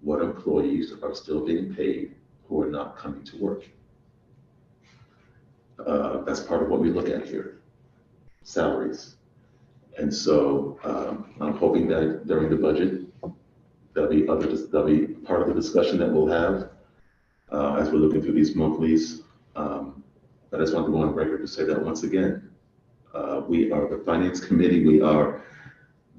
what employees are still being paid who are not coming to work. That's part of what we look at here, salaries. And so I'm hoping that during the budget, that'll be part of the discussion that we'll have as we're looking through these monthlies. But I just want to go on record to say that once again, we are the Finance Committee. We are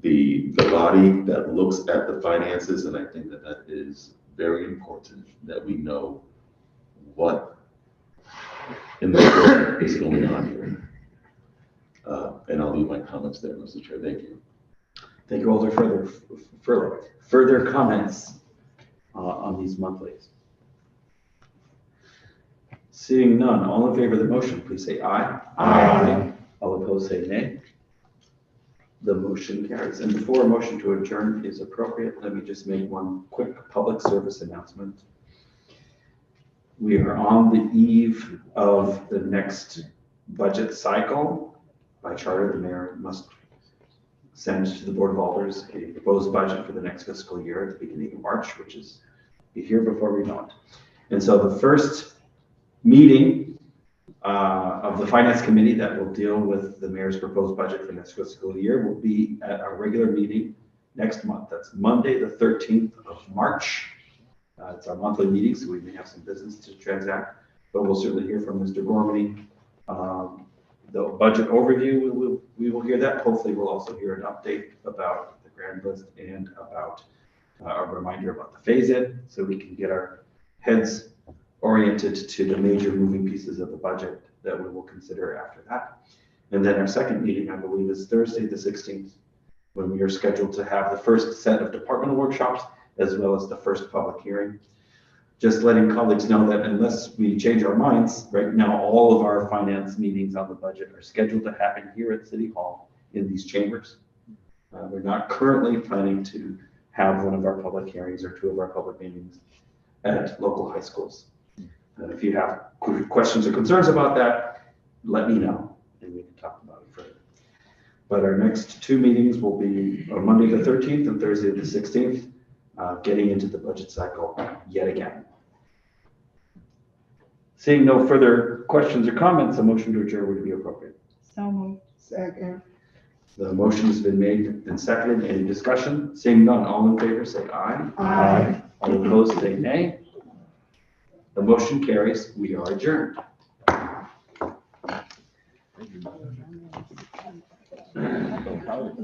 the body that looks at the finances, and I think that that is very important that we know what in the world is going on here. And I'll leave my comments there, Mr. Chair. Thank you.
Thank you, Alder Furlong. Further comments on these monthlies? Seeing none, all in favor of the motion, please say aye. Aye. All opposed say nay. The motion carries. And before a motion to adjourn is appropriate, let me just make one quick public service announcement. We are on the eve of the next budget cycle. By charter, the mayor must send to the Board of Alders a proposed budget for the next fiscal year at the beginning of March, which is here before we know it. And so the first meeting of the Finance Committee that will deal with the mayor's proposed budget for next fiscal year will be at our regular meeting next month. That's Monday, the 13th of March. It's our monthly meeting, so we may have some business to transact, but we'll certainly hear from Mr. Gormley. The budget overview, we will hear that. Hopefully we'll also hear an update about the grand list and about a reminder about the phase-in, so we can get our heads oriented to the major moving pieces of the budget that we will consider after that. And then our second meeting, I believe, is Thursday, the 16th, when we are scheduled to have the first set of departmental workshops, as well as the first public hearing. Just letting colleagues know that unless we change our minds, right now, all of our finance meetings on the budget are scheduled to happen here at City Hall in these chambers. We're not currently planning to have one of our public hearings or two of our public meetings at local high schools. If you have questions or concerns about that, let me know and we can talk about it further. But our next two meetings will be on Monday the 13th and Thursday the 16th, getting into the budget cycle yet again. Seeing no further questions or comments, a motion to adjourn would be appropriate.
So moved.
Second.
The motion has been made and seconded. Any discussion? Seeing none, all in favor say aye.
Aye.
All opposed say nay. The motion carries. We are adjourned.